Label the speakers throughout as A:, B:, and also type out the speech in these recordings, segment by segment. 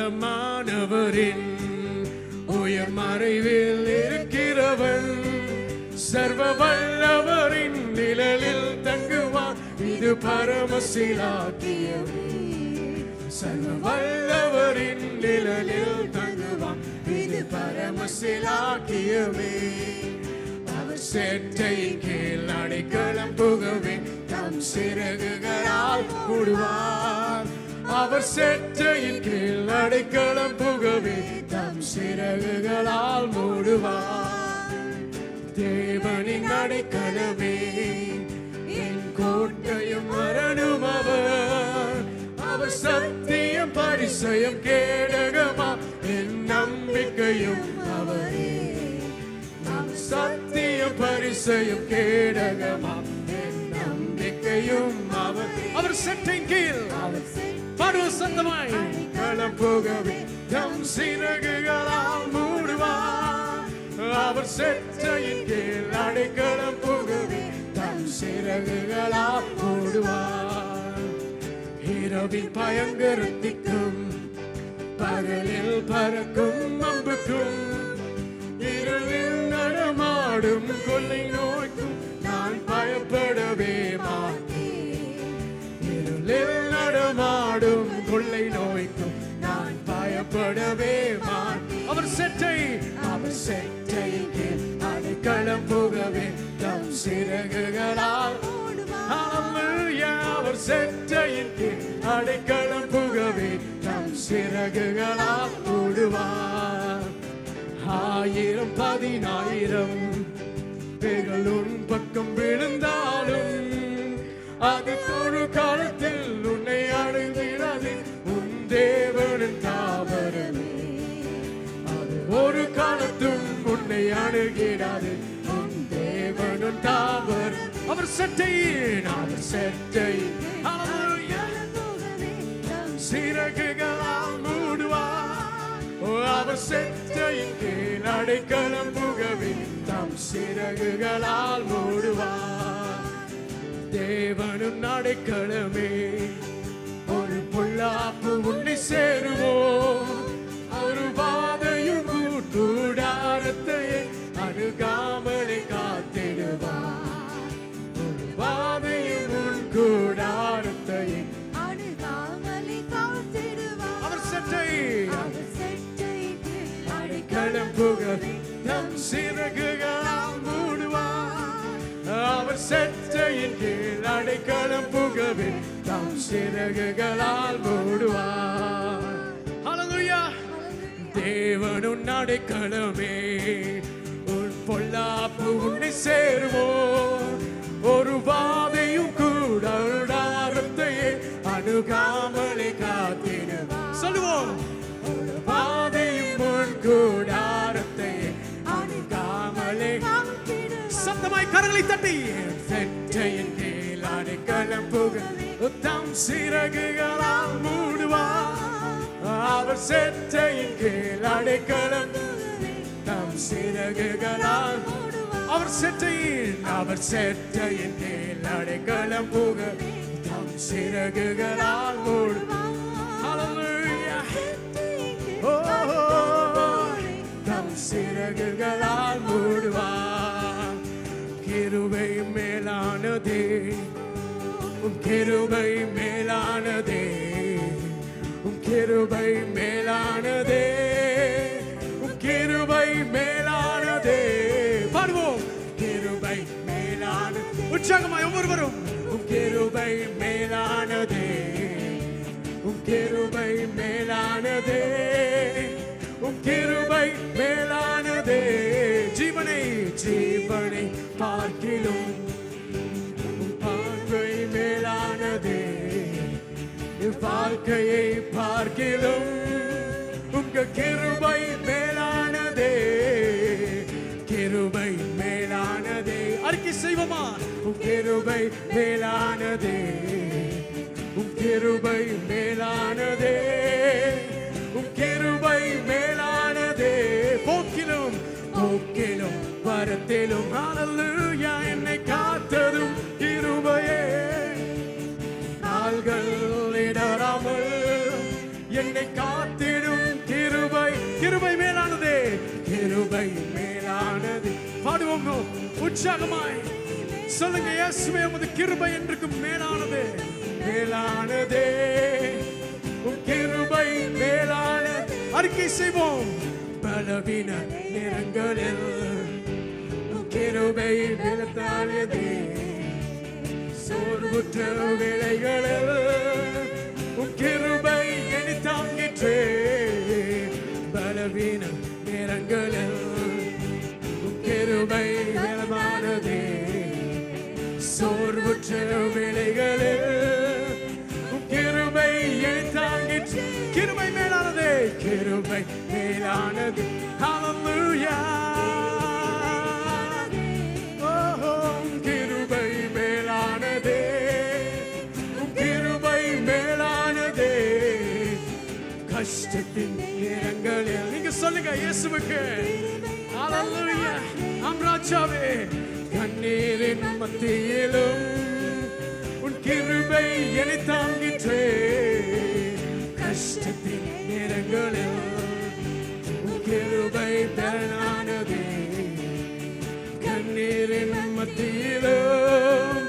A: உன்னதமானவரின் உயர் மறைவில் இருக்கிறவன் சர்வ வல்லவரின் நிழலில் தங்குவான். இது பரமசிலாக்கியமே. சர்வ வல்லவரின் நிழலில் தங்குவான். இது பரமசிலாக்கியமே. அவர் சேட்டையின் கீழ் அடைக்கலம் புகவே தம் சிறகுகளால் மூடுவார். அவர் சேட்டையின் கீழ் அடைக்கலம் புகவே தம் சிறகுகளால் மூடுவார். தேவனின் அடைக்கலமே என் கோட்டையும் மரணும் அவர். அவர் சத்தியம் பரிசயம் கேடகமா என் நம்பிக்கையும் அவரே. சத்தியம் பரிசயம் கேடகமா என் நம்பிக்கையும் அவர். அவர் சட்டையின் கீழ் பாடுவ சத்தமாய் களம் போகவே தம் சிறகுகளால் மூடுவார். அவர் சட்டையின் கீழ் அடைக்கலம் போகவே தம் சிறகுகளால் மூடுவார். இரவின் பயங்கரத்திற்கும் பகலில் பறக்கும் அம்புக்கும் இருளில் நடமாடும் கொள்ளை நோய்க்கும் நான் பயப்படவே மாட்டேன். இருளில் நடமாடும் கொள்ளை நோய்க்கும் நான் பயப்படவே மாட்டேன். அவர் செட்டையின் கீழ் அடைக்கலம் புகவே தம் சிறகுகளால். அவர் செட்டையின் கீழ் அடைக்கலம் புகவே தம் சிறகுகளால் மூடுவார். 1000 10,000 பேர்கள் உன் பக்கம் விழுந்தாலும் அது ஒரு காலத்தில் உன்னை அடைந்திடாது. உன் தேவனின் தாவரமே அது ஒரு காலத்தும் உன்னை அணுகிடாது. உன் தேவனின் தாவரம். அவர் செட்டையின் சிறகுகளால் மூடுவார். அவர் செட்டையின் கீழ் அடைக்கலம் புகவே தம் சிறகுகளால் மூடுவார். தேவனும் அடைக்கலமே ஒரு பொல்லாப்பு உன்னை சேருவோ. ஒரு வாதையும் கூடாரத்தை அணுகாமலை காத்திடுவார். ஒரு வாதையும் உன் கூடாரத்தை அணுகாமலை காத்திடுவார். அவர் செட்டை அடைக்கலம் புகவே தம் சிறகுகளால் மூடுவார். அவர் செட்டையின் கீழ் அடைக்கலம் புகவே தம் சிறகுகளால் மூடுவார். ஹல்லேலூயா. தேவனுன் அடைக்கலமே உன் பொல்லாப்பு உன்னை சேருவோ. ஒரு வாதையும் கூடாரத்தையே அணுகாமலை காத்திடுவார். சொல்லுவோம். ஒரு வாதையும் உன் கூடாரத்தையே அணுகாமலை. சத்தமாய் கரங்களை தட்டி செட்டையின் கீழ் அடைக்கலம் புகவே தம் சிறகுகளால் மூடுவார். அவர் செட்டையின் கீழ் அடைக்கலம் தம் சிறகுகளால். அவர் செட்டையின் கீழ் அடைக்கலம் புகவே தம் சிறகுகளால் மூடுவார். ஹல்லேலூயா. தம் சிறகுகளால் மூடுவார். கிருபை மேலானதே உம் கிருபை மேலானதே. உம் கிருபை மேலானதே. உம் கிருபை மேலானதே. பாடுவோம். கிருபை மேலான உற்சாகமாய் ஒவ்வொருவரும். உம் கிருபை மேலானதே. உம் கிருபை மேலானதே. உம் கிருபை மேலானதே. ஜீவனை பார்க்கிலும் உம் பார்வை மேலானதே. வாழ்க்கையை பார்க்கிலும் உங்க கிருபை மேலானதே. கிருபை மேலானதே. அறிக்கை செய்வோமா? உம் கிருபை மேலானதே. உம் கிருபை மேலானதே. உம் கிருபை மேலானதே. போக்கிலும் வரத்திலும் ஹல்லேலூயா. என்னை காத்ததும் கிருபையே. கால்கள் இடராமல் என்னை காத்திடும் கிருபை மேலானது. பாடுவோம் உற்சாகமாய் சொல்லுங்க, இயேசுவே உமது கிருபை என்றுக்கும் மேலானது. மேலானதே உம் கிருபை மேலானது. அறிக்கை செய்வோம். பலவீன நேரங்களில் உம் கிருபை மேலானதே. சோர்வுற்ற வேளைகளில் உம் கிருபை என்னை தாங்கிற்றே. பலவீன நேரங்களில் உம் கிருபை மேலானதே. சோர்வுற்ற வேளைகளில் உம் கிருபை என்னை தாங்கிற்றே. கிருபை மேலானதே, கிருபை மேலானது. ஹல்லேலூயா. கிருபை மேலானதே, கிருபை மேலானதே. கஷ்டத்தின் நேரங்களில் நீங்க சொல்லுங்க இயேசுவுக்கு ஹல்லேலூயா. ராஜாவே, கண்ணீரின் மத்தியிலும் உன் கிருபை என்னை தாங்கிற்றே. கஷ்டத்தின் நேரங்களில் உன் கிருபை மேலானதே. கண்ணீரின் மத்தியிலும்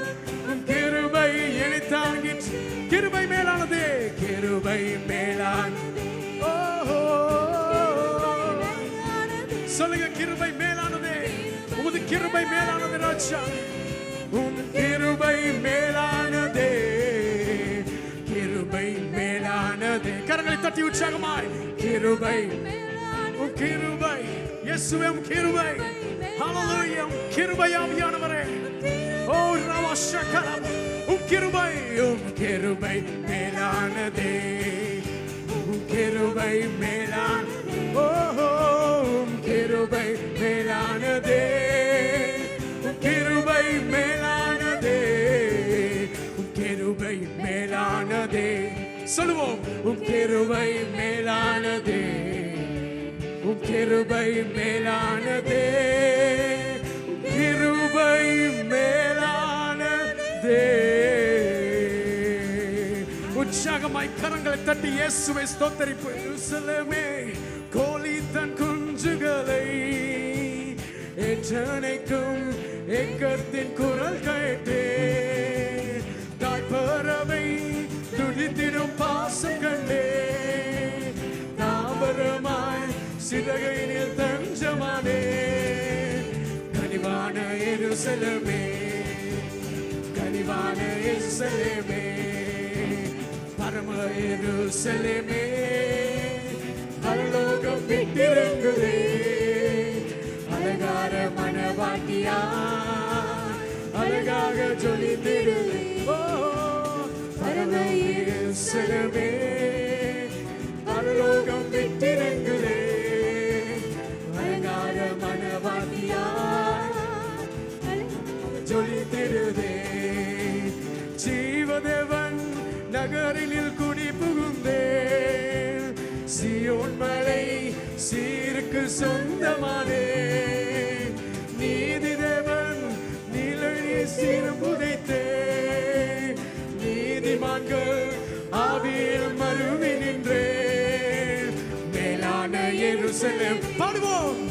A: உன் கிருபை என்னை தாங்கிற்றே. கிருபை மேலானதே, கிருபை மேலானதே. சொல்லுங்க, கிருபை மேலானதே. உமது கிருபை மேலானது ராஜா. உன் கிருபை மேலானதே, கிருபை மேலானதே. கரங்களை தட்டி உற்சாகமாய் கிருபை, உன் கிருபை இயேசுவே, உன் கிருபை. ஹல்லேலூயா. உன் கிருபை ஆவியானவரே. ஓ ரவஷகரம். உன் கிருபை, உன் கிருபை மேலானதே. உன் கிருபை மேலானதே. ஓ உன் கிருபை மேலானதே. உன் கிருபை மேலானதே. உன் கிருபை மேலானதே. சொல்லுவோம். உன் கிருபை மேலானதே. உன் கிருபை மேலானதே. கிருபை மேலானதே. உற்சாகமாய் கரங்களை தட்டி இயேசுவை ஸ்தோத்தரிப்பு. எருசலேமே, கோழி தன் குஞ்சுகளை ஏற்றணைக்கும் ஏக்கத்தின் குரல் கேட்டே. தாய்ப்பறவை துடித்திடும் பாசம் கண்டே. தாவரமாய் சிறகையில் தஞ்சமானே. கனிவான எருசலேமே, கனிவான எருசலேமே, பரம எருசலேமே, பரலோகம் விட்டிறங்குதே. அழகார மணவாட்டியா, அழகாக ஜொலித்திடுதே. ஓ பரம எருசலேமே, பரலோகம் விட்டிறங்குதே. அழகார மணவாட்டியா, ஜொலித்திடுதே. ஜீவதேவன் நகரில் குடி புகுந்தே. சீயோன் மலை சீருக்கு சொந்தமானே. நீதி தேவன் நீலழி சீரும் புதைத்தே. நீதிமான்கள் ஆவியில் மருவி நின்றே. மேலான எருசலேம் பாடுவோம்.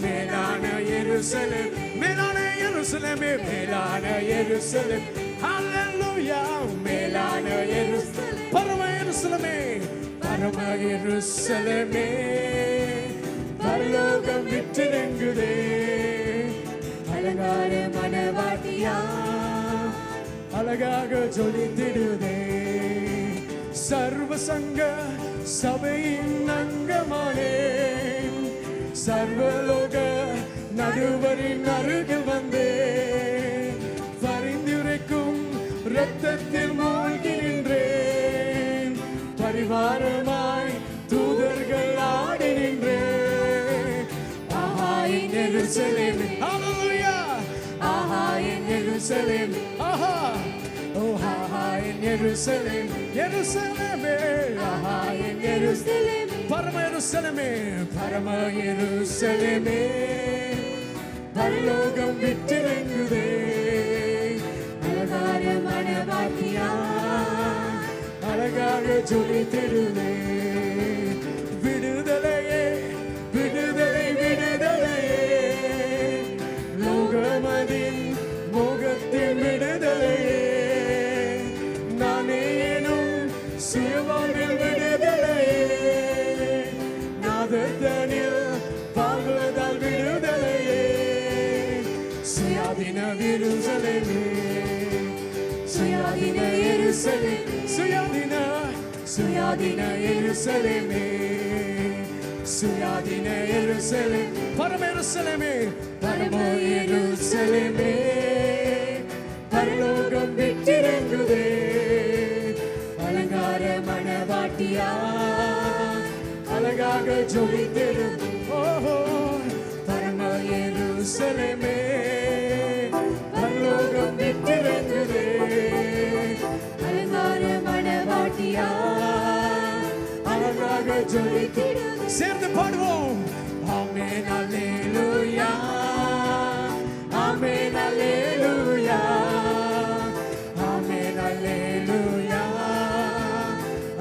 A: மேலான எருசலேம், மேலான எருசலேமே, மேலான எருசலேம். ஹல்லேலூயா. மேலான எருசலேம், பரம எருசலேமே, பரம எருசலேமே, பரலோகம் விட்டிறங்குதே. அழகான மணவாட்டியா, அழகாக ஜொலித்திடுதே. சர்வ சங்க சபையின் அங்கமானே. சர்வலோக நடுவரின் அருகில் வந்தே. பரிந்துரைக்கும் இரத்தத்தில் மூழ்கி நின்றேன். பரிவாரமாய் தூதர்கள் ஆடி நின்றேன். ஆஹா என் எருசலேமே, ஹல்லேலூயா. ஆஹா என் எருசலேமே, ஆஹா. ஓ ஆஹா என் எருசலேமே, எருசலேமே, ஆஹா என் எருசலேமே, பரம எருசலேமே, பரம எருசலேமே, பரலோகம் விட்டிறங்குதே. அழகான மணவாட்டியா, அழகாக ஜொலித்திடுதே. விடுதலையே, விடுதலை, விடுதலை, சுயாதீன எருசலேமே சுயாதீன எருசலேமே சுயாதீன சுயாதீன எருசலேமே சுயாதீன எருசலேமே பரம எருசலேமே பரம எருசலேமே பரலோகம் விட்டிறங்குதே அலங்கார மணவாட்டியா அழகாக ஜொலித்திடும் ஓஹோ பரம எருசலேமே பரலோகம் விட்டிறங்குதே அலங்கார மணவாட்டியா அழகாக ஜொலித்திடும் சேர்ந்து பாடுவோம் ஆமென் அல்லேலூயா ஆமென் அல்லேலூயா ஆமென் அல்லேலூயா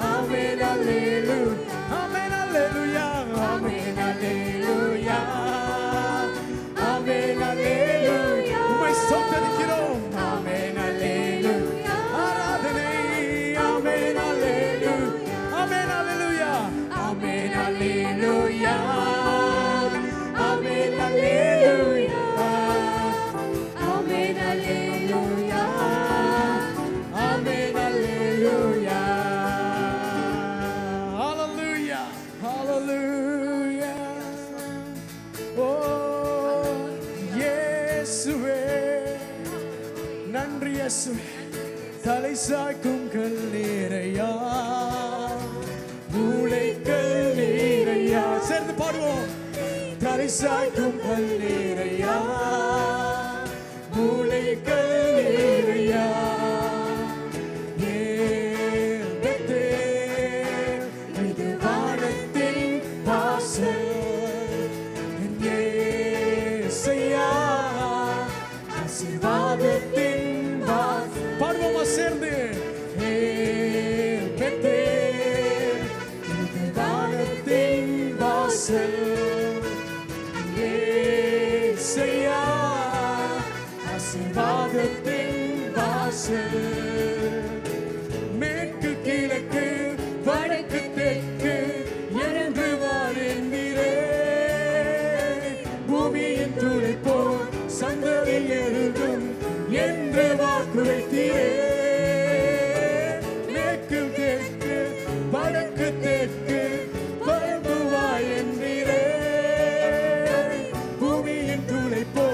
A: ஆமென் அல்லேலூயா ஆமென் அல்லேலூயா ஆமென் அல்லேலூயா ஆமென் அல்லேலூயா உம்மை ஸ்தோத்திரிக்கிறோம் ஆமென் அல்லேலூயா ஆராதனை ஆமென் அல்லேலூயா ஆமென் அல்லேலூயா ஆமென் அல்லேலூயா ஆமென் அல்லேலூயா ஆமென் அல்லேலூயா ஆமென் அல்லேலூயா ஹalleluya ஹalleluya ஓ இயேசுவே நன்றி இயேசுவே தலை சாய்க்கும் கல்லீரையா மூளை கல்லீரையா சேர்ந்து பாடுவோம் தலை சாய்க்கும் கல்லீரையா மூளை கல்லீரையா இது வானத்தின் வாசல் ஏசையா ஆசீர்வாதத்தின் வாசல் பாடுவோமா சேர்ந்து இது வானத்தின் வாசல் ஏசையா ஆசீர்வாதத்தின் வாசல் மேற்கு கிழக்கு வடக்கு தெற்கு என்று வாழ்கிறே பூமியின் துளைப்போ சந்ததி எழுதும் என்று வாக்குரைத்தீரே மேற்கு தெற்கு வடக்கு தெற்கு பரம்புவாய் என்றீரே பூமியின் துளைப்போ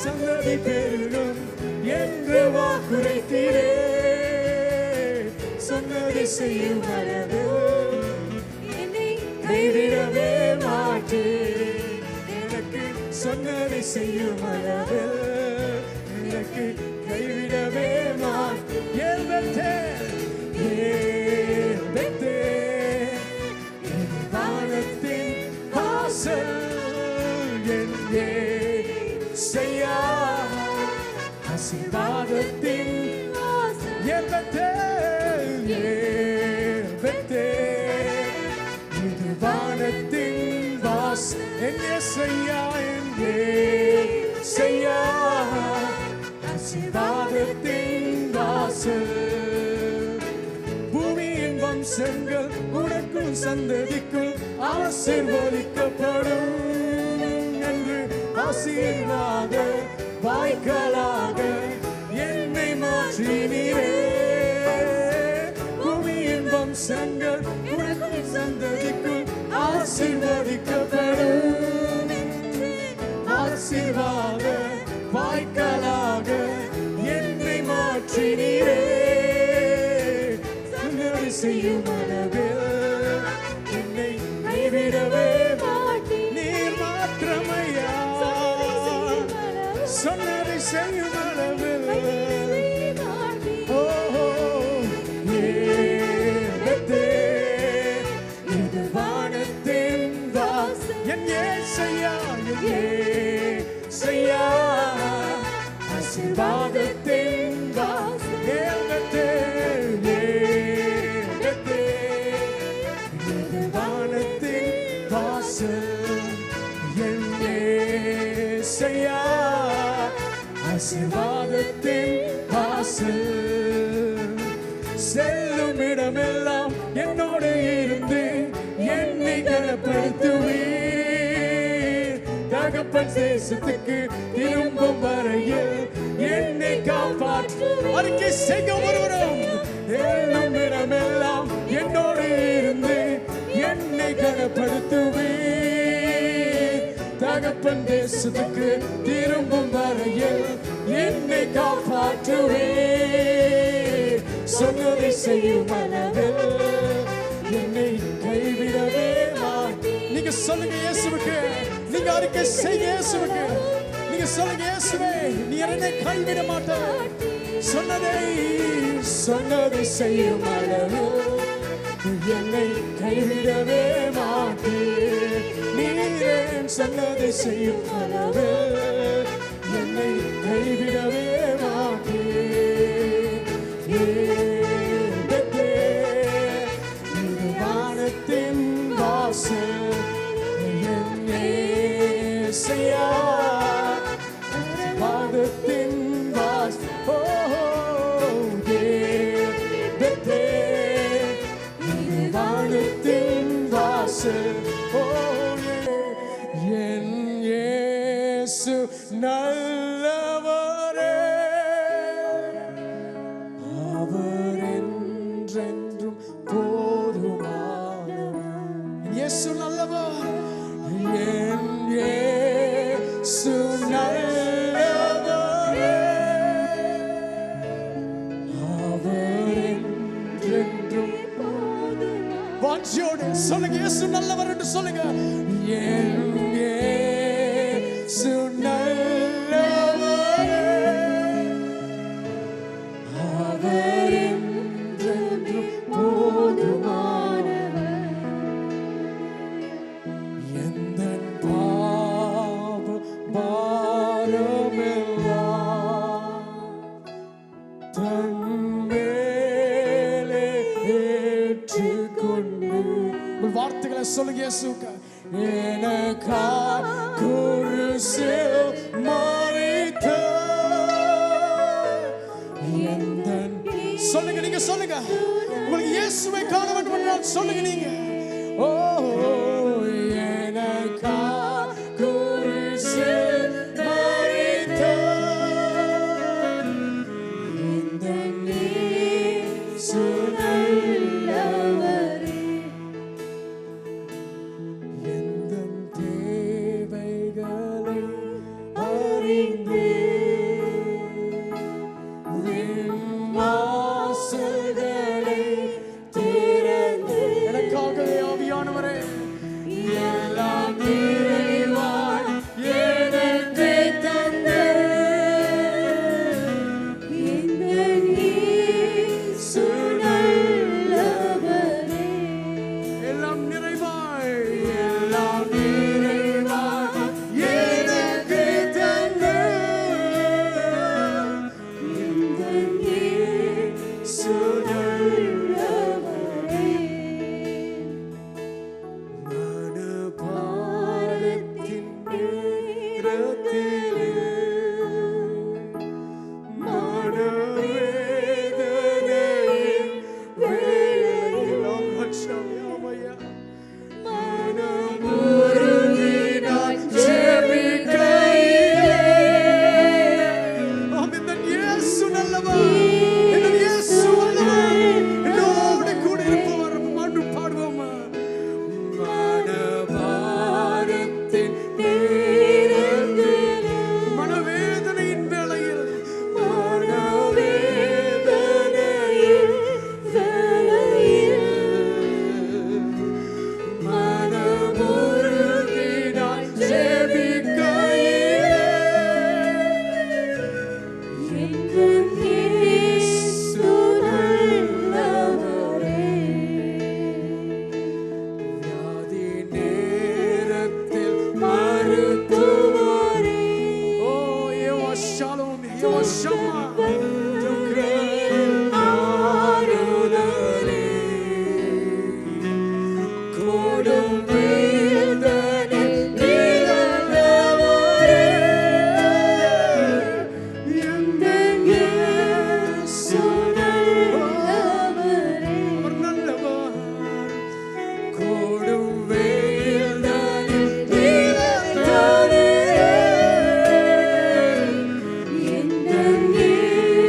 A: சந்ததி பெருகும் என்று வாக்குரைத்தீரே சொன்னதை செய்யும் அளவு என்னை கைவிடவே மாட்டேன் எனக்கு சொன்னதை செய்யும் அளவு எனக்கு கைவிடவே மாட்டேன் வானத்தின் வாசல் எங்கே செய்யா ஆசீர்வாதத்தின் இது வானத்தின் வாசல் எங்கே செய்யா எங்கே செய்யா ஆசீர்வாதத்தின் வாசல் பூமியின் வம்சங்கள் உனக்கும் சந்ததிக்கும் ஆசீர்வதிக்கப்படும் என்று ஆசீர்வாத வாய்க்காலாக என்னை மாற்றினீரே பூமியின் வம்சங்கள் உனக்கும் சந்ததிக்கும் ஆசீர்வதிக்கப்படும் ஆசீர்வாத வாய்க்காலாக என்னை மாற்றினீரே சொன்னதை செய்யும் அளவில் என்னை கைவிடவே நீர் மாத்திரமையா சொன்னதை செய்யும் அளவில் இது வானத்தின் வாசல் என் ஏசையா செய்யா ஆசீர்வாதத்தின் வாசல் இது வானத்தின் வாசல் என் ஏசையா ஆசீர்வாதத்தின் வாசல் செல்லும் இடமெல்லாம் என்னோடு இருந்து என்னை கனப்படுத்துவீர் தகப்பன் தேசத்துக்கு திரும்பும் வரையில் அறிக்கை செய்ய ஒருவரும் எல்லும் இடமெல்லாம் என்னோடு இருந்து என்னை கனப்படுத்துவே. தகப்பன் தேசத்துக்கு திரும்பும் வரையில் என்னை காப்பாற்றுவே. சொன்னதை செய்யும் அளவில் என்னை கைவிடவே மாட்டேன். நீங்க சொல்லுங்க இயேசுவுக்கு, நீங்க அறிக்கை செய்ய இயேசுவுக்கு, நீங்க சொல்லுங்க இயேசுவே நீ என்னை கைவிட மாட்டாய். சொன்னதை செய்யும் அளவில் என்னை கைவிடவே மாட்டேன். நீரே சொன்னதை செய்யும் அளவில் என்னை கைவிடவே மாட்டேன். வானத்தின் வாசல் என்னை செய்யா வானத்தின் வாசல் வானத்தின் வாசல் என் இயேசு நல்லவரே. அவர் என்றென்றும் போதுமானவர். இயேசு நல்லவர். என் இயேசு நல்லவரே. அவர் என்றென்றும் வாஞ்சியோடு சொல்லுங்க இயேசு நல்லவர் என்று சொல்லுங்க. என் இயேசு நல்லவரே. அவர் என்றென்றும் போதுமானவர். எந்தன் பாவ பாரமெல்லாம் தன் மேலே ஏற்றுக்கொண்டு வார்த்தைகளை சொல்லுங்க இயேசுக்கு. எனக்காய் குருசில் மரித்தார். எந்தன் சொல்லுங்க, நீங்க சொல்லுங்க. உங்களுக்கு இயேசுவை காண வேண்டும் என்றால் சொல்லுங்க நீங்க. ஓ எனக்காய் குருசில் மரித்தார். எந்தன் இயேசு நல்லவரே. எந்தன் தேவைகளை அறிந்து வாசல்களை திறந்து எனக்காகவே ஆவியானவரே எல்லாம் நிறைவாய் எனக்கு தந்து எந்தன் இயேசு நல்லவரே. எல்லாம் நிறைவாய் எனக்கு தந்து எந்தன் இயேசு நல்லவரே. மனபாரத்தின் நேரத்திலே மனவேதனையின் வேளையில் மனமுருகினாய் ஜெபிக்கையிலே எந்தன் இயேசு நல்லவர். எந்தன் இயேசு நல்லவர். என்னோடு கூட இருப்பவர் மன்று பாடுவோமா. மனபாரத்தின் நேரத்திலே மனவேதனையின் வேளையில் மனமுருகினாய் ஜெபிக்கையிலே எந்தன் இயேசு நல்லவரே. வியாதி நேரத்தில் மருத்துவரே. ஓ யெகோவா ஷாலோம், யெகோவா ஷம்மா ஆறுதலே. கொடும் வேதனை நீலவரே. எந்தன் இயேசு நல்லவரே. அவர் நல்லவர். கொடும் வேதனை நீலவரே. எந்தன் இயேசு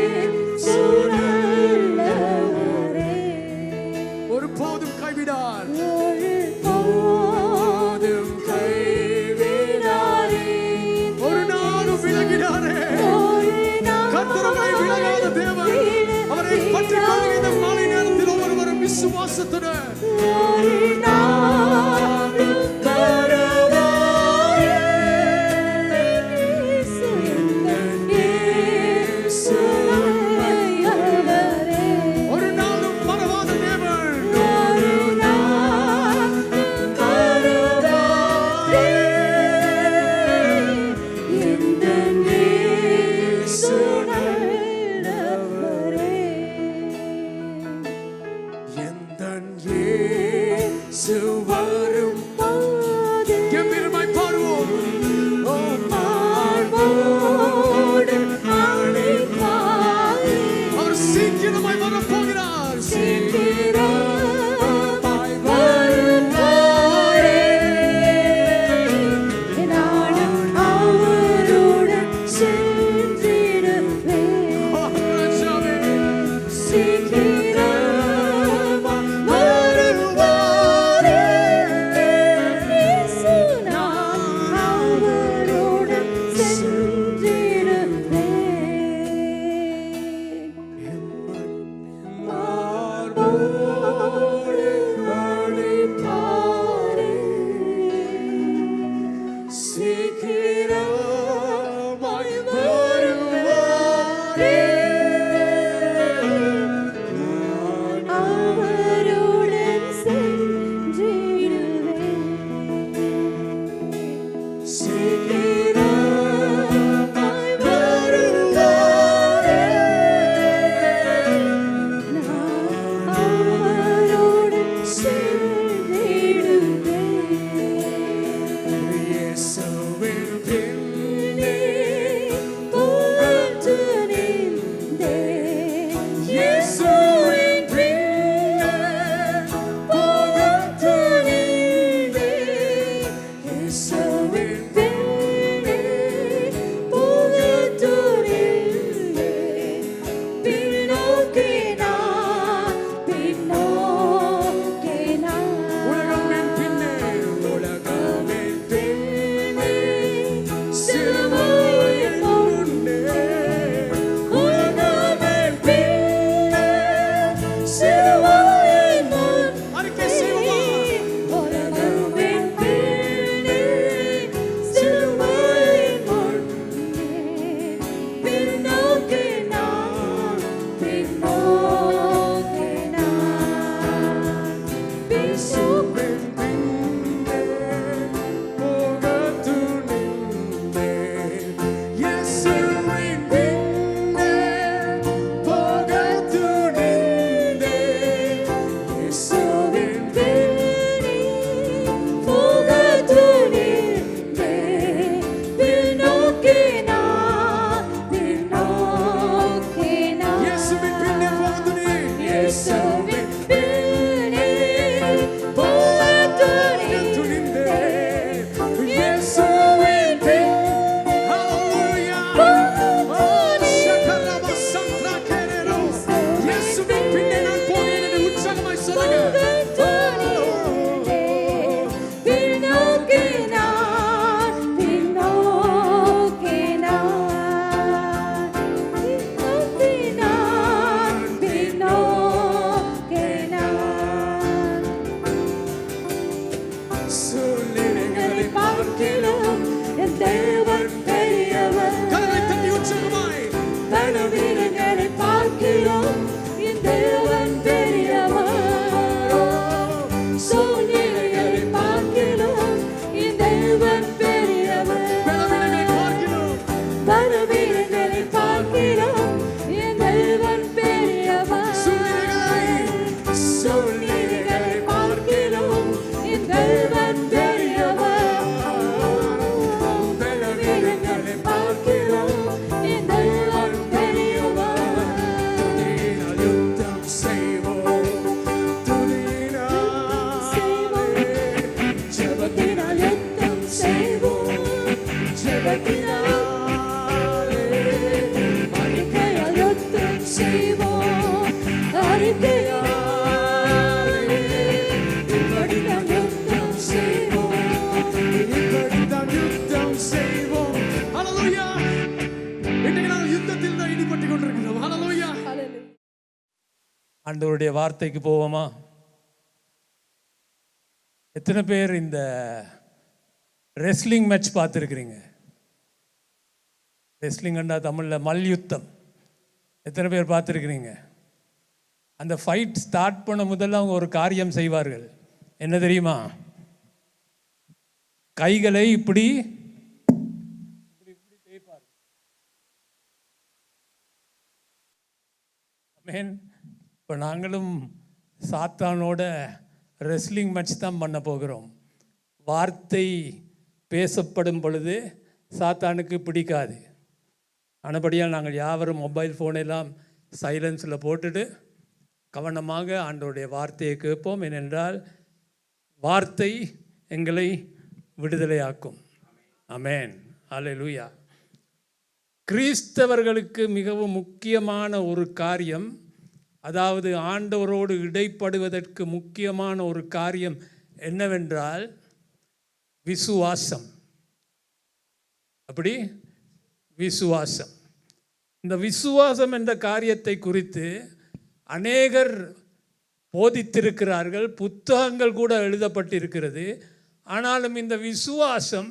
B: பலவீனங்களை பார்க்கிறோம் என் தேவன் பெரியவர். சூழ்நிலைகளை பார்க்கிறோம் என் தேவன் பெரியவர். பலவீனங்களை பார்க்கிறோம் என் தேவன் பெரியவர். சூழ்நிலைகளை பார்க்கிறோம் என் தேவன் பெரியவர். பலவீனங்களை பார்க்கிறோம் என் தேவன் பெரியவர்.
A: யுத்தம் செய்வோம்,
B: ஜெபத்தினால் யுத்தம் செய்வோம். ஜெபத்தினாலே அறிக்கையால் யுத்தம் செய்வோம். அறிக்கையாலே இப்படித்தான் யுத்தம் செய்வோம்.
A: இப்படித்தான் யுத்தம் செய்வோம். ஹல்லேலூயா. இன்னைக்கு நாங்கள் யுத்தத்தில் தான் ஈடுபட்டு கொண்டிருக்கிறோம். ஹல்லேலூயா. ஆண்டவருடைய வார்த்தைக்கு போவோமா? எத்தனை பேர் இந்த ரெஸ்லிங் மேட்ச் பார்த்துருக்கிறீங்க? ரெஸ்லிங்கண்டா தமிழில் மல்யுத்தம். எத்தனை பேர் பார்த்துருக்கிறீங்க? அந்த ஃபைட் ஸ்டார்ட் பண்ண முதல்ல அவங்க ஒரு காரியம் செய்வார்கள். என்ன தெரியுமா? கைகளை இப்படி தேய்ப்பார்கள். ஆமென். இப்போ நாங்களும் சாத்தானோட ரெஸ்லிங் மேட்ச் தான் பண்ண போகிறோம். வார்த்தை பேசப்படும் பொழுது சாத்தானுக்கு பிடிக்காது. ஆனபடியால் நாங்கள் யாவரும் மொபைல் ஃபோனெல்லாம் சைலன்ஸில் போட்டுட்டு கவனமாக ஆண்டவருடைய வார்த்தையை கேட்போம். ஏனென்றால் வார்த்தை எங்களை விடுதலையாக்கும். ஆமென். அல்லேலூயா. கிறிஸ்தவர்களுக்கு மிகவும் முக்கியமான ஒரு காரியம், அதாவது ஆண்டவரோடு இடைப்படுவதற்கு முக்கியமான ஒரு காரியம் என்னவென்றால் விசுவாசம். அப்படி விசுவாசம். இந்த விசுவாசம் என்ற காரியத்தை குறித்து அநேகர் போதித்திருக்கிறார்கள், புத்தகங்கள் கூட எழுதப்பட்டிருக்கிறது. ஆனாலும் இந்த விசுவாசம்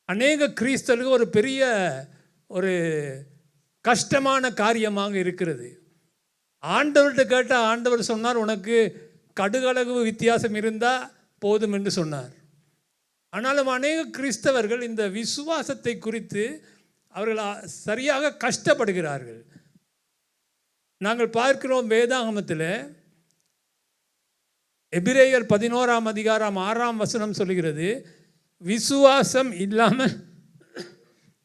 A: அநேக கிறிஸ்தவர்களுக்கு ஒரு பெரிய ஒரு கஷ்டமான காரியமாக இருக்கிறது. ஆண்டவர்கிட்ட கேட்டால் ஆண்டவர் சொன்னார், உனக்கு கடுகளவு வித்தியாசம் இருந்தால் போதும் என்று சொன்னார். ஆனாலும் அநேக கிறிஸ்தவர்கள் இந்த விசுவாசத்தை குறித்து அவர்கள் சரியாக கஷ்டப்படுகிறார்கள். நாங்கள் பார்க்கிறோம் வேதாகமத்தில் எபிரேயர் 11ஆம் அதிகாரம் 6ஆம் வசனம் சொல்கிறது, விசுவாசம் இல்லாமல்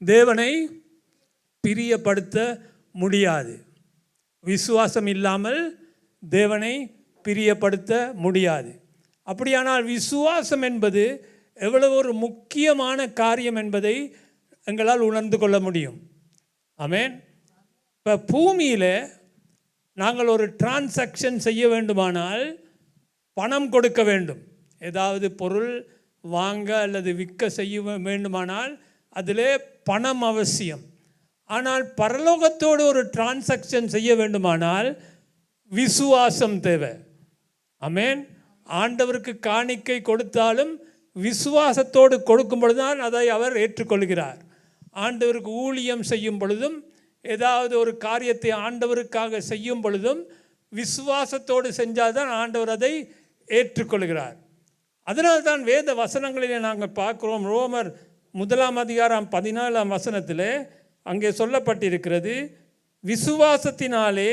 A: தேவனை பிரியப்படுத்த முடியாது. விசுவாசம் இல்லாமல் தேவனை பிரியப்படுத்த முடியாது. அப்படியானால் விசுவாசம் என்பது எவ்வளவு ஒரு முக்கியமான காரியம் என்பதை எங்களால் உணர்ந்து கொள்ள முடியும். ஆமென். இப்போ பூமியில் நாங்கள் ஒரு டிரான்சாக்ஷன் செய்ய வேண்டுமானால் பணம் கொடுக்க வேண்டும். ஏதாவது பொருள் வாங்க அல்லது விற்க செய்ய வேண்டுமானால் அதிலே பணம் அவசியம். ஆனால் பரலோகத்தோடு ஒரு டிரான்சாக்ஷன் செய்ய வேண்டுமானால் விசுவாசம் தேவை. ஆமென். ஆண்டவருக்கு காணிக்கை கொடுத்தாலும் விசுவாசத்தோடு கொடுக்கும் பொழுதுதான் அதை அவர் ஏற்றுக்கொள்கிறார். ஆண்டவருக்கு ஊழியம் செய்யும் பொழுதும் ஏதாவது ஒரு காரியத்தை ஆண்டவருக்காக செய்யும் பொழுதும் விசுவாசத்தோடு செஞ்சால்தான் ஆண்டவர் அதை ஏற்றுக்கொள்கிறார். அதனால்தான் வேத வசனங்களிலே நாங்கள் பார்க்கிறோம். ரோமர் 1ஆம் அதிகாரம் 14ஆம் வசனத்திலே அங்கே சொல்லப்பட்டிருக்கிறது, விசுவாசத்தினாலே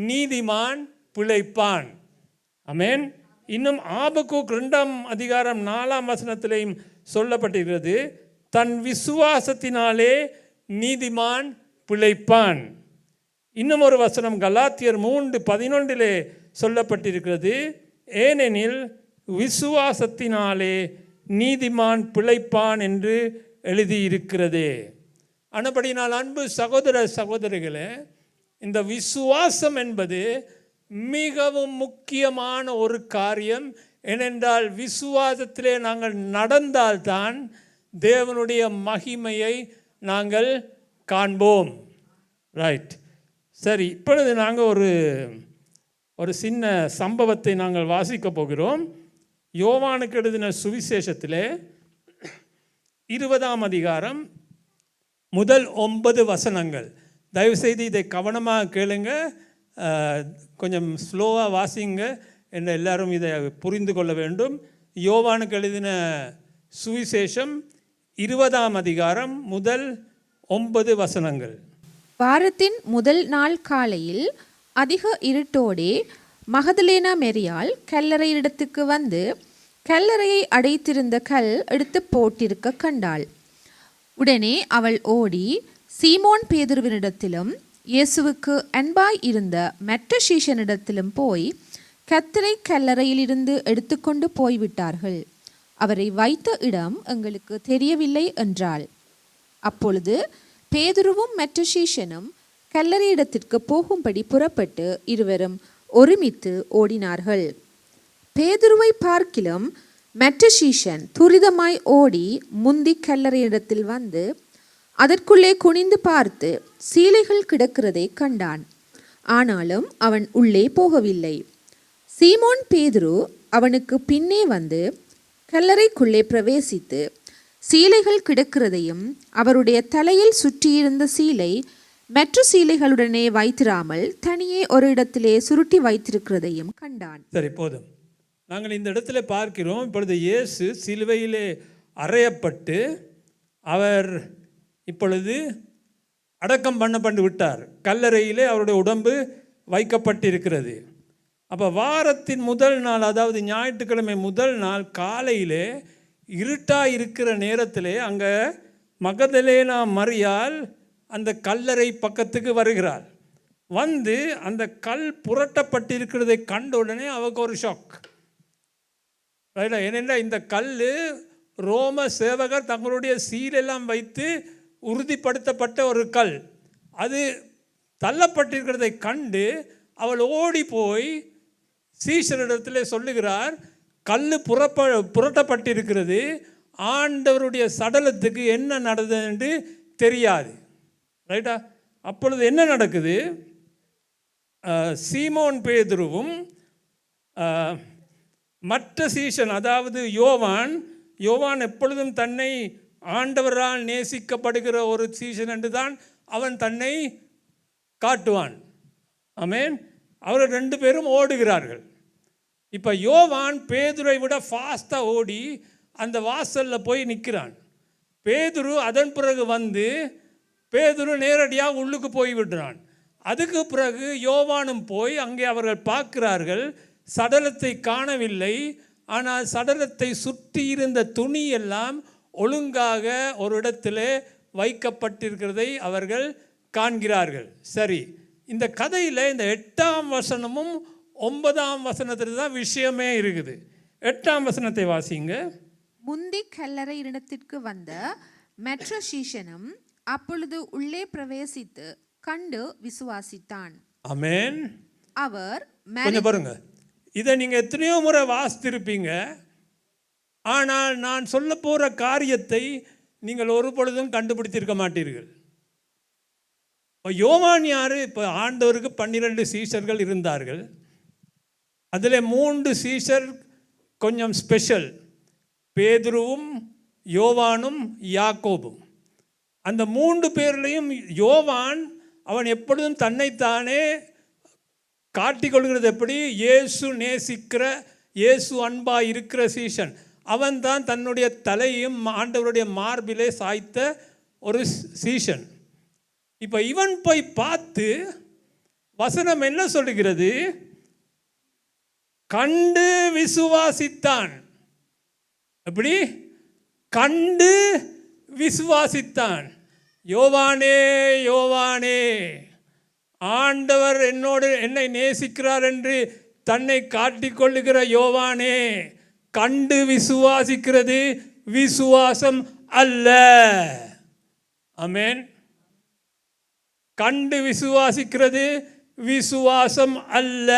A: நீதிமான் பிழைப்பான். ஆமென். இன்னும் ஆபக்கூக் 2ஆம் அதிகாரம் 4ஆம் வசனத்திலேயும் சொல்லப்பட்டிருக்கிறது, தன் விசுவாசத்தினாலே நீதிமான் பிழைப்பான். இன்னும் ஒரு வசனம் கலாத்தியர் 3:11 சொல்லப்பட்டிருக்கிறது, ஏனெனில் விசுவாசத்தினாலே நீதிமான் பிழைப்பான் என்று எழுதியிருக்கிறதே. ஆனபடினால் அன்பு சகோதர சகோதரிகளே, இந்த விசுவாசம் என்பது மிகவும் முக்கியமான ஒரு காரியம். ஏனென்றால் விசுவாசத்திலே நாங்கள் நடந்தால்தான் தேவனுடைய மகிமையை நாங்கள் காண்போம். ரைட். சரி, இப்பொழுது நாங்கள் ஒரு சின்ன சம்பவத்தை நாங்கள் வாசிக்க போகிறோம். யோவானுக்கு எழுதின சுவிசேஷத்திலே 20ஆம் அதிகாரம் முதல் 9 வசனங்கள்.
C: தயவுசெய்து இதை கவனமாக கேளுங்க, கொஞ்சம் ஸ்லோவாக வாசிங்க என்று எல்லாரும் இதை புரிந்து கொள்ள வேண்டும். யோவானுக்கு எழுதின சுவிசேஷம் 20ஆம் அதிகாரம் முதல் 9 வசனங்கள்.
D: வாரத்தின் முதல் நாள் காலையில் அதிக இருட்டோடே மகதலேனா மெரியாள் கல்லறையிடத்துக்கு வந்து கல்லறையை அடைத்திருந்த கல் எடுத்து போட்டிருக்க கண்டாள். உடனே அவள் ஓடி சீமோன் பேதுருவினிடத்திலும் இயேசுவுக்கு அன்பாய் இருந்த மற்ற சீஷனிடத்திலும் போய் கர்த்தரை கல்லறையிலிருந்து எடுத்துக்கொண்டு போய்விட்டார்கள், அவரை வைத்த இடம் எங்களுக்கு தெரியவில்லை என்றாள். அப்பொழுது பேதுருவும் மற்ற சீஷனும் கல்லறையிடத்திற்கு போகும்படி புறப்பட்டு இருவரும் ஒருமித்து ஓடினார்கள். பேதுருவை பார்க்கிலும் மற்ற சீஷன் துரிதமாய் ஓடி முந்தி கல்லறையிடத்தில் வந்து அதற்குள்ளே குனிந்து பார்த்து சீலைகள் கிடக்கிறதை கண்டான். ஆனாலும் அவன் உள்ளே போகவில்லை. சீமோன் பேதுரு அவனுக்கு பின்னே வந்து கல்லறைக்குள்ளே பிரவேசித்து சீலைகள் கிடக்கிறதையும் அவருடைய தலையில் சுற்றியிருந்த சீலை மற்ற சீலைகளுடனே வைத்திராமல் தனியே ஒரு இடத்திலே சுருட்டி வைத்திருக்கிறதையும் கண்டான்.
C: சரி, போதும். நாங்கள் இந்த இடத்துல பார்க்கிறோம், இப்பொழுது இயேசு சிலுவையிலே அறையப்பட்டு அவர் இப்பொழுது அடக்கம் பண்ணப்பட்டு விட்டார். கல்லறையிலே அவருடைய உடம்பு வைக்கப்பட்டிருக்கிறது. அப்போ வாரத்தின் முதல் நாள், அதாவது ஞாயிற்றுக்கிழமை முதல் நாள் காலையிலே இருட்டாக இருக்கிற நேரத்திலே அங்கே மகதலேனா மரியாள் அந்த கல்லறை பக்கத்துக்கு வருகிறாள். வந்து அந்த கல் புரட்டப்பட்டிருக்கிறதை கண்ட உடனே அவருக்கு ஒரு ஷாக். ரைட்டா? ஏனென்றால் இந்த கல் ரோம சேவகர் தங்களுடைய சீலெல்லாம் வைத்து உறுதிப்படுத்தப்பட்ட ஒரு கல். அது தள்ளப்பட்டிருக்கிறதை கண்டு அவள் ஓடி போய் சீஷரிடத்தில் சொல்லுகிறார், கல் புரட்டப்பட்டிருக்கிறது, ஆண்டவருடைய சடலத்துக்கு என்ன நடந்தது என்று தெரியாது. ரைட்டா? அப்பொழுது என்ன நடக்குது? சீமோன் பேதுருவும் மற்ற சீஷன், அதாவது யோவான் எப்பொழுதும் தன்னை ஆண்டவரால் நேசிக்கப்படுகிற ஒரு சீஷன் என்று தான் அவன் தன்னை காட்டுவான். ஆமென். அவர் 2 பேரும் ஓடுகிறார்கள். இப்போ யோவான் பேதுரை விட ஃபாஸ்ட்டாக ஓடி அந்த வாசலில் போய் நிற்கிறான். பேதுரு அதன் பிறகு வந்து பேதுரு நேரடியாக உள்ளுக்கு போய் விடுறான். அதுக்கு பிறகு யோவானும் போய் அங்கே அவர்கள் பார்க்கிறார்கள், சடலத்தை காணவில்லை. ஆனால் சடலத்தை சுற்றி இருந்த துணி எல்லாம் ஒழுங்காக ஒரு இடத்திலே வைக்கப்பட்டிருக்கிறதை அவர்கள் காண்கிறார்கள். சரி, இந்த கதையில் இந்த 8ஆம் வசனமும் 9ஆம் வசனத்தில் தான் விஷயமே இருக்குது. 8ஆம் வசனத்தை வாசிங்க.
D: முந்தி கல்லறை இடத்திற்கு வந்த மற்ற சீஷனும் அப்பொழுது உள்ளே பிரவேசித்து கண்டு விசுவாசித்தான்.
C: ஆமென்.
D: அவர்
C: கொஞ்சம் பாருங்க, இதை நீங்கள் எத்தனையோ முறை வாசித்திருப்பீங்க. ஆனால் நான் சொல்ல போகிற காரியத்தை நீங்கள் ஒரு பொழுதும் கண்டுபிடித்திருக்க மாட்டீர்கள். யோவான் யார்? இப்போ ஆண்டவருக்கு 12 சீஷர்கள் இருந்தார்கள். அதில் 3 சீஷர் கொஞ்சம் ஸ்பெஷல், பேதுருவும் யோவானும் யாக்கோபும். அந்த 3 பேர்லையும் யோவான் அவன் எப்பொழுதும் தன்னைத்தானே காட்டிக்கொள்கிறது எப்படி? இயேசு நேசிக்கிற, இயேசு அன்பாக இருக்கிற சீஷன். அவன் தான் தன்னுடைய தலையும் ஆண்டவருடைய மார்பிலே சாய்த்த ஒரு சீஷன். இப்போ இவன் போய் பார்த்து வசனம் என்ன சொல்லுகிறது? கண்டு விசுவாசித்தான். எப்படி? கண்டு விசுவாசித்தான். யோவானே யோவானே, ஆண்டவர் என்னை நேசிக்கிறார் என்று தன்னை காட்டிக்கொள்ளுகிற யோவானே, கண்டு விசுவாசிக்கிறது விசுவாசம் அல்ல. ஆமென். கண்டு விசுவாசிக்கிறது விசுவாசம் அல்ல.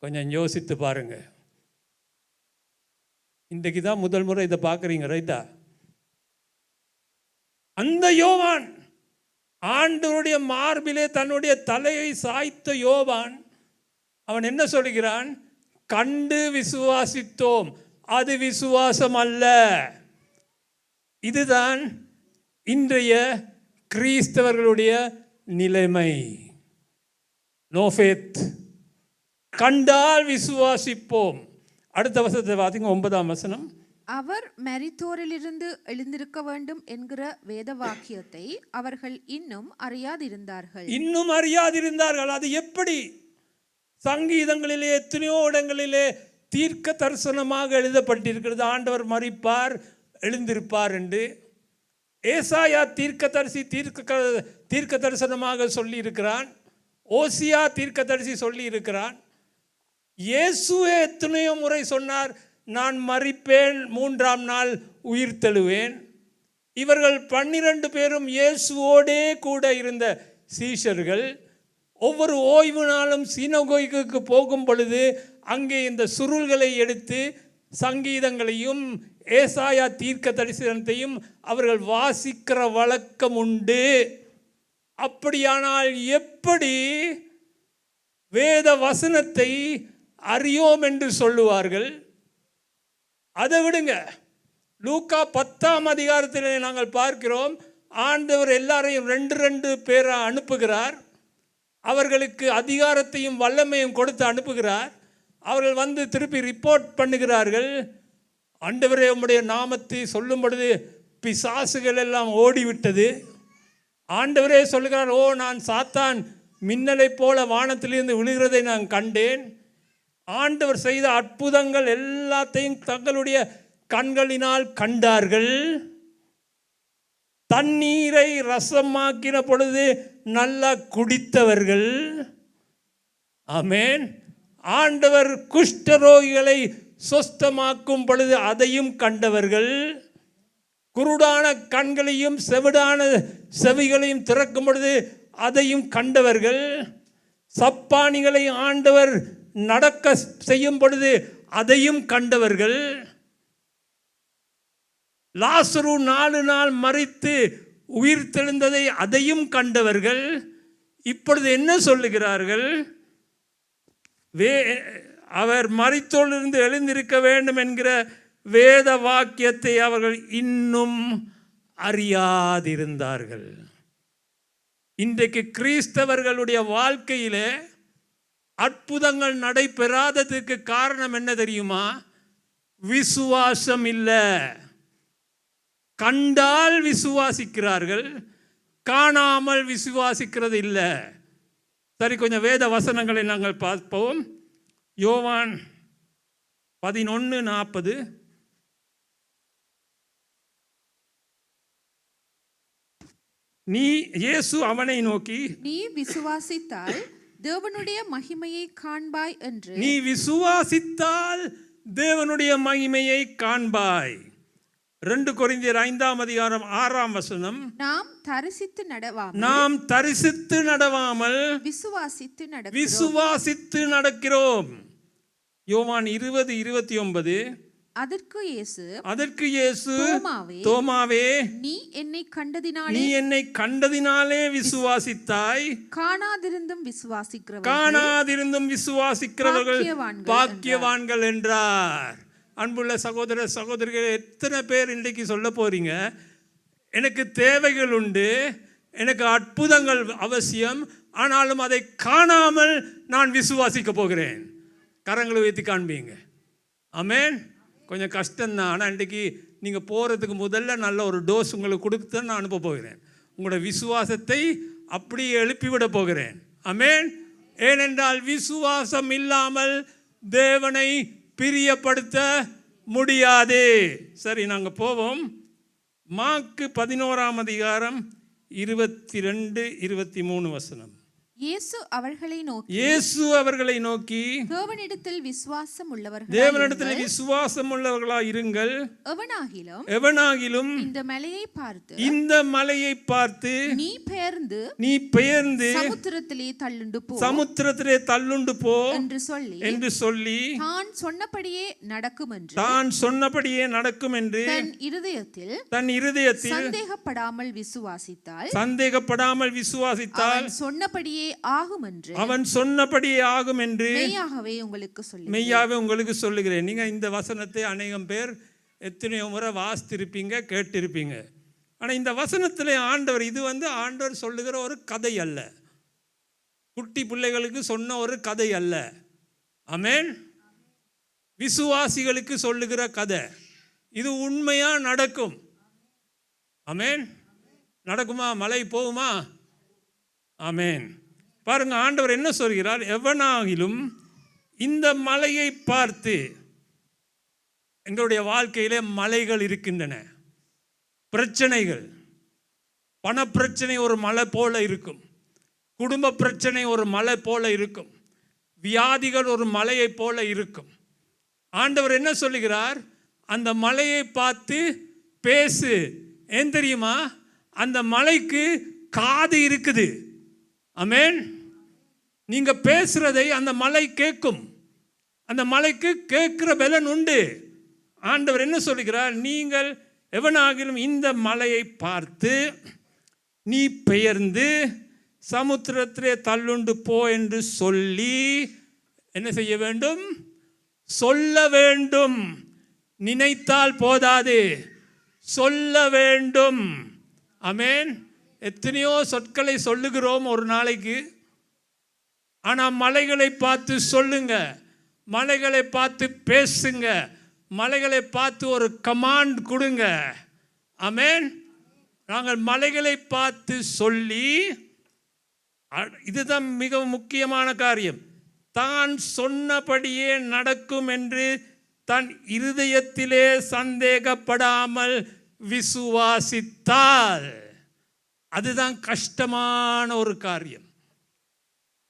C: கொஞ்சம் யோசித்து பாருங்க. இன்றைக்கு தான் முதல் முறை இதை பார்க்குறீங்க, ரைட்டா? அந்த யோவான், ஆண்டவருடைய மார்பிலே தன்னுடைய தலையை சாய்த்த யோவான், அவன் என்ன சொல்கிறான்? கண்டு விசுவாசித்தோம், அது விசுவாசம் அல்ல. இதுதான் இன்றைய கிறிஸ்தவர்களுடைய நிலைமை. No faith. கண்டால் விசுவாசிப்போம். அடுத்த வசனத்தை பார்த்தீங்க, 9ஆம் வசனம்.
D: அவர் மரித்தோரிலிருந்து எழுந்திருக்க வேண்டும் என்கிற வேத வாக்கியத்தை அவர்கள் இன்னும் அறியாதிருந்தார்கள். அது எப்படி? சங்கீதங்களிலே எத்தனையோ இடங்களிலே தீர்க்க தரிசனமாக எழுதப்பட்டிருக்கிறது, ஆண்டவர் மரிப்பார் எழுந்திருப்பார் என்று. ஏசாயா தீர்க்கதரிசி தீர்க்க தரிசனமாக சொல்லி இருக்கிறான். ஓசியா தீர்க்கதரிசி சொல்லி இருக்கிறான். இயேசுவே எத்தனையோ முறை சொன்னார், நான் மரிப்பேன், 3ஆம் நாள் உயிர் தெழுவேன். இவர்கள் 12 பேரும் இயேசுவோடே கூட இருந்த சீஷர்கள். ஒவ்வொரு ஓய்வு நாளும் சீனகோய்க்கு போகும் பொழுது அங்கே இந்த சுருள்களை எடுத்து சங்கீதங்களையும் ஏசாயா தீர்க்க தரிசனத்தையும் அவர்கள் வாசிக்கிற வழக்கம் உண்டு. அப்படியானால் எப்படி வேத வசனத்தை அறியோம் என்று சொல்லுவார்கள்? அதை விடுங்க. லூக்கா 10ஆம் அதிகாரத்தில் நாங்கள் பார்க்கிறோம், ஆண்டவர் எல்லாரையும் 2 பேரை அனுப்புகிறார். அவர்களுக்கு அதிகாரத்தையும் வல்லமையும் கொடுத்து அனுப்புகிறார். அவர்கள் வந்து திருப்பி ரிப்போர்ட் பண்ணுகிறார்கள். ஆண்டவரே, உம்முடைய நாமத்தை சொல்லும் பொழுது பிசாசுகள் எல்லாம் ஓடிவிட்டது. ஆண்டவரே சொல்லுகிறார், ஓ, நான் சாத்தான் மின்னலை போல வானத்திலிருந்து விழுகிறதை நான் கண்டேன். ஆண்டவர் செய்த அற்புதங்கள் எல்லாத்தையும் தங்களுடைய கண்களினால் கண்டார்கள். தண்ணீரை ரசமாக்கின பொழுது நல்லா குடித்தவர்கள். ஆமென். ஆண்டவர் குஷ்டரோகிகளை சொஸ்தமாக்கும் பொழுது அதையும் கண்டவர்கள். குருடான கண்களையும் செவிடான செவிகளையும் திறக்கும் பொழுது அதையும் கண்டவர்கள். சப்பானிகளை ஆண்டவர் நடக்க செய்யும் பொழுது அதையும் கண்டவர்கள். லாசரு 4 நாள் மரித்து உயிர் தெழுந்ததை அதையும் கண்டவர்கள். இப்பொழுது என்ன சொல்லுகிறார்கள்? அவர் மரித்தோரிலிருந்து எழுந்திருக்க வேண்டும் என்கிற வேத வாக்கியத்தை அவர்கள் இன்னும் அறியாதிருந்தார்கள். இன்றைக்கு கிறிஸ்தவர்களுடைய வாழ்க்கையிலே அற்புதங்கள் நடைபெறாததுக்கு காரணம் என்ன தெரியுமா? விசுவாசம் இல்லை. கண்டால் விசுவாசிக்கிறார்கள், காணாமல் விசுவாசிக்கிறது இல்லை. சரி, கொஞ்சம் வேத வசனங்களை நாங்கள் பார்ப்போம். யோவான் 11:40. இயேசு அவனை நோக்கி, நீ விசுவாசித்தால் தேவனுடைய மகிமையை காண்பாய் என்று.
C: நீ விசுவாசித்தால் தேவனுடைய மகிமையை காண்பாய். 2 கொரிந்தியர் 5ஆம் அதிகாரம் 6ஆம் வசனம்.
D: நாம் தரிசித்து நடவாமல்
C: விசுவாசித்து நடக்கிறோம். யோவான் 20:29.
D: அதற்கு இயேசு
C: தோமாவே,
D: நீ என்னை கண்டதினாலே
C: விசுவாசித்தாய்,
D: காணாதிருந்தும்
C: விசுவாசிக்கிறவர்கள் பாக்கியவான்கள் என்றார். அன்புள்ள சகோதர சகோதரிகள், எத்தனை பேர் இன்றைக்கு சொல்ல போறீங்க, எனக்கு தேவைகள் உண்டு, எனக்கு அற்புதங்கள் அவசியம், ஆனாலும் அதை காணாமல் நான் விசுவாசிக்க போகிறேன்? கரங்களை உயர்த்தி காண்பீங்க. ஆமென். கொஞ்சம் கஷ்டம்தான். ஆனால் இன்றைக்கு நீங்கள் போகிறதுக்கு முதல்ல நல்ல ஒரு டோஸ் உங்களுக்கு கொடுத்து நான் அனுப்ப போகிறேன். உங்களோட விசுவாசத்தை அப்படியே எழுப்பிவிட போகிறேன். ஆமென். ஏனென்றால் விசுவாசம் இல்லாமல் தேவனை பிரியப்படுத்த முடியாது. சரி, நாங்கள் போவோம். மார்க்கு 11ஆம் அதிகாரம் 22-23 வசனம்.
D: இயேசு அவர்களை
C: நோக்கி,
D: தேவனிடத்தில் விசுவாசம்
C: உள்ளவர்களாய் இருங்கள்.
D: எவனாகிலும் இந்த மலையை பார்த்து நீ பெயர்ந்து சமுத்திரத்திலே தள்ளுண்டு போ என்று சொல்லி தான் சொன்னபடியே நடக்கும் என்று தன் இருதயத்தில் சந்தேகப்படாமல் விசுவாசித்தால் அவன் சொன்னபடியே ஆகும் என்று மெய்யாகவே உங்களுக்கு சொல்லுகிறேன். நீங்க இந்த வசனத்தை அநேகம் பேர் எத்தனையோ முறை வாசித்திருப்பீங்க, கேட்டிருப்பீங்க.
C: ஆனால் இந்த வசனத்தில் ஆண்டவர் இது ஆண்டவர் சொல்லுகிற ஒரு கதை அல்ல, குட்டி பிள்ளைகளுக்கு சொன்ன ஒரு கதை அல்ல. ஆமென். விசுவாசிகளுக்கு சொல்லுகிற கதை. இது உண்மையா நடக்கும். ஆமென். நடக்குமா? மலை போகுமா? ஆமென். பாருங்க, ஆண்டவர் என்ன சொல்கிறார்? எவனாகிலும் இந்த மலையை பார்த்து, எங்களுடைய வாழ்க்கையிலே மலைகள் இருக்கின்றன, பிரச்சனைகள். பணப்பிரச்சனை ஒரு மலை போல இருக்கும், குடும்ப பிரச்சனை ஒரு மலை போல இருக்கும், வியாதிகள் ஒரு மலையை போல இருக்கும். ஆண்டவர் என்ன சொல்லுகிறார்? அந்த மலையை பார்த்து பேசு. ஏன் தெரியுமா? அந்த மலைக்கு காது இருக்குது. ஆமென். நீங்க பேசுறதை அந்த மலை கேட்கும். அந்த மலைக்கு கேட்கிற பலன் உண்டு. ஆண்டவர் என்ன சொல்லுகிறார்? நீங்கள் எவனாகிலும் இந்த மலையை பார்த்து நீ பெயர்ந்து சமுத்திரத்திலே தள்ளுண்டு போ என்று சொல்லி என்ன செய்ய வேண்டும்? சொல்ல வேண்டும். நினைத்தால் போதாது, சொல்ல வேண்டும். ஆமென். எத்தனையோ சொற்களை சொல்லுகிறோம் ஒரு நாளைக்கு. ஆனால் மலைகளை பார்த்து சொல்லுங்க, மலைகளை பார்த்து பேசுங்க, மலைகளை பார்த்து ஒரு கமாண்ட் கொடுங்க. ஆமென். நாங்கள் மலைகளை பார்த்து சொல்லி, இதுதான் மிக முக்கியமான காரியம், தான் சொன்னபடியே நடக்கும் என்று தன் இருதயத்திலே சந்தேகப்படாமல் விசுவாசித்தால், அதுதான் கஷ்டமான ஒரு காரியம்.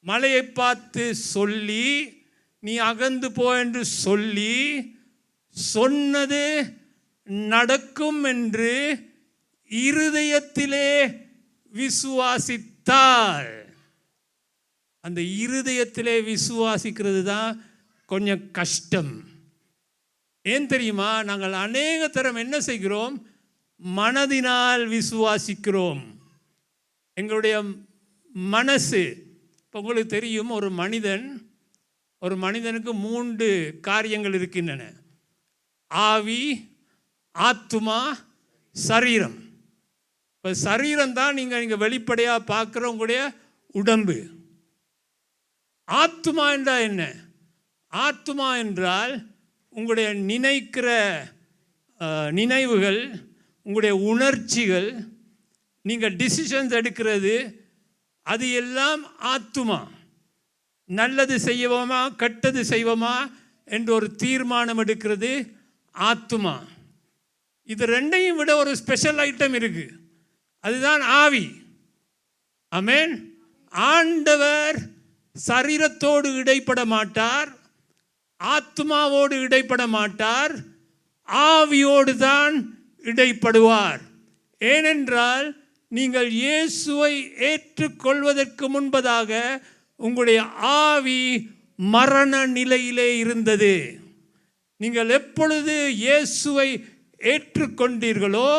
C: மலையை பார்த்து சொல்லி நீ அகன்று போ என்று சொல்லி சொன்னது நடக்கும் என்று இருதயத்திலே விசுவாசித்தால், அந்த இருதயத்திலே விசுவாசிக்கிறது தான் கொஞ்சம் கஷ்டம். ஏன் தெரியுமா? நாங்கள் அநேக தரம் என்ன செய்கிறோம்? மனதினால் விசுவாசிக்கிறோம். எங்களுடைய மனசு. இப்போ உங்களுக்கு தெரியும், ஒரு மனிதனுக்கு 3 காரியங்கள் இருக்கின்றன: ஆவி, ஆத்துமா, சரீரம். இப்போ சரீரம் தான் நீங்கள் வெளிப்படையாக பார்க்குற உங்களுடைய உடம்பு. ஆத்துமா என்றால் என்ன? ஆத்துமா என்றால் உங்களுடைய நினைக்கிற நினைவுகள், உங்களுடைய உணர்ச்சிகள், நீங்கள் டிசிஷன்ஸ் எடுக்கிறது, அது எல்லாம் ஆத்துமா. நல்லது செய்வோமா கெட்டது செய்வோமா என்று ஒரு தீர்மானம் எடுக்கிறது ஆத்துமா. இது ரெண்டையும் விட ஒரு ஸ்பெஷல் ஐட்டம் இருக்கு, அதுதான் ஆவி. ஆமென். ஆண்டவர் சரீரத்தோடு இடைப்பட மாட்டார், ஆத்மாவோடு இடைப்பட மாட்டார், ஆவியோடு தான் இடைப்படுவார். ஏனென்றால் நீங்கள் இயேசுவை ஏற்றுக்கொள்வதற்கு முன்பதாக உங்களுடைய ஆவி மரண நிலையிலே இருந்தது. நீங்கள் எப்பொழுது இயேசுவை ஏற்றுக்கொண்டீர்களோ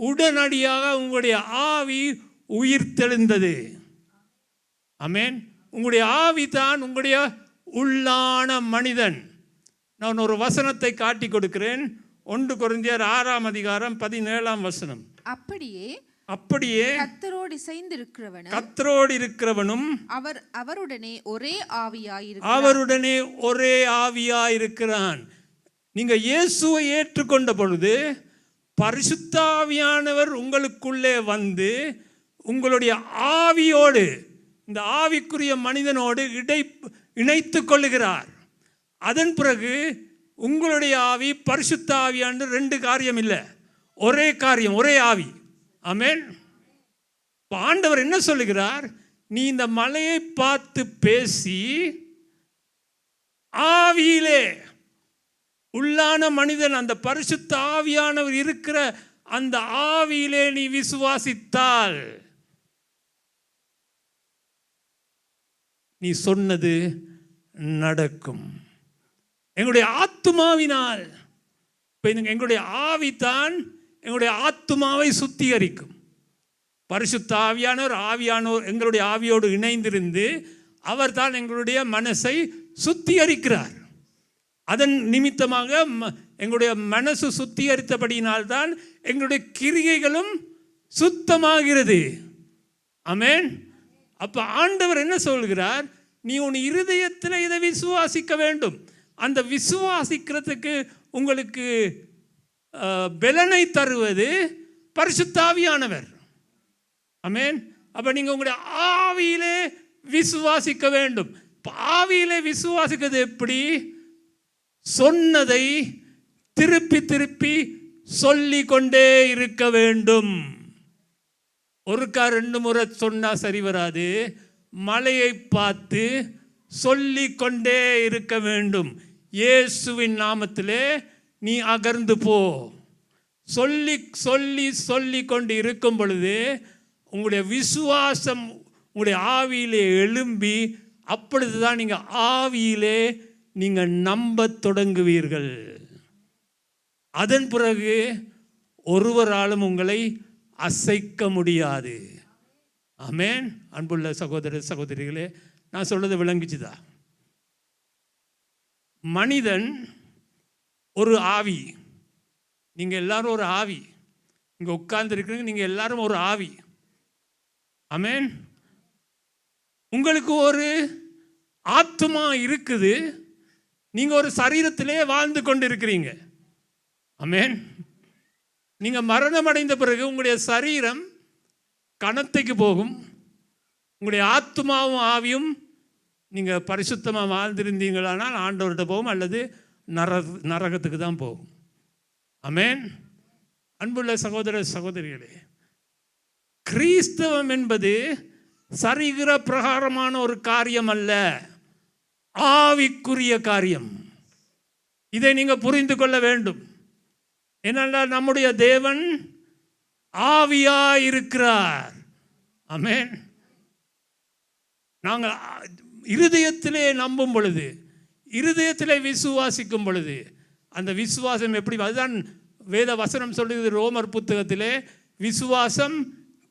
C: உடனடியாக உங்களுடைய ஆவி உயிர்த்தெழுந்தது. ஆமென். உங்களுடைய ஆவி தான் உங்களுடைய உள்ளான மனிதன். நான் ஒரு வசனத்தை காட்டி கொடுக்கிறேன். 1 கொரிந்தியர் 6ஆம் அதிகாரம் 17ஆம் வசனம். அப்படியே
D: கர்த்தரோடு இசைந்திருக்கிறவனும்
C: கர்த்தரோடு இருக்கிறவனும்
D: அவருடனே ஒரே ஆவியாயிருக்கிறான். நீங்க இயேசுவை ஏற்றுக்கொண்ட பொழுது பரிசுத்த ஆவியானவர் உங்களுக்குள்ளே வந்து உங்களுடைய ஆவியோடு, இந்த ஆவிக்குரிய மனிதனோடு இணைத்து கொள்ளுகிறார். அதன் பிறகு உங்களுடைய ஆவி பரிசுத்த ஆவியானது 2 காரியம் இல்லை, ஒரே காரியம், ஒரே ஆவி. ஆமென். ஆண்டவர் என்ன சொல்லுகிறார்? நீ இந்த மலையை பார்த்து பேசி ஆவியிலே, உள்ளான மனிதன் அந்த பரிசுத்த ஆவியானவர் இருக்கிற அந்த ஆவியிலே நீ விசுவாசித்தால் நீ சொன்னது நடக்கும். எங்களுடைய ஆத்துமாவினால், எங்களுடைய ஆவிதான் எங்களுடைய ஆத்துமாவை சுத்திகரிக்கும். பரிசுத்த ஆவியானவர் எங்களுடைய ஆவியோடு இணைந்திருந்து அவர் தான் எங்களுடைய மனசை சுத்திகரிக்கிறார். அதன் நிமித்தமாக எங்களுடைய மனசு சுத்திகரித்தபடியினால்தான் எங்களுடைய கிரியைகளும்
C: சுத்தமாகிறது. ஆமென். அப்ப ஆண்டவர் என்ன சொல்கிறார்? நீ உன் இருதயத்தில் இதை விசுவாசிக்க வேண்டும். அந்த விசுவாசிக்கிறதுக்கு உங்களுக்கு பலனை தருவது பரிசுத்த ஆவியானவர். ஆமென். அப்ப நீங்க உங்களுடைய ஆவியிலே விசுவாசிக்க வேண்டும். ஆவியிலே விசுவாசிக்கிறது எப்படி? சொன்னதை திருப்பி திருப்பி சொல்லி கொண்டே இருக்க வேண்டும். ஒருக்கா 2 முறை சொன்னா சரி வராது. மலையை பார்த்து சொல்லி கொண்டே இருக்க வேண்டும். இயேசுவின் நாமத்திலே நீ அகர்ந்து போ. சொல்லி சொல்லி சொல்லி கொண்டு இருக்கும் பொழுது உங்களுடைய விசுவாசம் உங்களுடைய ஆவியிலே எழும்பி, அப்பொழுதுதான் நீங்கள் ஆவியிலே நீங்கள் நம்ப தொடங்குவீர்கள். அதன் பிறகு ஒருவராலும் உங்களை அசைக்க முடியாது. ஆமென். அன்புள்ள சகோதர சகோதரிகளே, நான் சொல்றது விளங்குச்சுதா? மனிதன் ஒரு ஆவி. நீங்க எல்லாரும் ஒரு ஆவி. இங்க உட்கார்ந்து இருக்கிறீங்க, நீங்க எல்லாரும் ஒரு ஆவி. ஆமென். உங்களுக்கு ஒரு ஆத்மா இருக்குது. நீங்க ஒரு சரீரத்திலே வாழ்ந்து கொண்டு இருக்கிறீங்க. ஆமென். நீங்க மரணம் அடைந்த பிறகு உங்களுடைய சரீரம் கணத்தைக்கு போகும். உங்களுடைய ஆத்மாவும் ஆவியும் நீங்க பரிசுத்தமாக வாழ்ந்திருந்தீங்களானால் ஆண்டவர்கிட்ட போகும், அல்லது நரகத்துக்கு தான் போகும். ஆமென். அன்புள்ள சகோதர சகோதரிகளே, கிறிஸ்தவம் என்பது சரீர பிரகாரமான ஒரு காரியம் அல்ல, ஆவிக்குரிய காரியம். இதை நீங்க புரிந்து கொள்ள வேண்டும். ஏனென்றால் நம்முடைய தேவன் ஆவியாய் இருக்கிறார். ஆமென். நாங்கள் இருதயத்திலே நம்பும் பொழுது, இருதயத்திலே விசுவாசிக்கும் பொழுது, அந்த விசுவாசம் எப்படி? அதுதான் வேத வசனம் சொல்லுகிறது ரோமர் புத்தகத்திலே, விசுவாசம்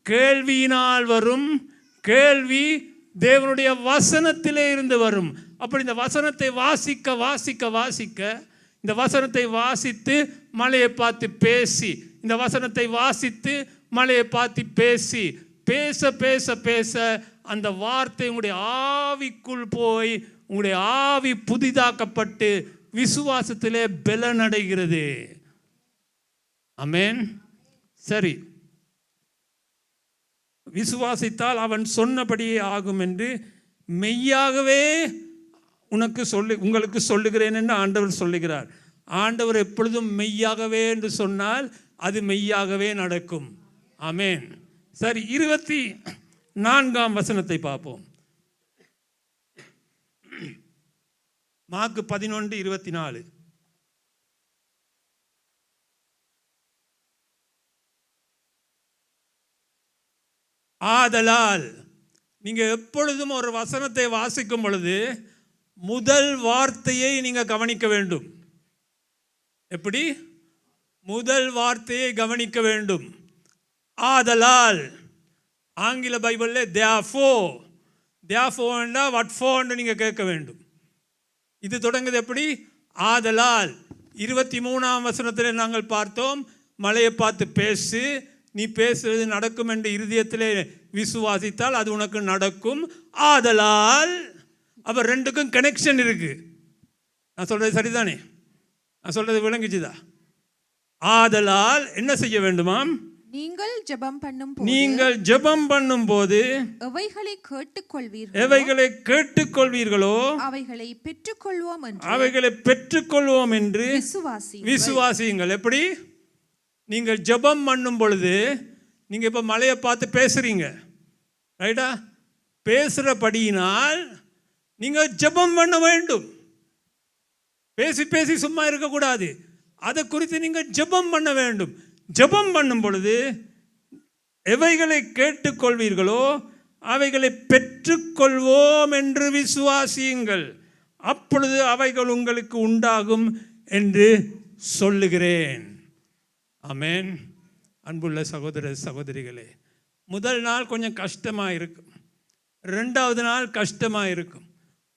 C: கேள்வியினால் வரும், கேள்வி தேவனுடைய வசனத்திலே இருந்து வரும். அப்படி இந்த வசனத்தை வாசிக்க வாசிக்க வாசிக்க, இந்த வசனத்தை வாசித்து மலையை பார்த்து பேசி, இந்த வசனத்தை வாசித்து மலையை பார்த்து பேசி, பேச பேச பேச அந்த வார்த்தை உங்களுடைய ஆவிக்குள் போய் உங்களுடைய ஆவி புதிதாக்கப்பட்டு விசுவாசத்திலே பலனடைகிறது. ஆமென். சரி, விசுவாசித்தால் அவன் சொன்னபடியே ஆகும் என்று மெய்யாகவே உங்களுக்கு சொல்லுகிறேன் என்று ஆண்டவர் சொல்லுகிறார். ஆண்டவர் எப்பொழுதும் மெய்யாகவே என்று சொன்னால் அது மெய்யாகவே நடக்கும். ஆமென். சரி, 24ஆம் வசனத்தை பார்ப்போம். மார்க்கு 11:24. ஆதலால், நீங்க எப்பொழுதும் ஒரு வசனத்தை வாசிக்கும் பொழுது முதல் வார்த்தையை நீங்க கவனிக்க வேண்டும். எப்படி? முதல் வார்த்தையை கவனிக்க வேண்டும். ஆதலால், ஆங்கில பைபிளில் therefore, therefore what for நீங்க கேட்க வேண்டும். இது தொடங்குது எப்படி? ஆதலால். 23ஆம் வசனத்தில் நாங்கள் பார்த்தோம், மலையை பார்த்து பேசு, நீ பேசுறது நடக்கும் என்று இருதயத்திலே விசுவாசித்தால் அது உனக்கு நடக்கும். ஆதலால். அப்ப ரெண்டுக்கும் கனெக்ஷன் இருக்கு. நான் சொல்றது சரிதானே? நான் சொல்றது விளங்குச்சுதா? ஆதலால் என்ன செய்ய வேண்டுமாம்?
D: நீங்கள் ஜெபம் பண்ணும்போது எவைகளை கேட்டுக்கொள்வீர்களோ அவைகளை பெற்றுக்கொள்வோம் என்று விசுவாசியுங்கள். எப்படி? நீங்கள் ஜெபம் பண்ணும் பொழுது, நீங்க இப்ப மலையை பார்த்து பேசுறீங்க, ரைட்டா? பேசுறபடியினால் நீங்க ஜெபம் பண்ண வேண்டும். பேசி பேசி சும்மா இருக்கக்கூடாது. அதை குறித்து நீங்க ஜெபம் பண்ண வேண்டும். ஜெபம் பண்ணும் பொழுது எவைகளை கேட்டுக்கொள்வீர்களோ அவைகளை பெற்றுக்கொள்வோம் என்று விசுவாசியுங்கள், அப்பொழுது அவைகள் உங்களுக்கு உண்டாகும் என்று சொல்லுகிறேன். ஆமென். அன்புள்ள சகோதர சகோதரிகளே, முதல் நாள் கொஞ்சம் கஷ்டமாக இருக்கும், 2வது நாள் கஷ்டமாக இருக்கும்,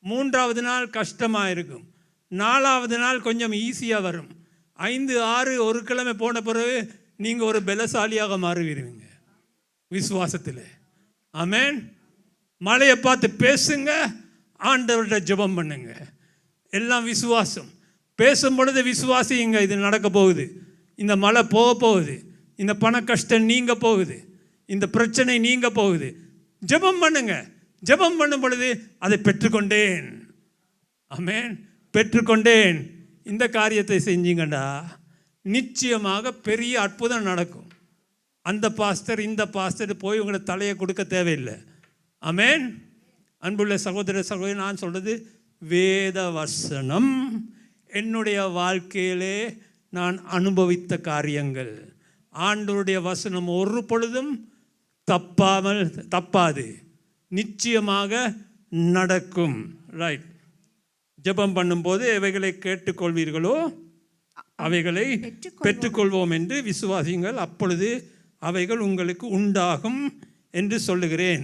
D: 3வது நாள் கஷ்டமாக இருக்கும், 4வது நாள் கொஞ்சம் ஈஸியாக வரும், 5, 6 ஒரு கிழமை போன பிறகு நீங்கள் ஒரு பலசாலியாக மாறுவீங்க. விசுவாசத்தில். ஆமென். மலையை பார்த்து பேசுங்க, ஆண்டவர்கிட்ட ஜெபம் பண்ணுங்க. எல்லாம் விசுவாசம். பேசும் பொழுது விசுவாசிங்க, இது நடக்க போகுது, இந்த மழை போக போகுது, இந்த பண கஷ்டம் நீங்க போகுது, இந்த பிரச்சனை நீங்க போகுது. ஜெபம் பண்ணுங்க. ஜெபம் பண்ணும் பொழுது அதை பெற்றுக்கொண்டேன். ஆமென். பெற்றுக்கொண்டேன். இந்த காரியத்தை செஞ்சீங்கடா நிச்சயமாக பெரிய அற்புதம் நடக்கும். அந்த பாஸ்டர் இந்த பாஸ்டர் போய் உங்களை தலையை கொடுக்க தேவையில்லை. ஆமென். அன்புள்ள சகோதர சகோதரி, நான் சொல்றது வேத வசனம் என்னுடைய வாழ்க்கையிலே நான் அனுபவித்த காரியங்கள். ஆண்டவருடைய வசனம் ஒரு பொழுதும் தப்பாது, நிச்சயமாக நடக்கும். ரைட். ஜெபம் பண்ணும்போது எவைகளை கேட்டுக்கொள்வீர்களோ அவைகளை பெற்றுக்கொள்வோம் என்று விசுவாசியுங்கள், அப்பொழுது அவைகள் உங்களுக்கு உண்டாகும் என்று சொல்லுகிறேன்.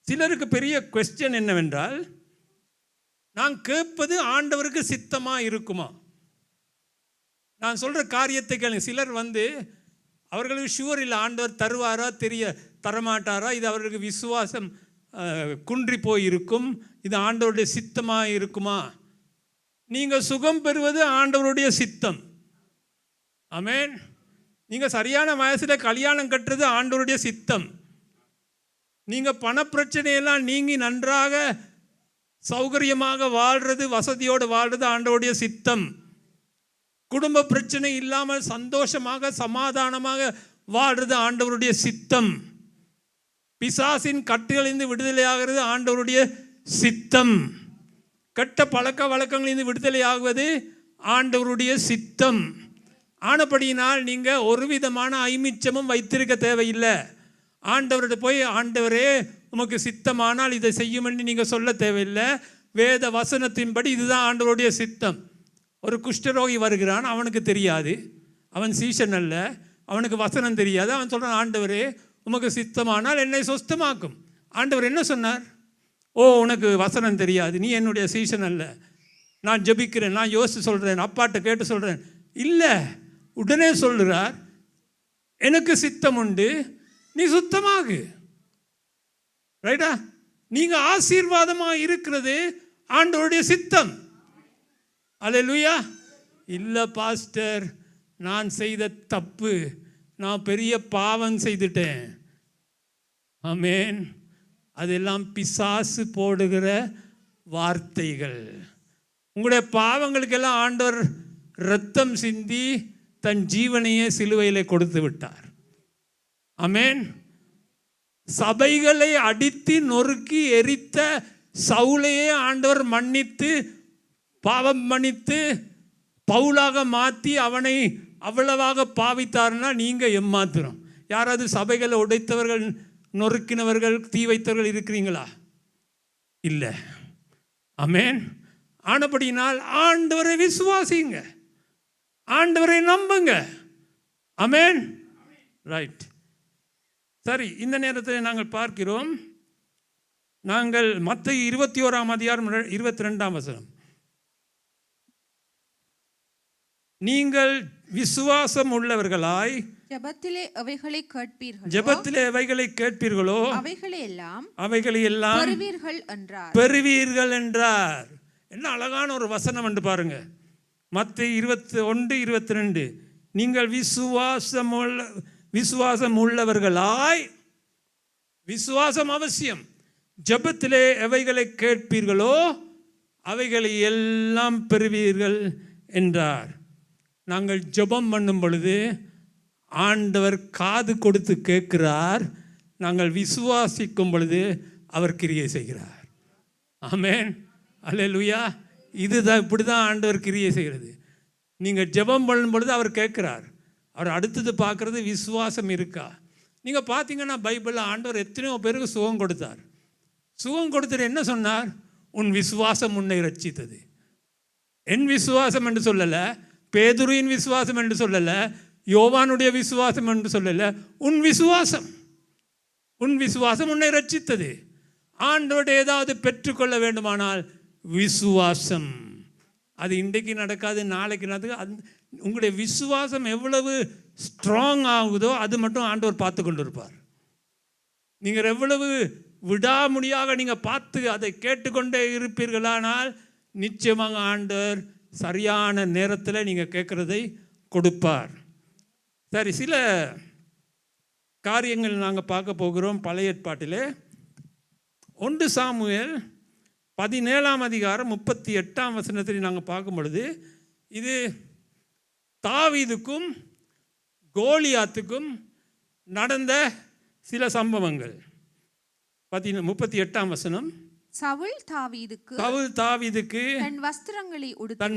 D: சிலருக்கு பெரிய குவெஸ்சன் என்னவென்றால், நான் கேட்பது ஆண்டவருக்கு சித்தமா இருக்குமா? நான் சொல்ற காரியத்தை கேளுங்க. சிலர் அவர்களுக்கு ஷுவர் இல்லை, ஆண்டவர் தருவாரா தரமாட்டாரா, இது அவர்களுக்கு விசுவாசம் குன்றி போய் இருக்கும், இது ஆண்டவருடைய சித்தமாக இருக்குமா? நீங்கள் சுகம் பெறுவது ஆண்டவருடைய சித்தம். ஆமென். நீங்கள் சரியான வயசில் கல்யாணம் கட்டுறது ஆண்டவருடைய சித்தம். நீங்கள் பணப்பிரச்சனையெல்லாம் நீங்கி நன்றாக சௌகரியமாக வாழ்றது, வசதியோடு வாழ்றது ஆண்டவருடைய சித்தம். குடும்ப பிரச்சனை இல்லாமல் சந்தோஷமாக சமாதானமாக வாழ்றது ஆண்டவருடைய சித்தம். பிசாசின் கட்டுகளிலிருந்து விடுதலையாகிறது ஆண்டவருடைய சித்தம். கெட்ட பழக்க வழக்கங்களிலிருந்து விடுதலையாகுவது ஆண்டவருடைய சித்தம். ஆனபடியினால் நீங்கள் ஒரு விதமான ஐமிச்சமும் வைத்திருக்க தேவையில்லை. ஆண்டவர்கிட்ட போய், ஆண்டவரே உமக்கு சித்தமானால் இதை செய்யும் என்று நீங்கள் சொல்ல தேவையில்லை. வேத வசனத்தின்படி இதுதான் ஆண்டவருடைய சித்தம். ஒரு குஷ்டரோகி வருகிறான், அவனுக்கு தெரியாது, அவன் சீசன் அல்ல, அவனுக்கு வசனம் தெரியாது. அவன் சொல்கிறான், ஆண்டவரே உமக்கு சித்தமானால் என்னை சொஸ்தமாக்கும். ஆண்டவர் என்ன சொன்னார்? ஓ, உனக்கு வசனம் தெரியாது, நீ என்னுடைய சீசன் அல்ல, நான் ஜெபிக்கிறேன், நான் யோசித்து சொல்கிறேன், அப்பாட்ட கேட்டு சொல்கிறேன். இல்லை, உடனே சொல்கிறார், எனக்கு சித்தம் உண்டு, நீ சுத்தமாகு. ரைட்டா? நீங்கள் ஆசீர்வாதமாக இருக்கிறது ஆண்டவருடைய சித்தம். அல்லேலூயா. இல்லை பாஸ்டர், நான் செய்த தப்பு, நான் பெரிய பாவம் செய்துட்டேன். ஆமென். அதெல்லாம் பிசாசு போடுகிற வார்த்தைகள். உங்களுடைய பாவங்களுக்கெல்லாம் ஆண்டவர் இரத்தம் சிந்தி தன் ஜீவனையே சிலுவையில் கொடுத்து விட்டார். ஆமென். சபைகளை அடித்து நொறுக்கி எரித்த சவுலையே ஆண்டவர் மன்னித்து, பாவம் மன்னித்து பவுலாக மாற்றி அவனை அவ்வளவாக பாவித்தார்னா நீங்கள் எம்மாத்திரம்? யாராவது சபைகளை உடைத்தவர்கள், நொறுக்கினவர்கள், தீ வைத்தவர்கள் இருக்கிறீங்களா? இல்லை. ஆமென். ஆனபடியினால் ஆண்டவரை விசுவாசிங்க, ஆண்டவரை நம்புங்க. ஆமென். ரைட். சரி, இந்த நேரத்தில் நாங்கள் பார்க்கிறோம், நாங்கள் மத்தேயு 21:22 நீங்கள் விசுவாசம் உள்ளவர்களாய்
B: ஜெபத்திலே அவைகளை
D: கேட்பீர்களோ அவைகளை எல்லாம் பெறுவீர்கள் என்றார். என்ன அழகான ஒரு வசனம் என்று பாருங்க. மத்தேயு 21:22 நீங்கள் விசுவாசம் உள்ளவர்களாய், விசுவாசம் அவசியம், ஜெபத்திலே எவைகளை கேட்பீர்களோ அவைகளை எல்லாம் பெறுவீர்கள் என்றார். நாங்கள் ஜெபம் பண்ணும் பொழுது ஆண்டவர் காது கொடுத்து கேட்கிறார். நாங்கள் விசுவாசிக்கும் பொழுது அவர் கிரியை செய்கிறார். ஆமென். அல்லேலூயா. இதுதான், இப்படி தான் ஆண்டவர் கிரியை செய்கிறது. நீங்கள் ஜெபம் பண்ணும் பொழுது அவர் கேட்குறார். அவர் அடுத்தது பார்க்குறது விசுவாசம் இருக்கா. நீங்கள் பார்த்தீங்கன்னா பைபிளில் ஆண்டவர் எத்தனையோ பேருக்கு சுகம் கொடுத்தார். சுகம் கொடுத்துட்டு என்ன சொன்னார்? உன் விசுவாசம் உன்னை ரட்சித்தது. என் விசுவாசம் என்று சொல்லலை, பேதுருவின் விசுவாசம் என்று சொல்லலை, யோவானுடைய விசுவாசம் என்று சொல்லலை, உன் விசுவாசம் உன்னை ரட்சித்தது. ஆண்டவருடைய ஏதாவது பெற்றுக்கொள்ள வேண்டுமானால் விசுவாசம். அது இன்றைக்கு நடக்காது, நாளைக்கு நடக்காது. உங்களுடைய விசுவாசம் எவ்வளவு ஸ்ட்ராங் ஆகுதோ அது மட்டும் ஆண்டவர் பார்த்து கொண்டு இருப்பார். நீங்கள் எவ்வளவு விடாமுடியாக நீங்கள் பார்த்து அதை கேட்டுக்கொண்டே இருப்பீர்களானால் நிச்சயமாக ஆண்டவர் சரியான நேரத்தில் நீங்கள் கேட்குறதை கொடுப்பார். சரி, சில காரியங்கள் நாங்கள் பார்க்க போகிறோம். பழைய ஏற்பாட்டிலே 1 சாமுவேல் 17ஆம் அதிகாரம் 38ஆம் வசனத்தில் நாங்கள் பார்க்கும் பொழுது இது தாவீதுக்கும் கோலியாத்துக்கும் நடந்த சில சம்பவங்கள். 38ஆம் வசனம்.
B: சவுல் தாவீதுக்கு தன்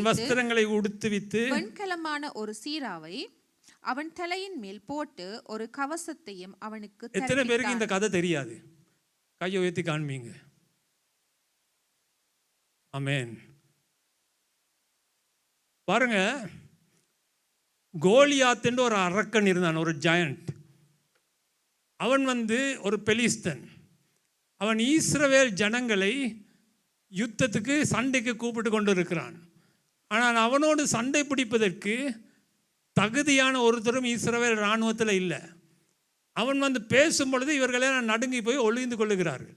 B: வஸ்திரங்களை உடுத்துவித்து வெண்கலமான ஒரு சீராவை அவன் தலையின் மேல் போட்டு ஒரு கவசத்தையும் அவனுக்கு.
D: எத்தனை பேருக்கு இந்த கதை தெரியாது? கையை உயர்த்தி காண்பீங்க. ஆமென். பாருங்க, கோலியாத் என்று ஒரு அரக்கன் இருந்தான், ஒரு ஜாயண்ட். அவன் ஒரு பெலிஸ்தன். அவன் இஸ்ரவேல் ஜனங்களை யுத்தத்துக்கு சண்டைக்கு கூப்பிட்டு கொண்டு இருக்கிறான். ஆனால் அவனோடு சண்டை பிடிப்பதற்கு தகுதியான ஒருத்தரும் இஸ்ரவேல் இராணுவத்தில் இல்லை. அவன் பேசும் பொழுது இவர்களே நடுங்கி போய் ஒளிந்து கொள்ளுகிறார்கள்.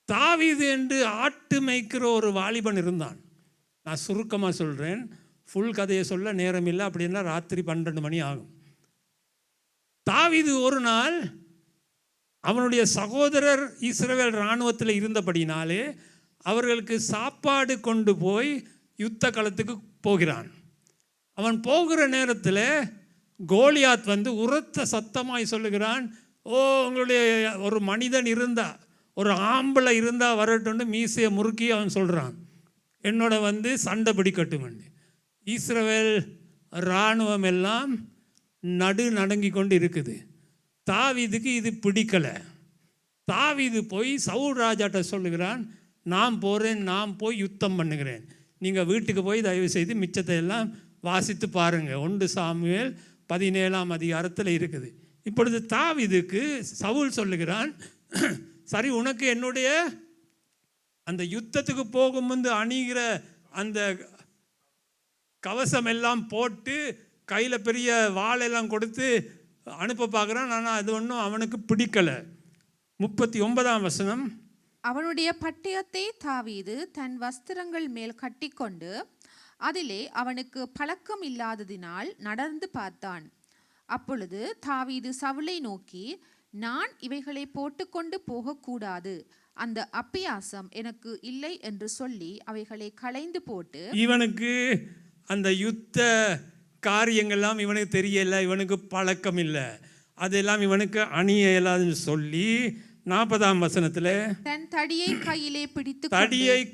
D: தாவீது என்று ஆட்டு மேய்க்கிற ஒரு வாலிபன் இருந்தான். நான் சுருக்கமாக சொல்கிறேன், ஃபுல் கதையை சொல்ல நேரம் இல்லை. அப்படின்னா ராத்திரி 12 மணி ஆகும். தாவீது ஒரு நாள் அவனுடைய சகோதரர் இஸ்ரவேல் இராணுவத்தில் இருந்தபடினாலே அவர்களுக்கு சாப்பாடு கொண்டு போய் யுத்த களத்துக்கு போகிறான். அவன் போகிற நேரத்தில் கோலியாத் உரத்த சத்தமாய் சொல்லுகிறான், ஓ, உங்களுடைய ஒரு மனிதன் இருந்தா, ஒரு ஆம்பளை இருந்தா வரட்டும்னு மீசையை முறுக்கி அவன் சொல்கிறான், என்னோட சண்டை பிடிக்கட்டும். இஸ்ரவேல் இராணுவம் எல்லாம் நடுங்கி கொண்டு இருக்குது. தாவீதுக்கு இது பிடிக்கலை. தாவீது போய் சவுல் ராஜாட்ட சொல்லுகிறான், நான் போகிறேன், நான் போய் யுத்தம் பண்ணுகிறேன், நீங்கள் வீட்டுக்கு போய் தயவு செய்து மிச்சத்தை எல்லாம் வாசித்து பாருங்கள். 1 சாமுவேல் 17ஆம் அதிகாரத்தில் இருக்குது. இப்பொழுது தாவீதுக்கு சவுல் சொல்லுகிறான், சரி, உனக்கு என்னுடைய அந்த யுத்தத்துக்கு போகும்போது அணிகிற அந்த கவசம் எல்லாம் போட்டு கையில் பெரிய வாளெல்லாம் கொடுத்து அனுப்ப பார்க்குறான். ஆனால் அது ஒன்றும் அவனுக்கு பிடிக்கலை. 39ஆம் வசனம்.
B: அவனுடைய பட்டயத்தை தாவீது தன் வஸ்திரங்கள் மேல் கட்டிக்கொண்டு அதிலே அவனுக்கு பழக்கம் இல்லாததினால் நடந்து பார்த்தான். அப்பொழுது தாவீது சவுலை நோக்கி, நான் இவைகளை போட்டுக்கொண்டு போகக்கூடாது, அந்த அப்பியாசம் எனக்கு இல்லை என்று சொல்லி அவைகளை களைந்து போட்டு.
D: இவனுக்கு அந்த யுத்த காரியங்கள்லாம் இவனுக்கு தெரியல, இவனுக்கு பழக்கம் இல்லை, அதெல்லாம் இவனுக்கு அணிய இயலாதுன்னு சொல்லி 40ஆம் வசனத்தில்
B: தன் தடியை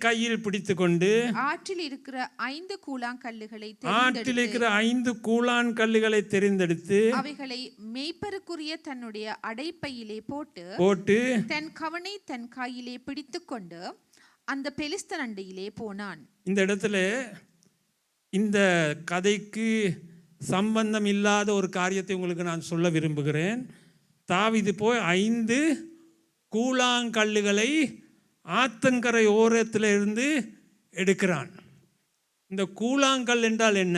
B: கையில் பிடித்து கொண்டு ஆற்றில் இருக்கிற 5 கூழாங்கல்லுகளை தெரிந்தெடுத்து அவைகளை மேய்ப்பருக்குரிய தன்னுடைய அடைப்பையிலே போட்டு தன் கவனை தன் கையிலே பிடித்து கொண்டு அந்த பெலிஸ்தன் அண்டையிலே போனான்.
D: இந்த இடத்துல இந்த கதைக்கு சம்பந்தம் இல்லாத ஒரு காரியத்தை உங்களுக்கு நான் சொல்ல விரும்புகிறேன். தாவீது போய் 5 கூழாங்கல்லுகளை ஆத்தங்கரை ஓரத்தில் இருந்து எடுக்கிறான். இந்த கூழாங்கல் என்றால் என்ன?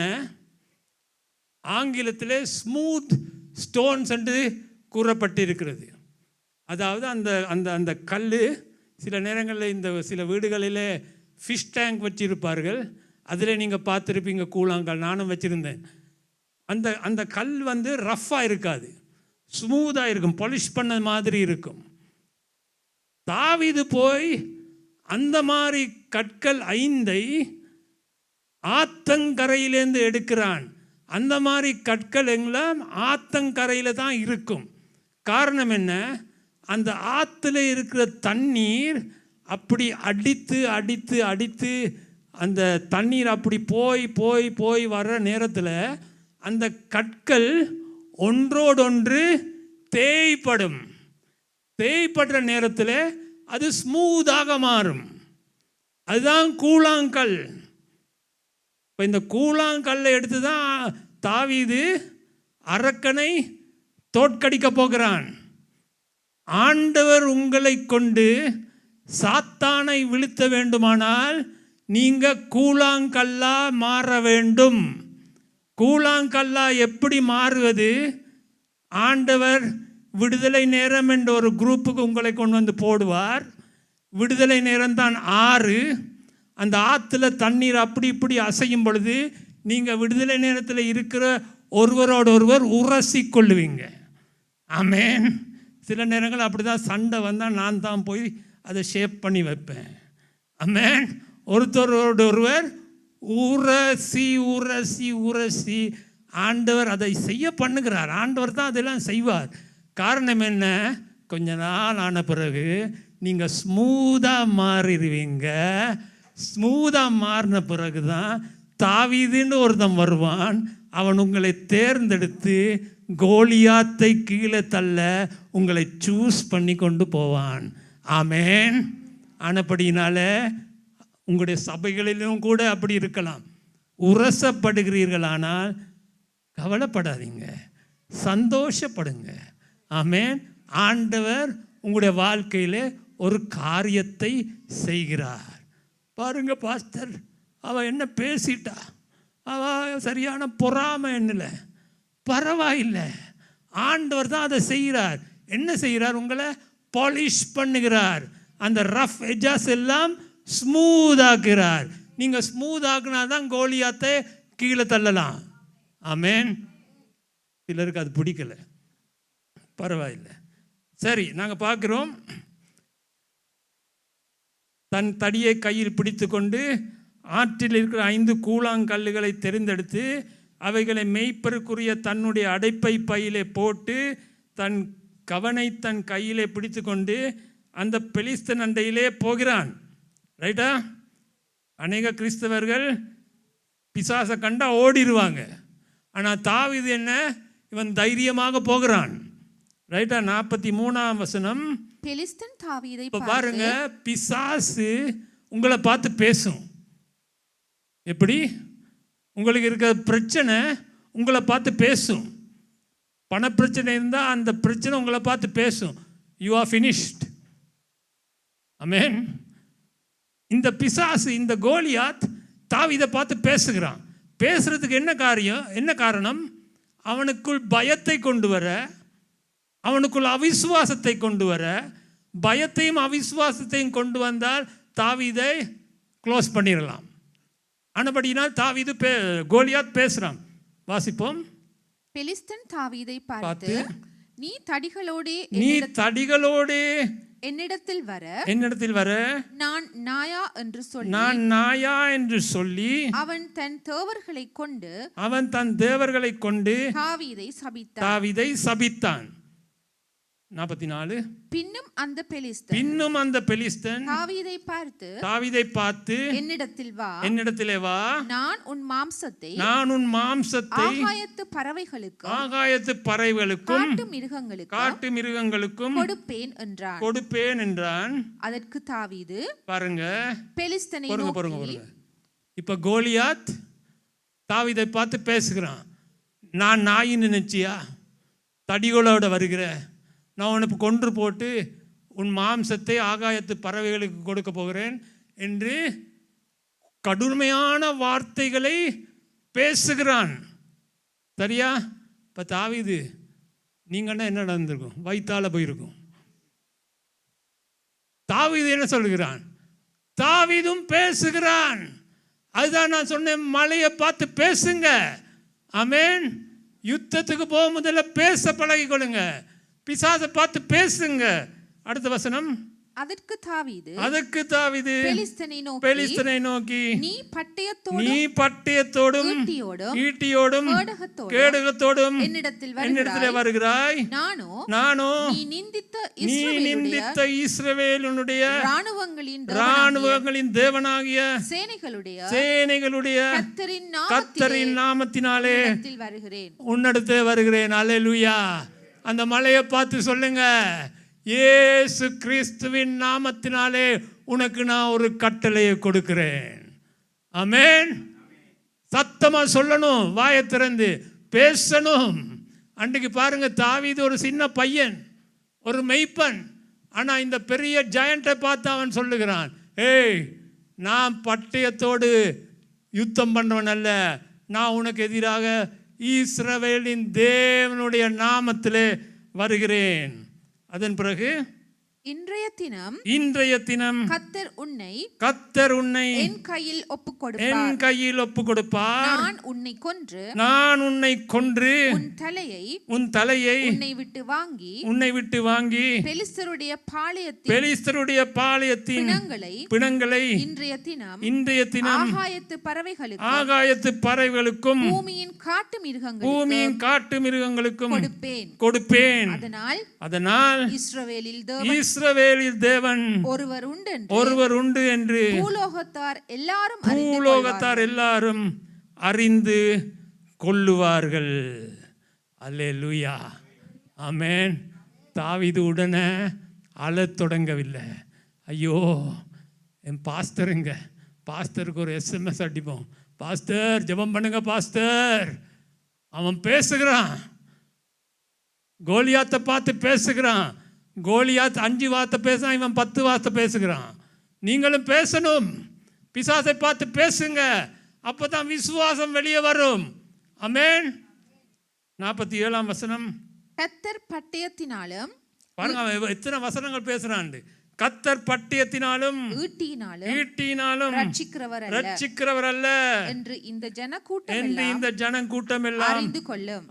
D: ஆங்கிலத்தில் ஸ்மூத் ஸ்டோன்ஸ் என்று கூறப்பட்டிருக்கிறது. அதாவது அந்த அந்த அந்த கல் சில நேரங்களில் இந்த சில வீடுகளில் ஃபிஷ் டேங்க் வச்சிருப்பார்கள், அதில் நீங்கள் பார்த்துருப்பீங்க கூழாங்கல். நானும் வச்சுருந்தேன். அந்த அந்த கல் ரஃப்பாக இருக்காது, ஸ்மூத்தாக இருக்கும், பாலிஷ் பண்ண மாதிரி இருக்கும். தாவீது போய் அந்த மாதிரி கற்கள் 5 ஆத்தங்கரையிலேருந்து எடுக்கிறான். அந்த மாதிரி கற்கள் எல்லாம் ஆத்தங்கரையில் தான் இருக்கும். காரணம் என்ன? அந்த ஆற்றுல இருக்கிற தண்ணீர் அப்படி அடித்து அடித்து அடித்து அந்த தண்ணீர் அப்படி போய் போய் போய் வர்ற நேரத்தில் அந்த கற்கள் ஒன்றோடொன்று தேய்ப்படும். தேய்ப்படுற நேரத்தில் அது ஸ்மூத்தாக மாறும். அதுதான் கூழாங்கல். இப்போ இந்த கூழாங்கல்லை எடுத்து தான் தாவீது அரக்கனை தோற்கடிக்க போகிறான். ஆண்டவர் உங்களை கொண்டு சாத்தானை வீழ்த்த வேண்டுமானால் நீங்க கூழாங்கல்லா மாற வேண்டும். கூழாங்கல்லா எப்படி மாறுவது? ஆண்டவர் விடுதலை நேரம் என்ற ஒரு குரூப்புக்கு உங்களை கொண்டு வந்து போடுவார். விடுதலை நேரம் தான் ஆறு. அந்த ஆற்றுல தண்ணீர் அப்படி இப்படி அசையும் பொழுது நீங்கள் விடுதலை நேரத்தில் இருக்கிற ஒருவரோடு ஒருவர் உரசி கொள்ளுவீங்க. ஆமேன். சில நேரங்கள் அப்படி தான் சண்டை வந்தால் நான் தான் போய் அதை ஷேப் பண்ணி வைப்பேன். ஆமேன். ஒருத்தரோடு ஒருவர் உரசி உரசி உரசி ஆண்டவர் அதை செய்ய பண்ணுகிறார். ஆண்டவர் தான் அதெல்லாம் செய்வார். காரணம் என்ன? கொஞ்ச நாள் ஆன பிறகு நீங்கள் ஸ்மூத்தாக மாறிடுவீங்க. ஸ்மூத்தாக மாறின பிறகு தான் தாவீதுன்னு ஒருத்தன் வருவான். அவன் உங்களை தேர்ந்தெடுத்து கோலியாத்தை கீழே தள்ள உங்களை சூஸ் பண்ணி கொண்டு போவான். ஆமேன். ஆனபடினால உங்களுடைய சபைகளிலும் கூட அப்படி இருக்கலாம். உரசப்படுகிறீர்களானால் கவலைப்படாதீங்க, சந்தோஷப்படுங்க. ஆமேன். ஆண்டவர் உங்களுடைய வாழ்க்கையில் ஒரு காரியத்தை செய்கிறார். பாருங்க பாஸ்டர், அவள் என்ன பேசிட்டா, அவள் சரியான பொறாமை என்னல, பரவாயில்லை, ஆண்டவர் தான் அதை செய்கிறார். என்ன செய்கிறார்? உங்களை பாலிஷ் பண்ணுகிறார். அந்த ரஃப் எஜஸ் எல்லாம் ஸ்மூத் ஆக்குகிறார். நீங்கள் ஸ்மூத் ஆக்குனா தான் கோலியாத்தை கீழே தள்ளலாம். ஆமேன். சிலருக்கு அது பிடிக்கல, பரவாயில்லை. சரி, நாங்கள் பார்க்குறோம். தன் தடியை கையில் பிடித்து கொண்டு ஆற்றில் இருக்கிற 5 கூழாங்கல்லுகளை தெரிந்தெடுத்து அவைகளை மேய்ப்பருக்குரிய தன்னுடைய அடைப்பை பையிலே போட்டு தன் கவனை தன் கையிலே பிடித்து கொண்டு அந்த பெலிஸ்தன் அண்டையிலே போகிறான். ரைட்டா? அநேக கிறிஸ்தவர்கள் பிசாசை கண்டா ஓடிடுவாங்க. ஆனால் தாவீது என்ன, இவன் தைரியமாக போகிறான். ரைட்டா? 43ஆம் வசனம்.
B: பெலிஸ்தன் தாவீதை
D: பாருங்க, பிசாசு உங்களை பார்த்து பேசும். எப்படி? உங்களுக்கு இருக்கிற பிரச்சனை உங்களை பார்த்து பேசும். பண பிரச்சனை இருந்தால் அந்த பிரச்சனை உங்களை பார்த்து பேசும். You are finished. ஆமென். இந்த பிசாசு, இந்த கோலியாத் தாவீதை பார்த்து பேசுகிறான். பேசுறதுக்கு என்ன காரணம்? அவனுக்குள் பயத்தை கொண்டு வர, அவனுக்குள் அவிசுவாசத்தை கொண்டு வர. பயத்தையும் அவிசுவாசத்தையும் கொண்டு வந்தால் தாவீதை க்ளோஸ் பண்ணிடலாம். ஆனபடினால் தாவீது கோலியாத் பேசுறான். வாசிப்போம்.
B: பெலிஸ்தன் தாவீதை பார்த்து, நீ தடிகளோடே என்னிடத்தில் வர நான் நாயா என்று சொல்லி அவன் தன் தேவர்களை கொண்டு தாவீதை சபித்தான். 44. பின்னும் அந்த பெலிஸ்தன் தாவீதை பார்த்து என்னிடத்திலே வா, நான் உன் மாம்சத்தை ஆகாயத்து பறவைகளுக்கும் காட்டு மிருகங்களுக்கும் கொடுப்பேன் என்றான். அதற்கு தாவீது, பாருங்க, பெலிஸ்தனை நோக்கி. இப்ப கோலியாத் தாவீதை பார்த்து பேசுகிறான். நான் நாயின்னு நினைச்சியா? தடிகளோட வருகிற நான் உனக்கு கொன்று போட்டு உன் மாம்சத்தை ஆகாயத்து பறவைகளுக்கு கொடுக்க போகிறேன் என்று கடுமையான வார்த்தைகளை பேசுகிறான். சரியா? இப்போ தாவீது, நீங்கன்னா என்ன நடந்திருக்கும்? வயிற்றால போயிருக்கும். தாவீது என்ன சொல்கிறான்? தாவீதும் பேசுகிறான். அதுதான் நான் சொன்னேன், மலையை பார்த்து பேசுங்க. ஆமென். யுத்தத்துக்கு போக முதல்ல பேச பழகிக்கொள்ளுங்க. பிசாசை பார்த்து பேசுங்க. அடுத்த வசனம். அதற்கு தாவீது பெலிஸ்தனை நோக்கி, நீ பட்டயத்தோடும் ஈட்டியோடும் கேடகத்தோடும் என்னிடத்திலே வருகிறாய். நானோ நீ நிந்தித்த இஸ்ரவேலுடைய ராணுவங்களின் தேவனாகிய சேனைகளுடைய கர்த்தரின் நாமத்தினாலே உன்னிடத்திலே வருகிறேன். அல்லேலூயா. அந்த மலையை பார்த்து சொல்லுங்க, இயேசு கிறிஸ்துவின் நாமத்தினாலே உனக்கு நான் ஒரு கட்டளையை கொடுக்கிறேன். ஆமென். சத்தமா சொல்லணும், வாயை திறந்து பேசணும். அன்றைக்கு பாருங்க, தாவீது ஒரு சின்ன பையன், ஒரு மெய்ப்பன். ஆனா இந்த பெரிய ஜெயண்டை பார்த்து அவன் சொல்லுகிறான், ஏய்,
D: நான் பட்டயத்தோடு யுத்தம் பண்ணுவன் அல்ல, நான் உனக்கு எதிராக இஸ்ரவேலின் தேவனுடைய நாமத்திலே வருகிறேன். அதன் பிறகு
B: இன்றைய தினம் கர்த்தர் உன்னை என் கையில் ஒப்புக் கொடுப்பார். நான் உன்னை கொன்று உன் தலையை உன்னை விட்டு வாங்கி பெலிஸ்தருடைய பாளையத்தின் பிணங்களை இன்றைய தினம் ஆகாயத்து பறவைகளுக்கும் பூமியின் காட்டு மிருகங்களுக்கும் கொடுப்பேன். அதனால் இஸ்ரவேலில் தேவன் ஒருவர் உண்டு என்று பூலோகத்தார் எல்லாரும் அறிந்து கொள்ளுவார்கள். அல்லேலூயா, ஆமென். தாவீது உடனே அழத் தொடங்கவில்லை. ஐயோ, என் பாஸ்டருக்கு ஒரு SMS அடிப்போம். பாஸ்டர் ஜெபம் பண்ணுங்க பாஸ்டர். அவன் பேசுகிறான், கோலியாத்தை பார்த்து பேசுகிறான். கோலியாத் 5 வார்த்தை பேசுகிறான், இவன் 10 வார்த்தை பேசுகிறான். நீங்களும் பேசணும், பிசாசை பார்த்து பேசுங்க, அப்பதான் விசுவாசம் வெளியே வரும். ஆமென். 47ஆம் வசனம். கர்த்தர் பட்டயத்தினாலும்,
D: பாருங்க எத்தனை வசனங்கள் பேசுறான். கர்த்தர் பட்டயத்தினாலும் ஈட்டினாலும் ரட்சிக்கிறவர் அல்ல என்று இந்த ஜனக்கூட்டம் எல்லாம்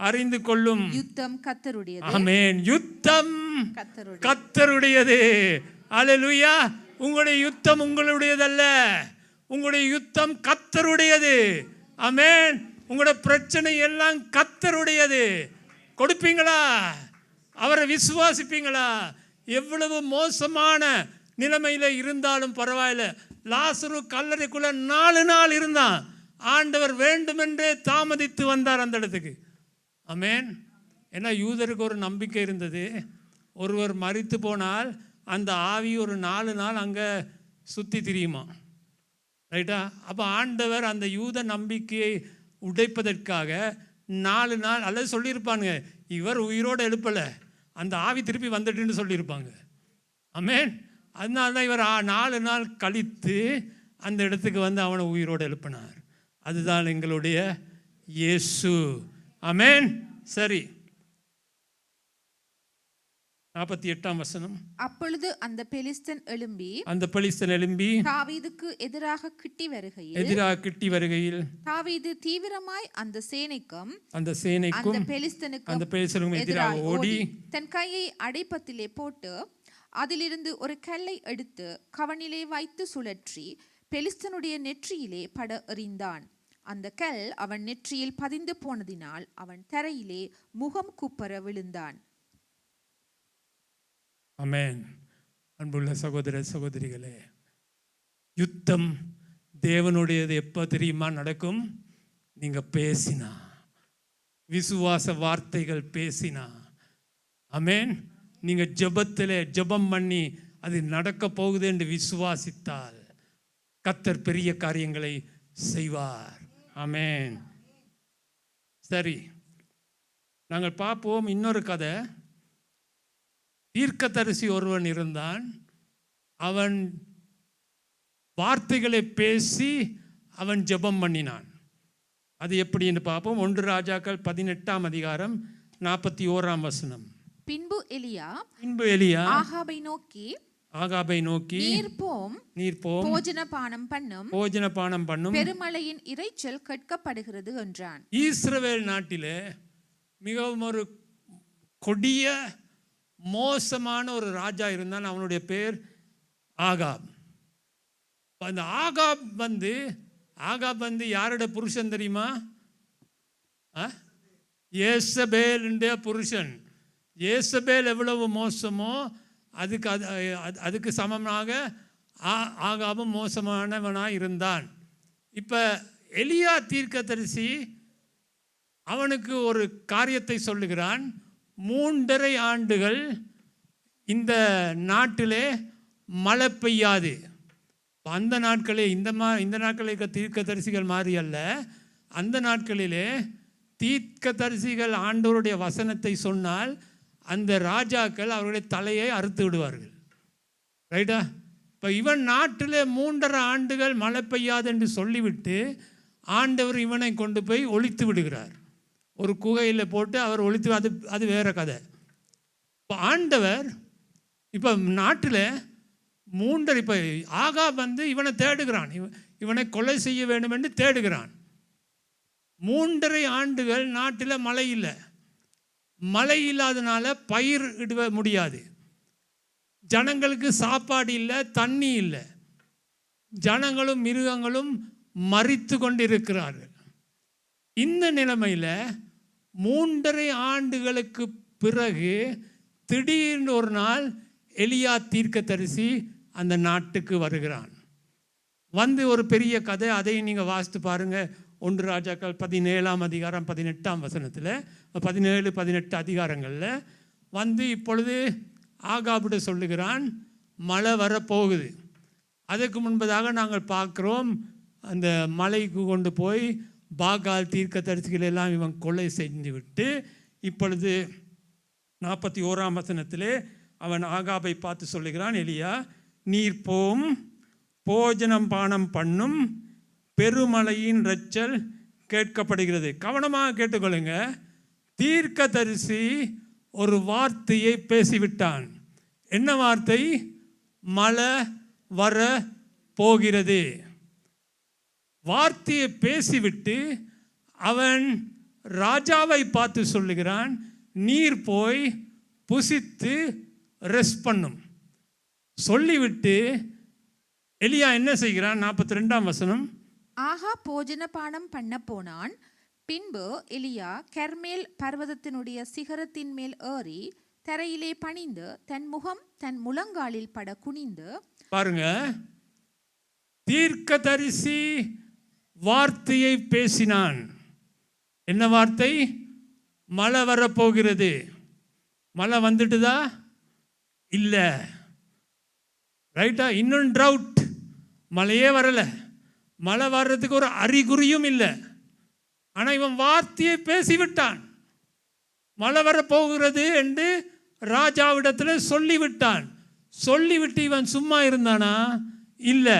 D: அறிந்து கொள்ளும்.
B: யுத்தம் கர்த்தருடையது.
D: ஆமென். யுத்தம் கர்த்தருடையது. அல்லேலூயா. உங்களுடைய யுத்தம் உங்களுடையதல்ல, உங்களுடைய யுத்தம் கர்த்தருடையது. ஆமென். உங்களுடைய பிரச்சனை எல்லாம் கர்த்தருடையது. கொடுப்பீங்களா? அவரை விசுவாசிப்பீங்களா? எவ்வளவு மோசமான நிலைமையில இருந்தாலும் பரவாயில்ல. லாசரு கல்லறைக்குள்ள 4 நாள் இருந்தான். ஆண்டவர் வேண்டுமென்றே தாமதித்து வந்தார் அந்த இடத்துக்கு. ஆமென். ஏன்னா யூதருக்கு ஒரு நம்பிக்கை இருந்தது, ஒருவர் மரித்து போனால் அந்த ஆவி ஒரு 4 நாள் அங்கே சுற்றி திரியுமா. ரைட்டா? அப்போ ஆண்டவர் அந்த யூத நம்பிக்கையை உடைப்பதற்காக 4 நாள் அல்லது சொல்லியிருப்பானுங்க, இவர் உயிரோடு எழுப்பலை, அந்த ஆவி திருப்பி வந்துட்டுன்னு சொல்லியிருப்பாங்க. ஆமென். அதனால தான் இவர் 4 நாள் கழித்து அந்த இடத்துக்கு வந்து அவனை உயிரோடு எழுப்பினார். அதுதான் எங்களுடைய இயேசு. ஆமென். சரி, 48ஆம் வசனம்.
B: அப்பொழுது அந்த பெலிஸ்தன்
D: எழும்பி
B: தாவீதுக்கு எதிராக கிட்டி வருகையில் தாவீது தீவிரமாய் அந்த சேனைக்கும் அந்த பெலிஸ்தனுக்கும் எதிராக ஓடி தன் கையை அடைப்பத்திலே போட்டு அதிலிருந்து ஒரு கல்லை எடுத்து கவனிலே வைத்து சுழற்றி பெலிஸ்தனுடைய நெற்றியிலே பட எறிந்தான். அந்த கல் அவன் நெற்றியில் பதிந்து போனதினால் அவன் தரையிலே முகம் குப்பர விழுந்தான்.
D: ஆமென். அன்புள்ள சகோதர சகோதரிகளே, யுத்தம் தேவனுடையது எப்போ தெரியுமா நடக்கும்? நீங்கள் பேசினா, விசுவாச வார்த்தைகள் பேசினா. ஆமென். நீங்கள் ஜெபம் பண்ணி அது நடக்க போகுது என்று விசுவாசித்தால் கர்த்தர் பெரிய காரியங்களை செய்வார். ஆமென். சரி, நாங்கள் பார்ப்போம் இன்னொரு கதை. தீர்க்கதரிசி ஒருவன் இருந்தான். அவன் வார்த்தைகளை பேசி அவன் ஜெபம் பண்ணினான். அது எப்படின்னு பார்ப்போம். 1 ராஜாக்கள் 18ஆம் அதிகாரம் 41ஆம் வசனம்.
B: பின்பு
D: எலியா
B: ஆகாபை நோக்கி நீர் போம் போஜனபானம் பண்ணும் பெருமழையின் இரைச்சல் கேட்கப்படுகிறது என்றான்.
D: இஸ்ரவேல் நாட்டிலே மிகவும் ஒரு கொடிய மோசமான ஒரு ராஜா இருந்தான். அவனுடைய பேர் ஆகாப். அந்த ஆகாப் வந்து யாரோட புருஷன் தெரியுமா? யேசபேலுடைய புருஷன். யேசபேல் எவ்வளவு மோசமோ அதுக்கு சமமாக ஆகாபும் மோசமானவனாக இருந்தான். இப்போ எலியா தீர்க்கதரிசி அவனுக்கு ஒரு காரியத்தை சொல்லுகிறான். 3.5 ஆண்டுகள் இந்த நாட்டிலே மழை பெய்யாது. அந்த நாட்களே இந்த நாட்களே தீர்க்கதரிசிகள் மாறி அல்ல, அந்த நாட்களிலே தீர்க்கதரிசிகள் ஆண்டவருடைய வசனத்தை சொன்னால் அந்த ராஜாக்கள் அவருடைய தலையை அறுத்து விடுவார்கள். ரைட்டா? இப்போ இவன் நாட்டில் 3.5 ஆண்டுகள் மழை பெய்யாது என்று சொல்லிவிட்டு ஆண்டவர் இவனை கொண்டு போய் ஒழித்து விடுகிறார். ஒரு குகையில் போட்டு அவர் ஒழித்து, அது வேற கதை. இப்போ ஆண்டவர் இப்போ நாட்டில் 3.5, இப்போ ஆகாப் வந்து இவனை தேடுகிறான், இவனை கொலை செய்ய வேண்டும் என்று தேடுகிறான். 3.5 ஆண்டுகள் நாட்டில் மழை இல்லை. மழை இல்லாதனால பயிர் இட முடியாது, ஜனங்களுக்கு சாப்பாடு இல்லை, தண்ணி இல்லை, ஜனங்களும் மிருகங்களும் மரித்து கொண்டிருக்கிறார்கள். இந்த நிலைமையில் 3.5 ஆண்டுகளுக்கு பிறகு திடீர்னு ஒரு நாள் எலியா தீர்க்கதரிசி அந்த நாட்டுக்கு வருகிறான். வந்து ஒரு பெரிய கதை, அதையும் நீங்கள் வாசித்து பாருங்கள். 1 ராஜாக்கள் 17ஆம் அதிகாரம் 18ஆம் வசனத்தில், 17-18 அதிகாரங்களில் வந்து இப்பொழுது ஆகாபிட சொல்லுகிறான், மழை வரப்போகுது. அதுக்கு முன்பதாக நாங்கள் பார்க்குறோம், அந்த மலைக்கு கொண்டு போய் பாகால் தீர்க்கதரிசிகள் எல்லாம் இவன் கொலை செஞ்சு விட்டு, இப்பொழுது 41ஆம் வசனத்திலே அவன் ஆகாபை பார்த்து சொல்லுகிறான், எலியா நீர் போம், போஜனம் பானம் பண்ணும், பெருமழையின் இரைச்சல் கேட்கப்படுகிறது. கவனமாக கேட்டுக்கொள்ளுங்க. தீர்க்கதரிசி ஒரு வார்த்தையை பேசிவிட்டான். என்ன வார்த்தை? மழை வர போகிறது. வார்த்தையை பேசிவிட்டு அவன் ராஜாவை பார்த்து சொல்லுகிறான், நீர் போய் புசித்து ரெஸ்ட் பண்ணும். சொல்லிவிட்டு எலியா என்ன செய்கிறான்? 42ஆம் வசனம்.
B: ஆகா போஜனபானம் பண்ண போனான். பின்பு எலியா கர்மேல் பர்வதத்தினுடைய சிகரத்தின் மேல் ஏறி தரையிலே பணிந்து தன் முகம் தன் முழங்காலில் பட குனிந்து.
D: பாருங்க, தீர்க்கதரிசி வார்த்தையை பேசினான். என்ன வார்த்தை? மழை வரப்போகிறது. மழை வந்துட்டுதா? இல்லை. ரைட்டா? இன்னும் ட்ரவுட், மழையே வரலை. மழை வர்றதுக்கு ஒரு அறிகுறியும் இல்லை. ஆனால் இவன் வார்த்தையை பேசிவிட்டான். மழை வரப்போகிறது என்று ராஜாவிடத்தில் சொல்லிவிட்டான். சொல்லிவிட்டு இவன் சும்மா இருந்தானா? இல்லை.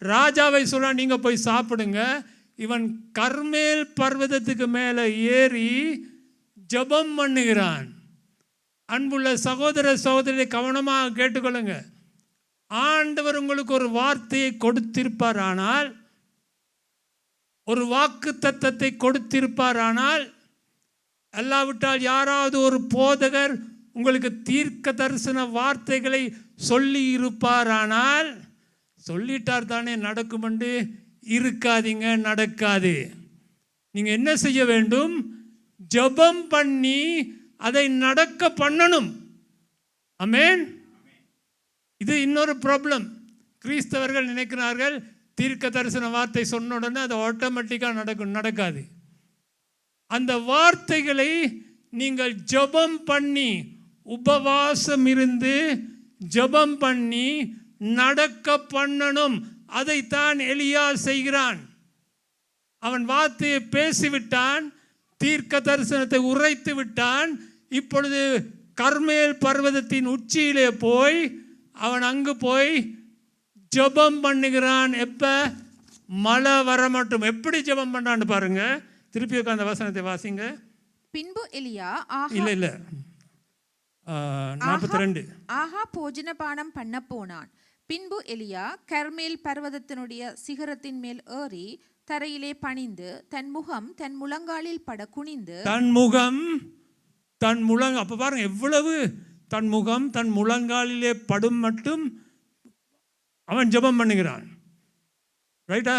D: ராஜாவை சொல்ல, நீங்கள் போய் சாப்பிடுங்க. இவன் கர்மேல் பர்வதத்துக்கு மேலே ஏறி ஜெபம் பண்ணுகிறான். அன்புள்ள சகோதர சகோதரியை கவனமாக கேட்டுக்கொள்ளுங்க. ஆண்டவர் உங்களுக்கு ஒரு வார்த்தையை கொடுத்திருப்பாரானால், ஒரு வாக்கு தத்தத்தை கொடுத்திருப்பாரானால், அல்லாவிட்டால் யாராவது ஒரு போதகர் உங்களுக்கு தீர்க்க தரிசன வார்த்தைகளை சொல்லி இருப்பாரானால், சொல்லிட்டார் தானே நடக்கும் என்று இருக்காதீங்க, நடக்காது. நீங்கள் என்ன செய்ய வேண்டும்? ஜெபம் பண்ணி அதை நடக்க பண்ணணும். ஆமென். இது இன்னொரு ப்ராப்ளம். கிறிஸ்தவர்கள் நினைக்கிறார்கள் தீர்க்க தரிசன வார்த்தை சொன்ன உடனே அது ஆட்டோமேட்டிக்காக நடக்காது. அந்த வார்த்தைகளை நீங்கள் ஜெபம் பண்ணி, உபவாசம் இருந்து ஜெபம் பண்ணி நடக்க பண்ணணும். அதைத்தான் எலியா செய்கிறான். அவன் வார்த்தையை பேசிவிட்டான், தீர்க்க தரிசனத்தை உரைத்து விட்டான். இப்பொழுது கர்மேல் பர்வதத்தின் உச்சியிலே போய் அவன் அங்கு போய் ஜெபம் பண்ணுகிறான். எப்ப? மழை வர மட்டும். எப்படி ஜெபம் பண்ணான்னு பாருங்க. திருப்பி அந்த வசனத்தை வாசிங்க.
B: பின்பு எலியா
D: இல்ல 42.
B: ஆஹா போஜனபானம் பண்ண போனான். பின்பு எலியா கர்மேல் பர்வதத்தினுடைய சிகரத்தின் மேல் ஏறி தரையிலே பணிந்து தன் முகம் தன் முழங்காலில் பட குனிந்து.
D: தன் முகம் தன் முழங்க அப்ப பாருங்க எவ்வளவு, தன் முகம் தன் முழங்காலிலே படும் மட்டும் அவன் ஜெபம் பண்ணுகிறான். ரைட்டா?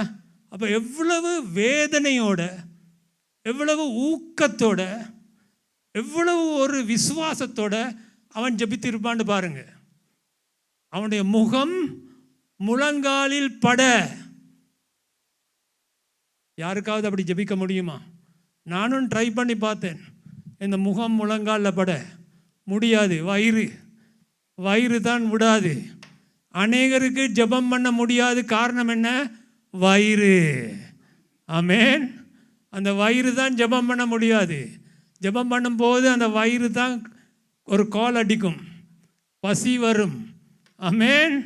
D: அப்ப எவ்வளவு வேதனையோட, எவ்வளவு ஊக்கத்தோட, எவ்வளவு ஒரு விசுவாசத்தோட அவன் ஜெபித்திருப்பான்னு பாருங்க. அவனுடைய முகம் முழங்காலில் பட. யாருக்காவது அப்படி ஜெபிக்க முடியுமா? நானும் ட்ரை பண்ணி பார்த்தேன். இந்த முகம் முழங்காலில் பட முடியாது. வயிறு தான் விடாது. அநேகருக்கு ஜெபம் பண்ண முடியாது. காரணம் என்ன? வயிறு. ஆமென். அந்த வயிறு தான் ஜெபம் பண்ண முடியாது. ஜெபம் பண்ணும்போது அந்த வயிறு தான் ஒரு கால் அடிக்கும், பசி வரும். ஆமென்.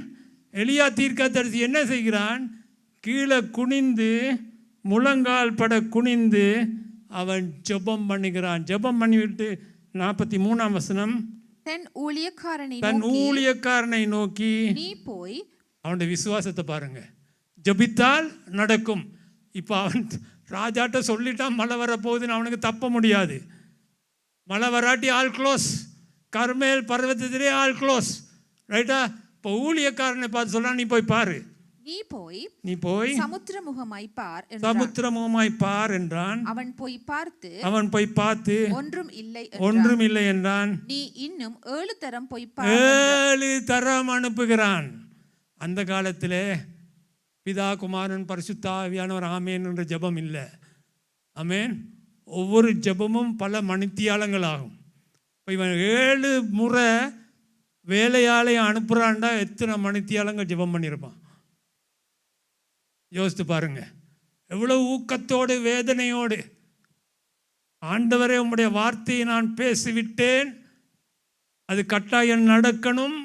D: எலியா தீர்க்கதரிசி என்ன செய்கிறான்? கீழே குனிந்து, முழங்கால் பட குனிந்து அவன் ஜெபம் பண்ணுகிறான். ஜெபம் பண்ணிவிட்டு 43ஆம் வசனம்,
B: தன் ஊழியக்காரனை
D: தன்
B: நோக்கி,
D: ஊழியக்காரனை நோக்கி,
B: நீ போய்
D: அவனுடைய விசுவாசத்தை பாருங்க. ஜெபித்தால் நடக்கும். இப்போ அவன் ராஜாட்ட சொல்லிட்டான் மழை வரப்போகுதுன்னு, அவனுக்கு தப்ப முடியாது. மழை வராட்டி ஆல் க்ளோஸ். கர்மேல் பர்வதத்திலே ஆல் க்ளோஸ், ரைட்டா? இப்போ ஊழியக்காரனை பார்த்து சொல்றான், நீ போய் பாரு,
B: நீ போய்
D: சமுத்திரமுகமாய் பார் என்றான்.
B: அவன் போய் பார்த்து
D: ஒன்றும் இல்லை என்றான்.
B: நீ இன்னும் 7 தரம் போய்
D: 7 தரம் அனுப்புகிறான். அந்த காலத்திலே பிதா குமாரன் பரிசுத்த ஆவியானவர் ஆமேன் என்ற ஜெபம் இல்லை. ஆமேன். ஒவ்வொரு ஜெபமும் பல மணித்தியாலங்கள் ஆகும். இப்போ இவன் 7 முறை வேலையாளை அனுப்புகிறான்டா, எத்தனை மணித்தியாலங்கள் ஜெபம் பண்ணியிருப்பான் யோசித்து பாருங்க. எவ்வளவு ஊக்கத்தோடு வேதனையோடு, ஆண்டவரே உம்முடைய வார்த்தையை நான் பேசிவிட்டேன், அது கட்டாயம் நடக்கணும்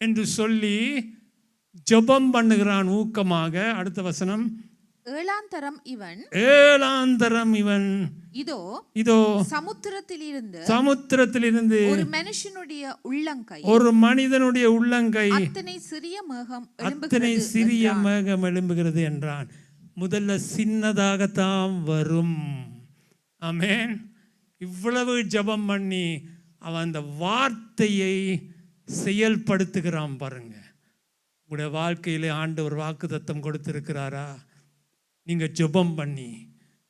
D: என்று சொல்லி ஜெபம் பண்ணுகிறான் ஊக்கமாக. அடுத்த வசனம்,
B: 7ஆம் தரம் இவன் இதோ சமுத்திரத்திலிருந்து
D: ஒரு மனிதனுடைய உள்ளங்கை
B: அத்தனை
D: சிறிய மேகம் எழும்புகிறது என்றான். முதல்ல சின்னதாகத்தான் வரும். ஆமென். இவ்வளவு ஜெபம் பண்ணி அவன் அந்த வார்த்தையை செயல்படுத்துகிறான் பாருங்க. உங்களுடைய வாழ்க்கையிலே ஆண்டவர் வாக்குத்தத்தம் கொடுத்திருக்கிறாரா? நீங்கள் ஜெபம் பண்ணி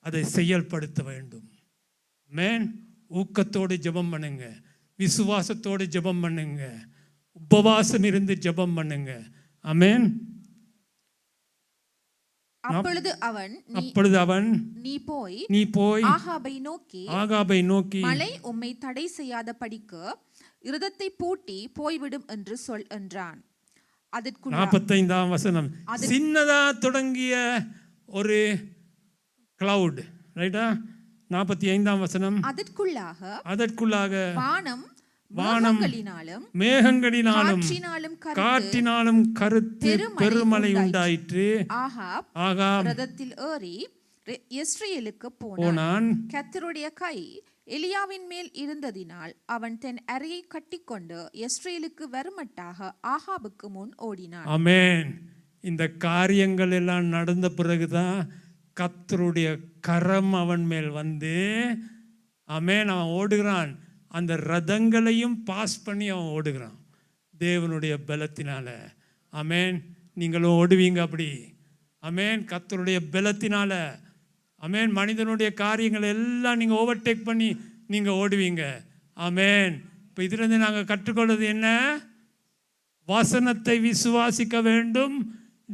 D: அதை செயல்படுத்த வேண்டும். ஆமென். ஊக்கத்தோடு ஜெபம் பண்ணுங்க, விசுவாசத்தோடு ஜெபம் பண்ணுங்க, உபவாசம் இருந்து ஜெபம் பண்ணுங்க. ஆமென்.
B: அப்பொழுது அவன் நீ போய் ஆகாபை நோக்கி மழை உம்மை தடை செய்யாத படிக்கு இருதத்தை பூட்டி போய்விடும் என்று சொல் என்றான்.
D: 45ஆம் வசனம், சின்னதா தொடங்கிய ஒரு கிளவுட், ரைட்டா? 45ஆம் வசனம், அதற்குள்ளாக வானம் மேகங்களினாலும் காற்றினாலும் கருத்து பெருமழை உண்டாயிற்று. ஆகாப்
B: ரதத்தில் ஏறி இஸ்ரேலுக்கு போனான். கர்த்தருடைய கை எலியாவின் மேல் இருந்ததினால் அவன் தன் அறையை கட்டிக்கொண்டு இஸ்ரேலுக்கு வருமட்டாக ஆகாபுக்கு முன் ஓடினான்.
D: ஆமென். இந்த காரியங்கள் எல்லாம் நடந்த பிறகுதான் கர்த்தருடைய கரம் அவன் மேல் வந்து, ஆமென், அவன் ஓடுகிறான். அந்த ரதங்களையும் பாஸ் பண்ணி அவன் ஓடுகிறான் தேவனுடைய பலத்தினால. ஆமென். நீங்களும் ஓடுவீங்க அப்படி. ஆமென். கர்த்தருடைய பலத்தினால. ஆமென். மனிதனுடைய காரியங்கள் எல்லாம் நீங்கள் ஓவர்டேக் பண்ணி நீங்கள் ஓடுவீங்க. ஆமென். இப்போ இதிலிருந்து நாங்கள் கற்றுக்கொள்வது என்ன? வசனத்தை விசுவாசிக்க வேண்டும்,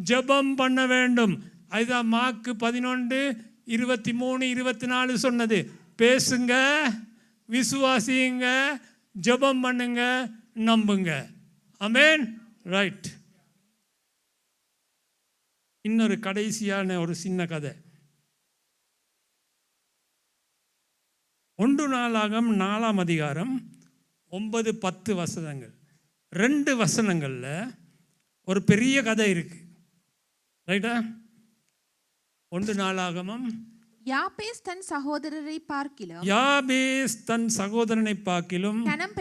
D: ஜெபம் பண்ண வேண்டும். அதுதான் மார்க்கு 11:23-24 சொன்னது. பேசுங்க, விசுவாசிங்க, ஜெபம் பண்ணுங்க, நம்புங்க. ஆமென். ரைட். இன்னொரு கடைசியான ஒரு சின்ன கதை. 1 நாளாகமம் 4ஆம் அதிகாரம் 9-10 வசனங்கள். 2 வசனங்களில் ஒரு பெரிய கதை இருக்கு, ரைட்டா? 1 நாளாகமம்,
B: யாபேஸ் தன் சகோதரனை பார்க்கிலும் கனம்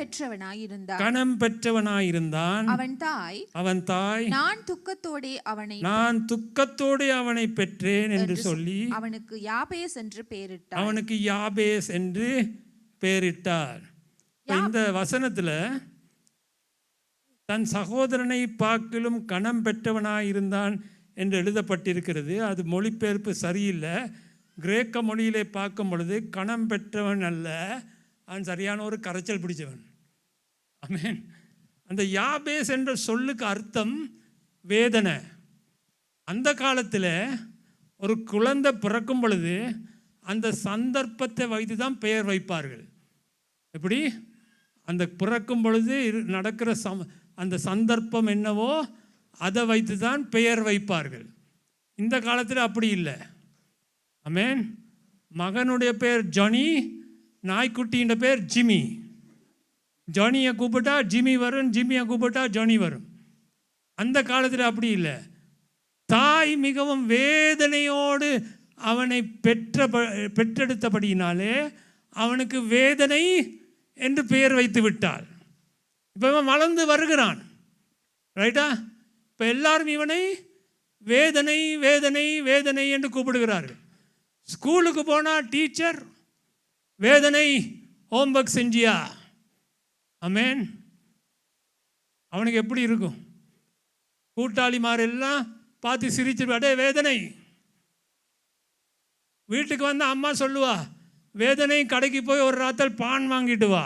B: பெற்றவனாயிருந்தான். அவன் தாய் நான் துக்கத்தோடே அவனை பெற்றேன் என்று சொல்லி அவனுக்கு யாபேஸ் என்று பெயரிட்டார். இந்த வசனத்துல தன் சகோதரனை பார்க்கிலும் கனம் பெற்றவனாயிருந்தான் என்று எழுதப்பட்டிருக்கிறது. அது மொழிபெயர்ப்பு சரியில்லை. கிரேக்க மொழியிலே பார்க்கும் பொழுது கணம் பெற்றவன் அல்ல, அவன் சரியான ஒரு கரைச்சல் பிடிச்சவன். ஆமென். அந்த யாபேஸ் என்ற சொல்லுக்கு அர்த்தம் வேதனை. அந்த காலத்தில் ஒரு குழந்தை பிறக்கும் பொழுது அந்த சந்தர்ப்பத்தை வைத்து தான் பெயர் வைப்பார்கள். எப்படி? அந்த பிறக்கும் பொழுது நடக்கிற அந்த சந்தர்ப்பம் என்னவோ அதை வைத்து தான் பெயர் வைப்பார்கள். இந்த காலத்தில் அப்படி இல்லை. ஆமென். மகனுடைய பேர் ஜானி, நாய்க்குட்டியின் பேர் ஜிமி. ஜானியை கூப்பிட்டா ஜிமி வரும், ஜிமியை கூப்பிட்டா ஜானி வரும்.
D: அந்த காலத்தில் அப்படி இல்லை. தாய் மிகவும் வேதனையோடு அவனை பெற்றெடுத்தபடியினாலே அவனுக்கு வேதனை என்று பெயர் வைத்து விட்டாள். இப்போ இவன் வளர்ந்து வருகிறான், ரைட்டா? இப்போ எல்லாரும் இவனை வேதனை வேதனை வேதனை என்று கூப்பிடுகிறார்கள். ஸ்கூலுக்கு போனால் டீச்சர் வேதனை, ஹோம்ஒர்க் செஞ்சியா? ஆமென். அவனுக்கு எப்படி இருக்கும்? கூட்டாளிமார் எல்லாம் பார்த்து சிரிச்சிருவா, அடே வேதனை. வீட்டுக்கு வந்து அம்மா சொல்லுவா, வேதனை கடைக்கு போய் ஒரு ராத்தல் பான் வாங்கிட்டு வா.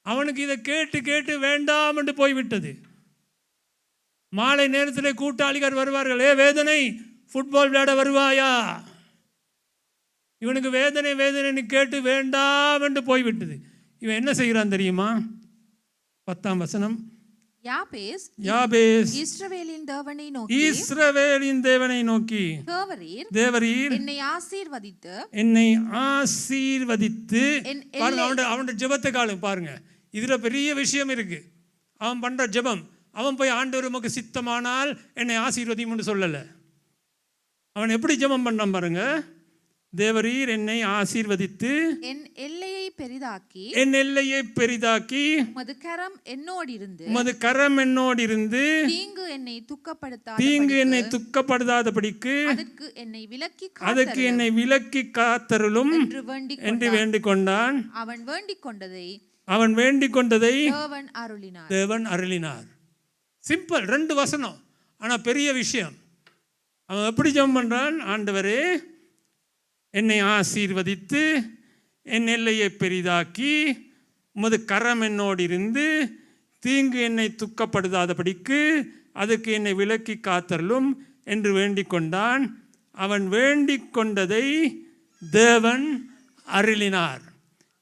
D: அவனுக்கு இதை கேட்டு கேட்டு வேண்டாம் என்று போய்விட்டது. மாலை நேரத்தில் கூட்டாளிகள் வருவார்கள், வேதனை ஃபுட்பால் விளையாட வருவாயா? இவனுக்கு வேதனை வேதனைன்னு கேட்டு வேண்டாம் என்று போய்விட்டது. இவன் என்ன செய்கிறான் தெரியுமா? 10ஆம் வசனம். யாபேஸ்
B: இஸ்ரவேலின் தேவனை நோக்கி
D: தேவரீர் என்னை ஆசீர்வதித்து அவனுடைய ஜெபத்தை காலம் பாருங்க. இதுல பெரிய விஷயம் இருக்கு. அவன் பண்ற ஜெபம், அவன் போய் ஆண்டவர் உமக்கு சித்தமானால் என்னை ஆசீர்வதின்னு சொல்லல. அவன் எப்படி ஜெபம் பண்ணான் பாருங்க. தேவரீர் என்னை ஆசீர்வதித்து
B: என் எல்லையை
D: பெரிதாக்கி
B: உமது
D: கரம் என்னோடு இருந்து
B: தீங்கு என்னை துக்கப்படுத்தாதபடிக்கு
D: அதற்கு என்னை விலக்கி காத்தருளும் என்று வேண்டிக் கொண்டான். அவன் வேண்டிக் கொண்டதை தேவன் அருளினார். சிம்பிள், 2 வசனம், ஆனா பெரிய விஷயம். அவன் எப்படி ஜெபம் பண்றான்? ஆண்டவரே என்னை ஆசீர்வதித்து என் எல்லையை பெரிதாக்கி உமது கரம் என்னோடு இருந்து தீங்கு என்னை துக்கப்படுத்தாதபடிக்கு அதுக்கு என்னை விலக்கி காத்தருளும் என்று வேண்டிக் கொண்டான். அவன் வேண்டிக் கொண்டதை தேவன் அருளினார்.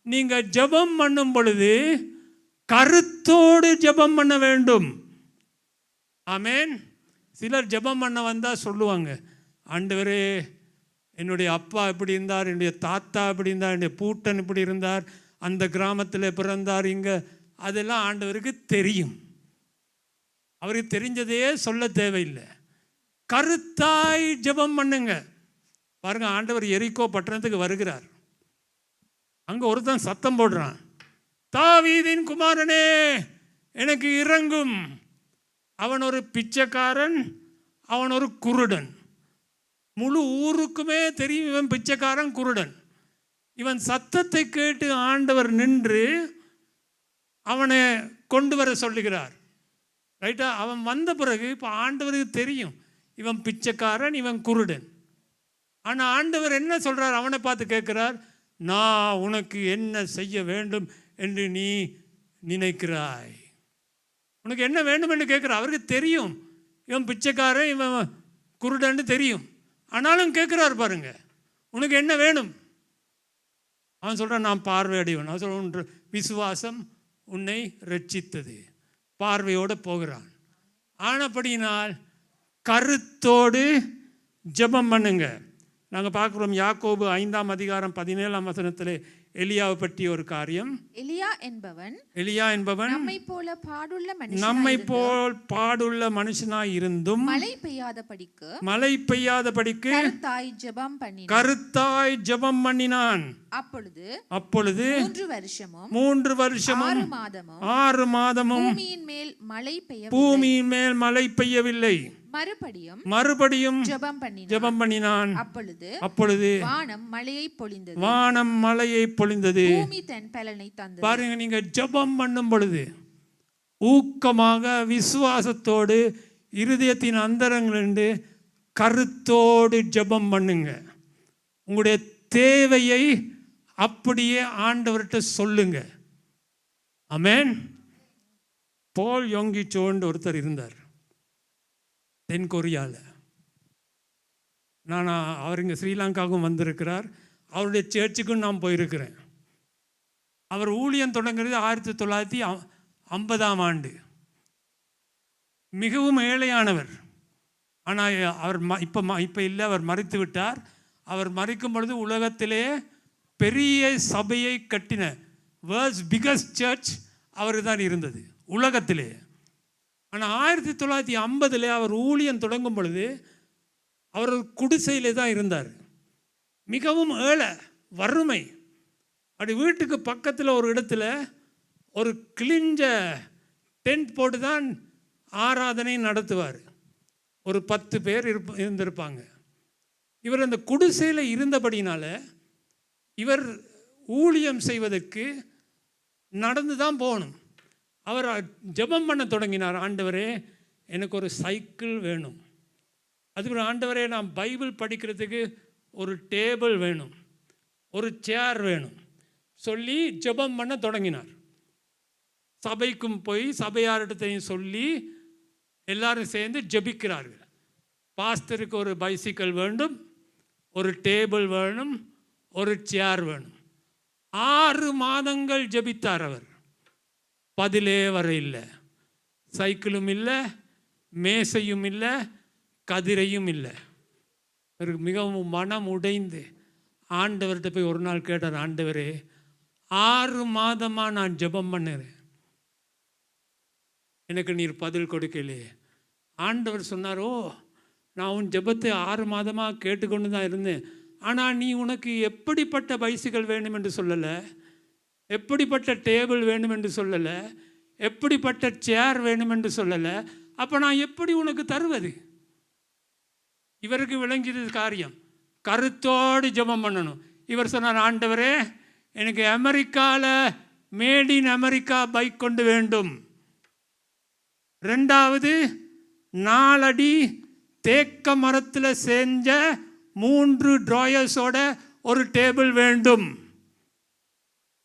D: நீங்கள் ஜெபம் பண்ணும் பொழுது கருத்தோடு ஜெபம் பண்ண வேண்டும். ஆமென். சிலர் ஜெபம் பண்ண வந்தால் சொல்லுவாங்க, ஆண்டவரே என்னுடைய அப்பா இப்படி இருந்தார், என்னுடைய தாத்தா இப்படி இருந்தார், என்னுடைய பூட்டன் இப்படி இருந்தார், அந்த கிராமத்தில் பிறந்தார், இங்கே. அதெல்லாம் ஆண்டவருக்கு தெரியும். அவருக்கு தெரிஞ்சதே சொல்ல தேவையில்லை. கருத்தாய் ஜெபம் பண்ணுங்க. பாருங்க, ஆண்டவர் எரிகோ பட்டணத்துக்கு வருகிறார். அங்கே ஒருத்தன் சத்தம் போடுறான், தாவீதின் குமாரனே எனக்கு இறங்கும். அவன் ஒரு பிச்சைக்காரன், அவன் ஒரு குருடன். முழு ஊருக்குமே தெரியும் இவன் பிச்சைக்காரன், குருடன். இவன் சத்தத்தை கேட்டு ஆண்டவர் நின்று அவனை கொண்டு வர சொல்லுகிறார், ரைட்டா? அவன் வந்த பிறகு இப்போ ஆண்டவருக்கு தெரியும் இவன் பிச்சைக்காரன், இவன் குருடன். ஆனால் ஆண்டவர் என்ன சொல்கிறார்? அவனை பார்த்து கேட்குறார், நான் உனக்கு என்ன செய்ய வேண்டும் என்று நீ நினைக்கிறாய்? உனக்கு என்ன வேண்டும் என்று கேட்குறார். அவருக்கு தெரியும் இவன் பிச்சைக்காரன், இவன் குருடன்னு தெரியும். ஆனாலும் கேட்குறார் பாருங்க, உனக்கு என்ன வேணும்? அவன் சொல்கிறான், நான் பார்வையடைவன். அவன் சொல்ற விசுவாசம் உன்னை ரட்சித்தது. பார்வையோடு போகிறான். ஆனபடியினால் கருத்தோடு ஜெபம் பண்ணுங்க. நாங்கள் பார்க்குறோம் யாக்கோபு 5ஆம் அதிகாரம் 17ஆம் வசனத்தில் எலியாவை பற்றி ஒரு காரியம். எலியா என்பவன் நம்மை போல் பாடுள்ள மனுஷனாய் இருந்தும் மழை பெய்யாதபடிக்கு கருத்தாய் ஜெபம் பண்ணினான். அப்பொழுது 3 வருஷமும் 6 மாதமும் பூமியின் மேல் மழை பெய்யவில்லை. மறுபடியும் ஜெபம் பண்ணினான். அப்பொழுது வானம் மழையை பொழிந்தது. பாருங்க, நீங்க ஜெபம் பண்ணும் பொழுது ஊக்கமாக விசுவாசத்தோடு இருதயத்தின் அந்தரங்களிலிருந்து கருத்தோடு ஜெபம் பண்ணுங்க. உங்களுடைய தேவையை அப்படியே ஆண்டவர்கிட்ட சொல்லுங்க. ஆமென். போல் யோங்கி சோன்னு ஒருத்தர் இருந்தார் தென் கொரியாவில். அவர் இங்கே ஸ்ரீலங்காவுக்கும் வந்திருக்கிறார். அவருடைய சேர்ச்சுக்கும் நான் போயிருக்கிறேன். அவர் ஊழியம் தொடங்குறது 1950ஆம் ஆண்டு. மிகவும் ஏழையானவர். ஆனால் அவர் இப்போ இல்லை, அவர் மரித்து விட்டார். அவர் மரிக்கும் பொழுது உலகத்திலே பெரிய சபையை கட்டின வேர்ல்ட்ஸ் பிகஸ்ட் சர்ச் அவர் தான் இருந்தது உலகத்திலே. ஆனால் 1950 அவர் ஊழியம் தொடங்கும் பொழுது அவர் ஒரு குடிசையிலே தான் இருந்தார். மிகவும் ஏழை, வறுமை. அப்படி வீட்டுக்கு பக்கத்தில் ஒரு இடத்துல ஒரு கிழிஞ்ச டென்ட் போட்டு தான் ஆராதனை நடத்துவார். ஒரு 10 பேர் இருந்திருப்பாங்க. இவர் அந்த குடிசையில் இருந்தபடினால இவர் ஊழியம் செய்வதற்கு நடந்து தான் போகணும். அவர் ஜெபம் பண்ண தொடங்கினார், ஆண்டவரே எனக்கு ஒரு சைக்கிள் வேணும், அதுக்கு ஆண்டவரே நான் பைபிள் படிக்கிறதுக்கு ஒரு டேபிள் வேணும், ஒரு சேர் வேணும் சொல்லி ஜெபம் பண்ண தொடங்கினார். சபைக்கும் போய் சபையாரிடத்தையும் சொல்லி எல்லாரும் சேர்ந்து ஜெபிக்கிறார்கள். பாஸ்டருக்கு ஒரு பைசிக்கிள் வேண்டும், ஒரு டேபிள் வேணும், ஒரு சேர் வேணும். 6 மாதங்கள் ஜெபித்தார் அவர். பதிலே வர இல்லை. சைக்கிளும் இல்லை, மேசையும் இல்லை, கதிரையும் இல்லை. அவருக்கு மிகவும் மனம் உடைந்து ஆண்டவர்கிட்ட போய் ஒரு நாள் கேட்டார், ஆண்டவரே 6 மாதமாக நான் ஜெபம் பண்ணுறேன், எனக்கு நீர் பதில் கொடுக்கலையே. ஆண்டவர் சொன்னாரோ, நான் உன் ஜெபத்தை 6 மாதமாக கேட்டுக்கொண்டு தான் இருந்தேன், ஆனால் நீ உனக்கு எப்படிப்பட்ட பைசிக்கிள் வேணும் என்று சொல்லலை, எப்படிப்பட்ட டேபிள் வேணும் என்று சொல்லலை, எப்படிப்பட்ட சேர் வேணும் என்று சொல்லலை, அப்போ நான் எப்படி உனக்கு தருவது? இவருக்கு விளங்கியது காரியம், கருத்தோடு ஜெபம் பண்ணணும். இவர் சொன்னார், ஆண்டவரே எனக்கு அமெரிக்காவில் மேட் இன் அமெரிக்கா பைக் கொண்டு வேண்டும், 2வது 4 அடி தேக்க மரத்தில் செஞ்ச 3 ட்ராயர்ஸோட ஒரு டேபிள் வேண்டும்,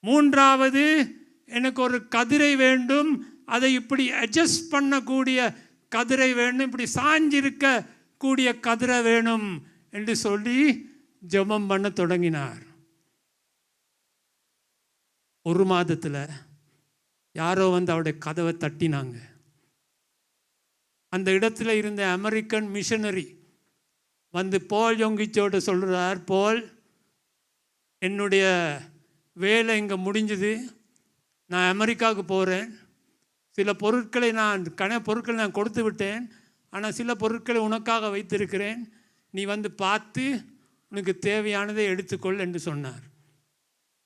D: 3வது எனக்கு ஒரு கதிரை வேண்டும், அதை இப்படி அட்ஜஸ்ட் பண்ணக்கூடிய கதிரை வேணும், இப்படி சாஞ்சிருக்க கூடிய கதிரை வேணும் என்று சொல்லி ஜெபம் பண்ண தொடங்கினார். 1 மாதத்தில் யாரோ வந்து அவருடைய கதவை தட்டினாங்க. அந்த இடத்துல இருந்த அமெரிக்கன் மிஷனரி வந்து போல் யோங்கிச்சோட சொல்கிறார், போல் என்னுடைய வேலை இங்கே முடிஞ்சது, நான் அமெரிக்காவுக்கு போகிறேன், சில பொருட்களை நான் கொடுத்து விட்டேன், ஆனால் சில பொருட்களை உனக்காக வைத்திருக்கிறேன், நீ வந்து பார்த்து உனக்கு தேவையானதை எடுத்துக்கொள் என்று சொன்னார்.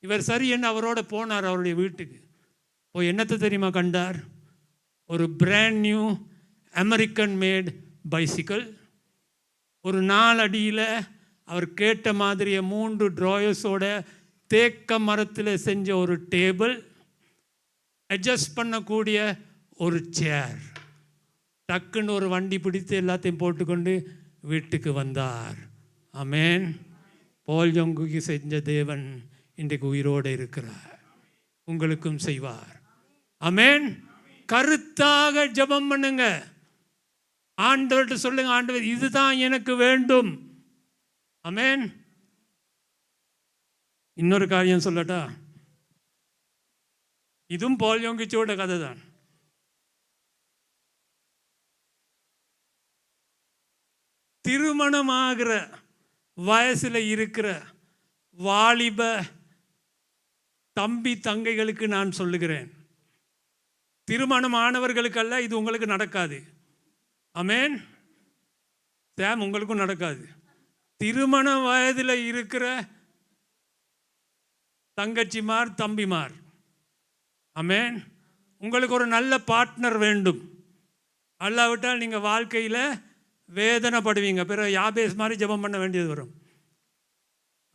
D: இவர் சரி என்று அவரோட போனார். அவருடைய வீட்டுக்கு போய் என்னத்தை தெரியுமா கண்டார்? ஒரு brand new American made bicycle, ஒரு 4 அடியில் அவர் கேட்ட மாதிரியே 3 ட்ராயர்ஸோட தேக்க மரத்தில் செஞ்ச ஒரு டேபிள், அட்ஜஸ்ட் பண்ணக்கூடிய ஒரு சேர். டக்குன்னு ஒரு வண்டி பிடித்து எல்லாத்தையும் போட்டுக்கொண்டு வீட்டுக்கு வந்தார். ஆமென். போல் யோங்குக்கு செஞ்ச தேவன் இன்றைக்கு உயிரோடு இருக்கிறார், உங்களுக்கும் செய்வார். ஆமென். கருத்தாக ஜெபம் பண்ணுங்க. ஆண்டவர்கிட்ட சொல்லுங்க, ஆண்டவர் இதுதான் எனக்கு வேண்டும். ஆமென். இன்னொரு காரியம் சொல்லட்டா? இதுவும் போல் யோங்கிச்சோட கதை தான். திருமணமாகிற வயசில் இருக்கிற வாலிப தம்பி தங்கைகளுக்கு நான் சொல்லுகிறேன், திருமணமானவர்களுக்கல்ல, இது உங்களுக்கு நடக்காது. ஆமென். சாம், உங்களுக்கும் நடக்காது. திருமண வயதில் இருக்கிற தங்கச்சிமார் தம்பிமார், ஆமென், உங்களுக்கு ஒரு நல்ல பார்ட்னர் வேண்டும். அல்லாவிட்டால் நீங்கள் வாழ்க்கையில் வேதனைப்படுவீங்க. பிறகு யாபேஸ் மாதிரி ஜெபம் பண்ண வேண்டியது வரும்.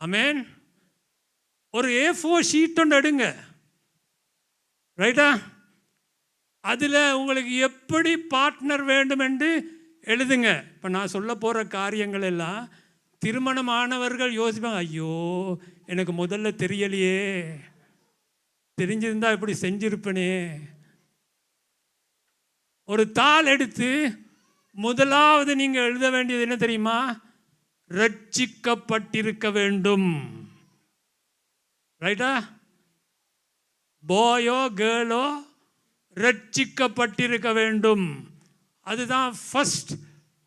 D: ஆமென். ஒரு A4 ஷீட் ஒன்று எடுங்க, ரைட்டா? அதில் உங்களுக்கு எப்படி பார்ட்னர் வேண்டும் என்று எழுதுங்க. இப்போ நான் சொல்ல போகிற காரியங்கள் எல்லாம் திருமணமானவர்கள் யோசிப்பாங்க, ஐயோ எனக்கு முதல்ல தெரியலையே, தெரிஞ்சிருந்தா இப்படி செஞ்சிருப்பனே. ஒரு தாள் எடுத்து முதலாவது நீங்கள் எழுத வேண்டியது என்ன தெரியுமா? ரட்சிக்கப்பட்டிருக்க வேண்டும். ரைட்டா? பாயோ கேர்ளோ ரட்சிக்கப்பட்டிருக்க வேண்டும். அதுதான் ஃபர்ஸ்ட்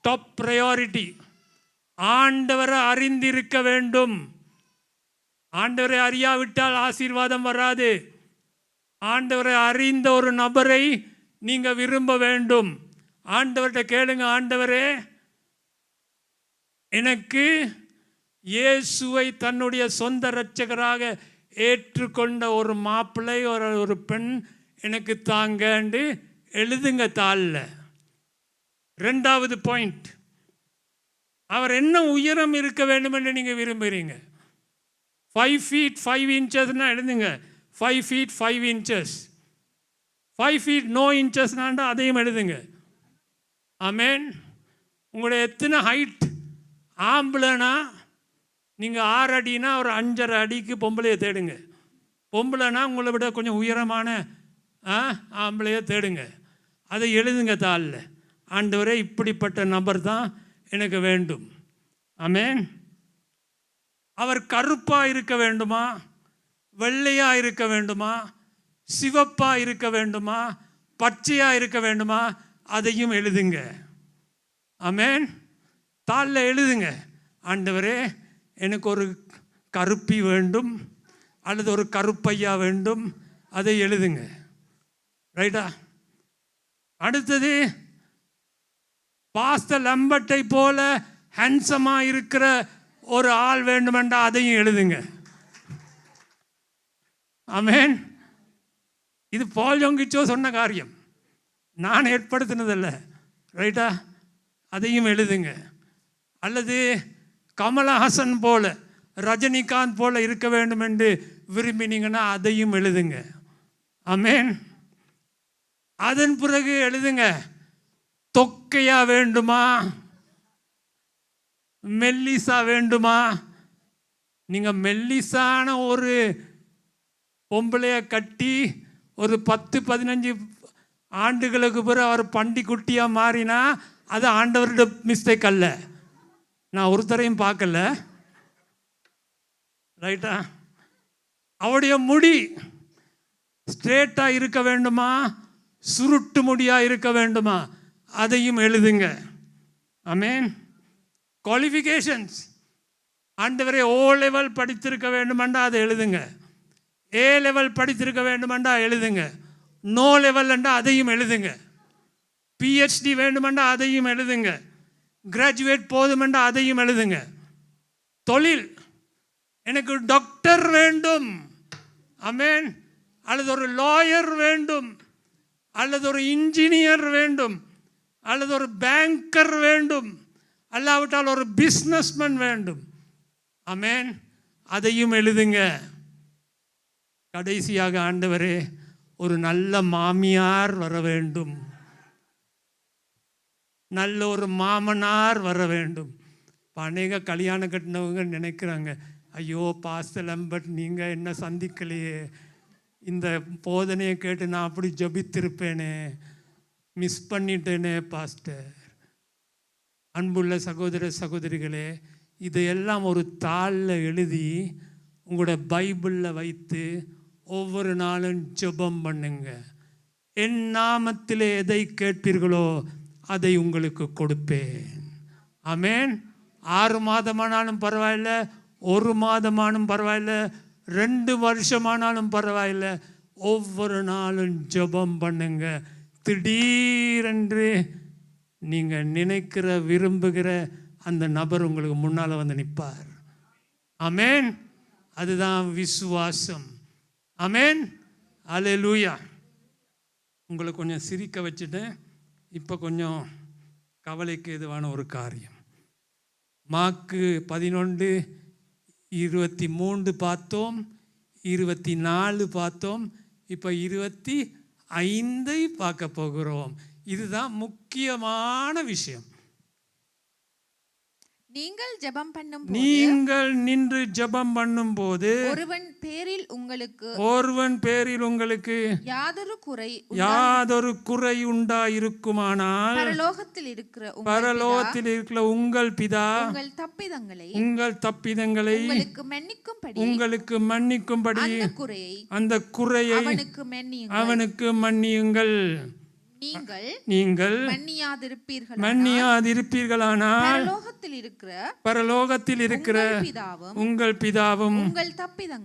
D: டாப் ப்ரையாரிட்டி. ஆண்டவரை அறிந்திருக்க வேண்டும். ஆண்டவரை அறியாவிட்டால் ஆசீர்வாதம் வராது. ஆண்டவரை அறிந்த ஒரு நபரை நீங்கள் விரும்ப வேண்டும். ஆண்டவர்கிட்ட கேளுங்க, ஆண்டவரே எனக்கு இயேசுவை தன்னுடைய சொந்த இரட்சகராக ஏற்றுக்கொண்ட ஒரு மாப்பிள்ளை ஒரு பெண் எனக்கு தாங்கன்னு எழுதுங்க தாளில். 2வது பாயிண்ட், அவர் என்ன உயரம் இருக்க வேண்டும் என்று நீங்கள் விரும்புகிறீங்க? 5 feet 5 inchesனா எழுதுங்க 5 feet 5 inches. 5 feet no inchesனாண்டா அதையும் எழுதுங்க. ஆமென். உங்களுடைய எத்தனை ஹைட்? ஆம்பளைனா நீங்கள் 6 அடினா ஒரு 5.5 அடிக்கு பொம்பளையை தேடுங்க. பொம்பளைனா உங்களை விட கொஞ்சம் உயரமான ஆம்பளையை தேடுங்க. அதை எழுதுங்க தாளில். ஆண்டவரே இப்படிப்பட்ட நபர் தான் எனக்கு வேண்டும். ஆமென். அவர் கருப்பாக இருக்க வேண்டுமா, வெள்ளையாக இருக்க வேண்டுமா, சிவப்பாக இருக்க வேண்டுமா, பச்சையாக இருக்க வேண்டுமா, அதையும் எழுதுங்க. ஆமென். தாளில் எழுதுங்க, ஆண்டவரே எனக்கு ஒரு கருப்பி வேண்டும் அல்லது ஒரு கருப்பையா வேண்டும், அதை எழுதுங்க. ரைட்டா? அடுத்தது, பாஸ்டர் லம்பட்டை போல ஹேண்ட்ஸமாக இருக்கிற ஒரு ஆள் வேண்டுமென்றா அதையும் எழுதுங்க. ஆமென். இது பால் யோங்கிச்சோ சொன்ன காரியம், நான் ஏற்படுத்தினதில்லை. ரைட்டா? அதையும் எழுதுங்க. அல்லது கமலஹாசன் போல ரஜினிகாந்த் போல இருக்க வேண்டும் என்று விரும்பினீங்கன்னா அதையும் எழுதுங்க. ஆமென். அதன் பிறகு எழுதுங்க, தொக்கையா வேண்டுமா, மெல்லிசா வேண்டுமா? நீங்கள் மெல்லிசான ஒரு பொம்பளையை கட்டி ஒரு 10-15 ஆண்டுகளுக்கு பிறகு அவர் பண்டி குட்டியாக மாறினா அது ஆண்டவருடைய மிஸ்டேக் அல்ல. நான் ஒருத்தரையும் பார்க்கல. ரைட்டா? அவருடைய முடி ஸ்ட்ரெயிட்டாக இருக்க வேண்டுமா, சுருட்டு முடியாக இருக்க வேண்டுமா, அதையும் எழுதுங்க. ஆமென். குவாலிஃபிகேஷன்ஸ், ஆண்டவரே O level படித்திருக்க வேண்டுமெண்டா அதை எழுதுங்க. A level படித்திருக்க வேண்டுமெண்டா எழுதுங்க. நோ லெவல்ண்டா அதையும் எழுதுங்க. PhD வேண்டுமெண்டா அதையும் எழுதுங்க. கிராஜுவேட் போதுமெண்டா அதையும் எழுதுங்க. தொழில், எனக்கு டாக்டர் வேண்டும். ஆமென். அல்லது ஒரு லாயர் வேண்டும், அல்லது ஒரு இன்ஜினியர் வேண்டும், அல்லது ஒரு பேங்கர் வேண்டும், அல்லாவிட்டால் ஒரு பிஸ்னஸ்மேன் வேண்டும். ஆமென். அதையும் எழுதுங்க. கடைசியாக, ஆண்டவரே ஒரு நல்ல மாமியார் வர வேண்டும், நல்ல ஒரு மாமனார் வர வேண்டும். அநேக கல்யாணம் கட்டினவங்க நினைக்கிறாங்க, ஐயோ பாஸ்டர் லம்பட் நீங்கள் என்ன சந்திக்கலையே, இந்த போதனையை கேட்டு நான் அப்படி ஜபித்திருப்பேனே, மிஸ் பண்ணிட்டேனே பாஸ்டர். அன்புள்ள சகோதர சகோதரிகளே, இதையெல்லாம் ஒரு தாளில் எழுதி உங்களோட பைபிளில் வைத்து ஒவ்வொரு நாளும் ஜெபம் பண்ணுங்க. என் நாமத்திலே எதை கேட்பீர்களோ அதை உங்களுக்கு கொடுப்பேன். ஆமென். 6 மாதமானாலும் பரவாயில்ல, 1 மாதமானும் பரவாயில்ல, 2 வருஷமானாலும் பரவாயில்ல, ஒவ்வொரு நாளும் ஜெபம் பண்ணுங்க. திடீரென்று நீங்கள் நினைக்கிற விரும்புகிற அந்த நபர் உங்களுக்கு முன்னால் வந்து நிற்பார். ஆமென். அதுதான் விசுவாசம். ஆமென். அல்லேலூயா. உங்களை கொஞ்சம் சிரிக்க வச்சுட்டேன். இப்போ கொஞ்சம் கவலைக்கு எதுவான ஒரு காரியம். மார்க்கு 11:23 பார்த்தோம், 24 பார்த்தோம், இப்போ 25 பார்க்க போகிறோம். இதுதான் முக்கியமான விஷயம்.
B: நீங்கள் ஜெபம் பண்ணும்போது,
D: நீங்கள் நின்று ஜெபம் பண்ணும்போது
B: ஒருவன் பேரில் உங்களுக்கு
D: யாதொரு குறை உண்டாயிருக்குமானால்
B: பரலோகத்தில் இருக்கிற
D: உங்கள் பிதா
B: உங்கள் தப்பிதங்களை
D: உங்களுக்கு மன்னிக்கும்படி அந்த குறையை அவனுக்கு மன்னியுங்கள். நீங்கள் மன்னியாதிருப்பீர்களானால் பரலோகத்தில் இருக்கிற உங்கள் பிதாவும்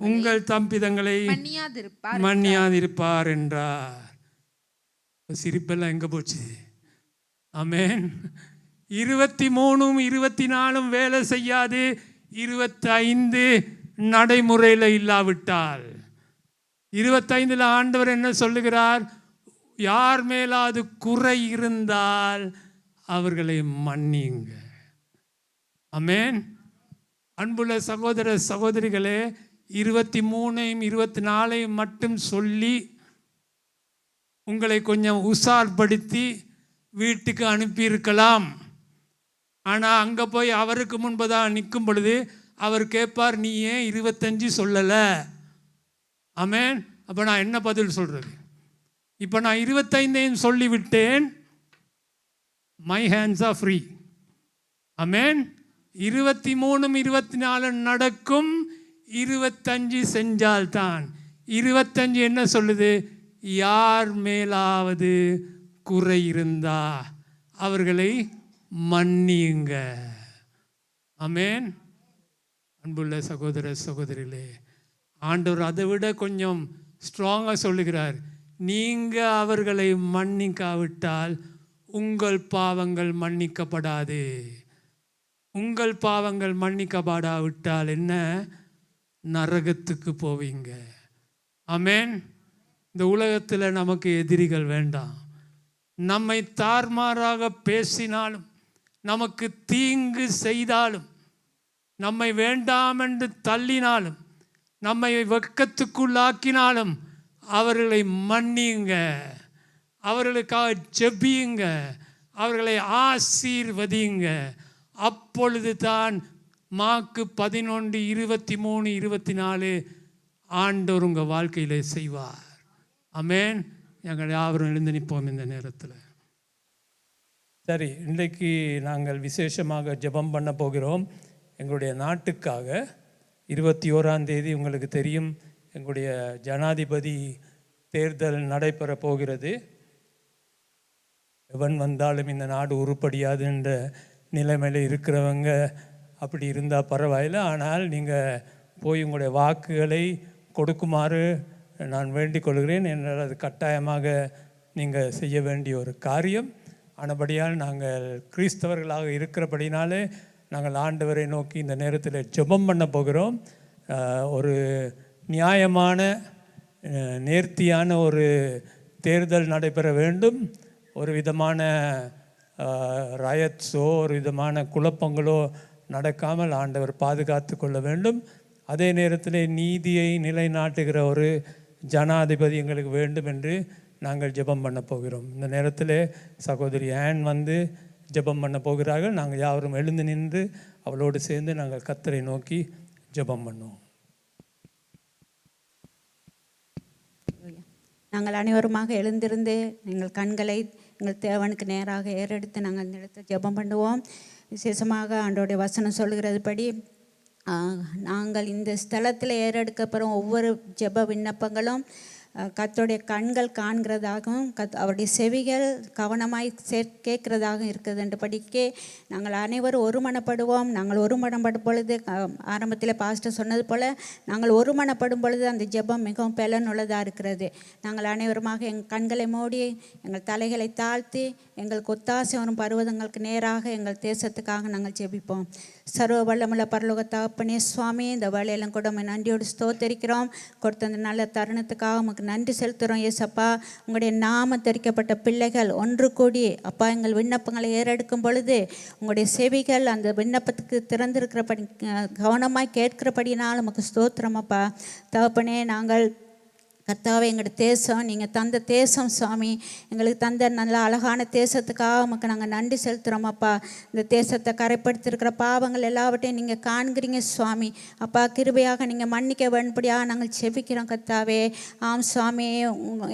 D: உங்கள் தப்பிதங்களை மன்னியாதிருப்பார் என்றார். சிரிப்பெல்லாம் எங்க போச்சு? ஆமென். 23 24 வேலை செய்யாது, 25 நடைமுறையில் இல்லாவிட்டால், 25 ஆண்டவர் என்ன சொல்லுகிறார்? யார் மேலாவது குறை இருந்தால் அவர்களை மன்னியுங்க. ஆமென். அன்புள்ள சகோதர சகோதரிகளே, 23 24 மட்டும் சொல்லி உங்களை கொஞ்சம் உஷார்படுத்தி வீட்டுக்கு அனுப்பியிருக்கலாம். ஆனால் அங்கே போய் அவருக்கு முன்பதாக நிற்கும் பொழுது அவர் கேட்பார், நீ ஏன் 25 சொல்லலை? ஆமென். அப்போ நான் என்ன பதில் சொல்கிறது? இப்போ நான் 25 சொல்லிவிட்டேன், மை ஹேண்ட்ஸ் ஆர் ஃப்ரீ. ஆமென். 23 24 நடக்கும், 25 செஞ்சால்தான். 25 என்ன சொல்லுது? யார் மேலாவது குறை இருந்தா அவர்களை மன்னியுங்க. ஆமென். அன்புள்ள சகோதர சகோதரிகளே, ஆண்டவர் அதை விட கொஞ்சம் ஸ்ட்ராங்காக சொல்லுகிறார். நீங்கள் அவர்களை மன்னிக்காவிட்டால் உங்கள் பாவங்கள் மன்னிக்கப்படாது. உங்கள் பாவங்கள் மன்னிக்கப்படாவிட்டால் என்ன? நரகத்துக்கு போவீங்க. ஆமென். இந்த உலகத்தில் நமக்கு எதிரிகள் வேண்டாம். நம்மை தார்மாறாக பேசினாலும், நமக்கு தீங்கு செய்தாலும், நம்மை வேண்டாம் என்று தள்ளினாலும், நம்மை வெட்கத்துக்குள்ளாக்கினாலும் அவர்களை மன்னியுங்க, அவர்களுக்காக ஜெபியுங்க, அவர்களை ஆசீர்வதியுங்க. அப்பொழுது தான் மார்க்கு 11 23 24 ஆண்டவர் உங்கள் வாழ்க்கையிலே செய்வார். ஆமென். எங்கள் யாவரும் எழுந்து நிற்போம் இந்த நேரத்தில்.
C: சரி, இன்றைக்கு நாங்கள் விசேஷமாக ஜெபம் பண்ண போகிறோம். எங்களுடைய நாட்டுக்காக 21ஆம் தேதி உங்களுக்கு தெரியும், எங்களுடைய ஜனாதிபதி தேர்தல் நடைபெற போகிறது. எவன் வந்தாலும் இந்த நாடு உருப்படியாது என்ற நிலைமையில் இருக்கிறவங்க அப்படி இருந்தால் பரவாயில்லை. ஆனால் நீங்கள் போய் உங்களுடைய வாக்குகளை கொடுக்குமாறு நான் வேண்டிக் கொள்கிறேன். என்றால் அது கட்டாயமாக நீங்கள் செய்ய வேண்டிய ஒரு காரியம். ஆனபடியால் நாங்கள் கிறிஸ்தவர்களாக இருக்கிறபடினாலே நாங்கள் ஆண்டவரை நோக்கி இந்த நேரத்தில் ஜெபம் பண்ண போகிறோம். ஒரு நியாயமான நேர்த்தியான ஒரு தேர்தல் நடைபெற வேண்டும். ஒரு விதமான ரயட்ஸோ ஒரு விதமான குழப்பங்களோ நடக்காமல் ஆண்டவர் பாதுகாத்து கொள்ள வேண்டும். அதே நேரத்தில் நீதியை நிலைநாட்டுகிற ஒரு ஜனாதிபதி எங்களுக்கு வேண்டும் என்று நாங்கள் ஜெபம் பண்ண போகிறோம். இந்த நேரத்தில் சகோதரி ஆன் வந்து ஜெபம் பண்ண போகிறார்கள். நாங்கள் யாவரும் எழுந்து நின்று அவளோடு சேர்ந்து நாங்கள் கர்த்தரை நோக்கி ஜெபம் பண்ணுவோம்.
E: நாங்கள் அனைவருமாக எழுந்திருந்து எங்கள் கண்களை எங்கள் தேவனுக்கு நேராக ஏறெடுத்து நாங்கள் இந்த இடத்துல ஜெபம் பண்ணுவோம். விசேஷமாக ஆண்டோடைய வசனம் சொல்கிறதுபடி நாங்கள் இந்த ஸ்தலத்தில் ஏறெடுக்கப்படும் ஒவ்வொரு ஜெப விண்ணப்பங்களும் கர்த்தருடைய கண்கள் காண்கிறதாகவும் அவருடைய செவிகள் கவனமாய் கேட்கிறதாகவும் இருக்குது என்று படிக்க நாங்கள் அனைவரும் ஒருமனப்படுவோம். நாங்கள் ஒருமனப்படும் பொழுது ஆரம்பத்தில் பாஸ்டர் சொன்னது போல் நாங்கள் ஒருமனப்படும் பொழுது அந்த ஜெபம் மிகவும் பலனுள்ளதாக இருக்கிறது. நாங்கள் அனைவருமாக எங்கள் கண்களை மூடி எங்கள் தலைகளை தாழ்த்தி எங்களுக்கு ஒத்தாசை வரும் பருவதங்களுக்கு நேராக எங்கள் தேசத்துக்காக நாங்கள் ஜெபிப்போம். சர்வ வல்லமுள்ள பரலோக தகப்பனே சுவாமி, இந்த வேலையெல்லாம் கூட நன்றியோடு ஸ்தோத்தரிக்கிறோம். கொடுத்த அந்த நல்ல தருணத்துக்காக உமக்கு நன்றி செலுத்துகிறோம். ஏசப்பா, உங்களுடைய நாம தெரிக்கப்பட்ட பிள்ளைகள் ஒன்று கூடி அப்பா எங்கள் விண்ணப்பங்களை ஏறெடுக்கும் பொழுது உங்களுடைய செவிகள் அந்த விண்ணப்பத்துக்கு திறந்திருக்கிறபடி கவனமாய் கேட்கிறபடினால் உமக்கு ஸ்தோத்திரம். அப்பா தகப்பனே, நாங்கள் கர்த்தாவே எங்களுடைய தேசம் நீங்கள் தந்த தேசம் சுவாமி, எங்களுக்கு தந்த நல்ல அழகான தேசத்துக்காக உமக்கு நாங்கள் நன்றி செலுத்துகிறோம். அப்பா, இந்த தேசத்தை கரைப்படுத்திருக்கிற பாவங்கள் எல்லாவற்றையும் நீங்கள் காண்கிறீங்க சுவாமி. அப்பா, கிருபையாக நீங்கள் மன்னிக்க வேண்டும்படியாக நாங்கள் செபிக்கிறோம் கர்த்தாவே. ஆம் சுவாமி,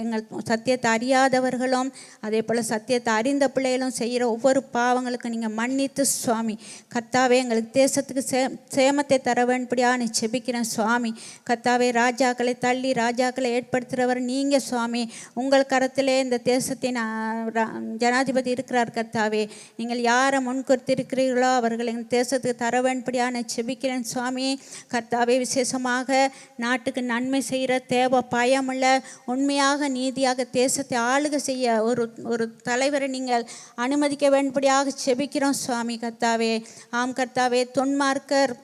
E: எங்கள் சத்தியத்தை அறியாதவர்களும் அதே போல் சத்தியத்தை அறிந்த பிள்ளைகளும் செய்கிற ஒவ்வொரு பாவங்களுக்கும் நீங்கள் மன்னித்து சுவாமி கர்த்தாவே எங்களுக்கு தேசத்துக்கு சேமத்தை தர வேண்டும்படியாக நான் செபிக்கிறேன் சுவாமி. கர்த்தாவே, ராஜாக்களை தள்ளி ராஜாக்களை ஏற்படுத்துகிறவர் நீங்கள் சுவாமி. உங்கள் கரத்திலே இந்த தேசத்தின் ஜனாதிபதி இருக்கிறார் கர்த்தாவே. நீங்கள் யாரை முன்குறித்திருக்கிறீர்களோ அவர்களை இந்த தேசத்துக்கு தர வேண்டும்படியாக நான் செபிக்கிறேன் சுவாமி. கர்த்தாவே, விசேஷமாக நாட்டுக்கு நன்மை செய்கிற தேவ பயமுள்ள உண்மையாக நீதியாக தேசத்தை ஆளுகை செய்ய ஒரு தலைவரை நீங்கள் அனுமதிக்க வேண்டும்படியாக செபிக்கிறோம் சுவாமி. கர்த்தாவே, ஆம் கர்த்தாவே, தொன்மார்க்கர்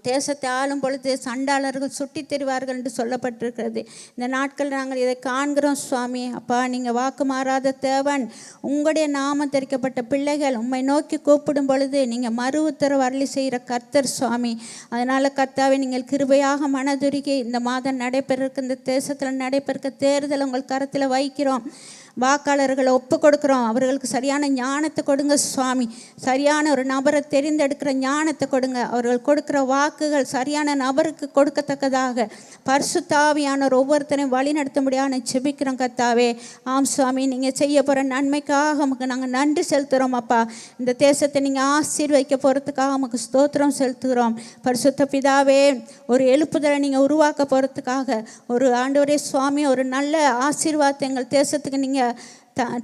E: தேசத்தை ஆளும் பொழுது சண்டாளர்கள் சுட்டி தெரிவார்கள் என்று சொல்லப்பட்டிருக்கிறது. இந்த நாட்கள் நாங்கள் இதை காண்கிறோம் சுவாமி. அப்பா, நீங்கள் வாக்கு மாறாத தேவன். உங்களுடைய நாமம் தெரிவிக்கப்பட்ட பிள்ளைகள் உம்மை நோக்கி கூப்பிடும் பொழுது நீங்கள் மறு உத்தரவு அருளி செய்கிற கர்த்தர் சுவாமி. அதனால் கர்த்தாவே, நீங்கள் கிருபையாக மனதுருகி இந்த மாதம் நடைபெறுக்க, இந்த தேசத்தில் நடைபெறுக்க தேர்தல் உங்கள் கரத்தில் வைக்கிறோம். வாக்காளர்களை ஒப்பு கொடுக்குறோம். அவர்களுக்கு சரியான ஞானத்தை கொடுங்க சுவாமி. சரியான ஒரு நபரை தெரிந்தெடுக்கிற ஞானத்தை கொடுங்க. அவர்கள் கொடுக்குற வாக்குகள் சரியான நபருக்கு கொடுக்கத்தக்கதாக பரிசுத்த ஆவியானவர் ஒவ்வொருத்தரையும் வழி நடத்தும்படியாக செபிக்கிறோம் கர்த்தாவே. ஆம் சுவாமி, நீங்கள் செய்ய போகிற நன்மைக்காக நமக்கு நாங்கள் நன்றி செலுத்துகிறோம் அப்பா. இந்த தேசத்தை நீங்கள் ஆசீர்வதிக்க போகிறதுக்காக நமக்கு ஸ்தோத்திரம் செலுத்துகிறோம். பரிசுத்த பிதாவே, ஒரு எழுப்புதலை நீங்கள் உருவாக்க போகிறதுக்காக ஒரு ஆண்டவரே சுவாமி, ஒரு நல்ல ஆசீர்வாதத்தை எங்கள் தேசத்துக்கு நீங்கள்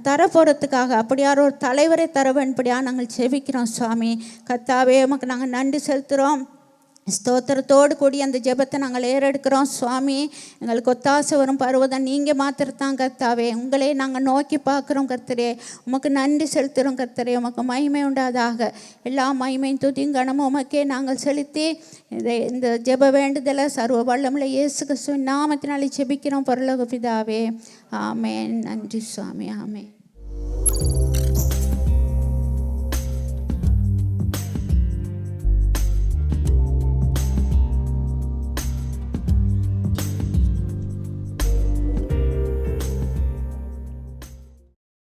E: தரப்போகிறதுக்காக அப்படியார் ஒரு தலைவரை தர வேண்டும்படியாக நாங்கள் செபிக்கிறோம் சுவாமி. கர்த்தாவே, உமக்கு நாங்கள் நன்றி செலுத்துகிறோம். ஸ்தோத்திரத்தோடு கூடி அந்த ஜெபத்தை நாங்கள் ஏறெடுக்கிறோம் சுவாமி. எங்களுக்கு ஒத்தாசை வரும் பருவதம் நீங்கள் மாத்திரத்தான் கர்த்தாவே. உங்களே நாங்கள் நோக்கி பார்க்குறோம் கர்த்தரே. உமக்கு நன்றி செலுத்துகிறோம் கர்த்தரே. உமக்கு மகிமை உண்டாதாக. எல்லா மகிமையும் துதியும் கனமும் உமக்கே நாங்கள் செலுத்தி இந்த ஜெப வேண்டுதலை சர்வ வல்லமுள்ள இயேசு கிறிஸ்துவின் நாமத்தினாலே ஜெபிக்கிறோம் பரலோக பிதாவே. ஆமென். நன்றி சுவாமி. ஆமென்.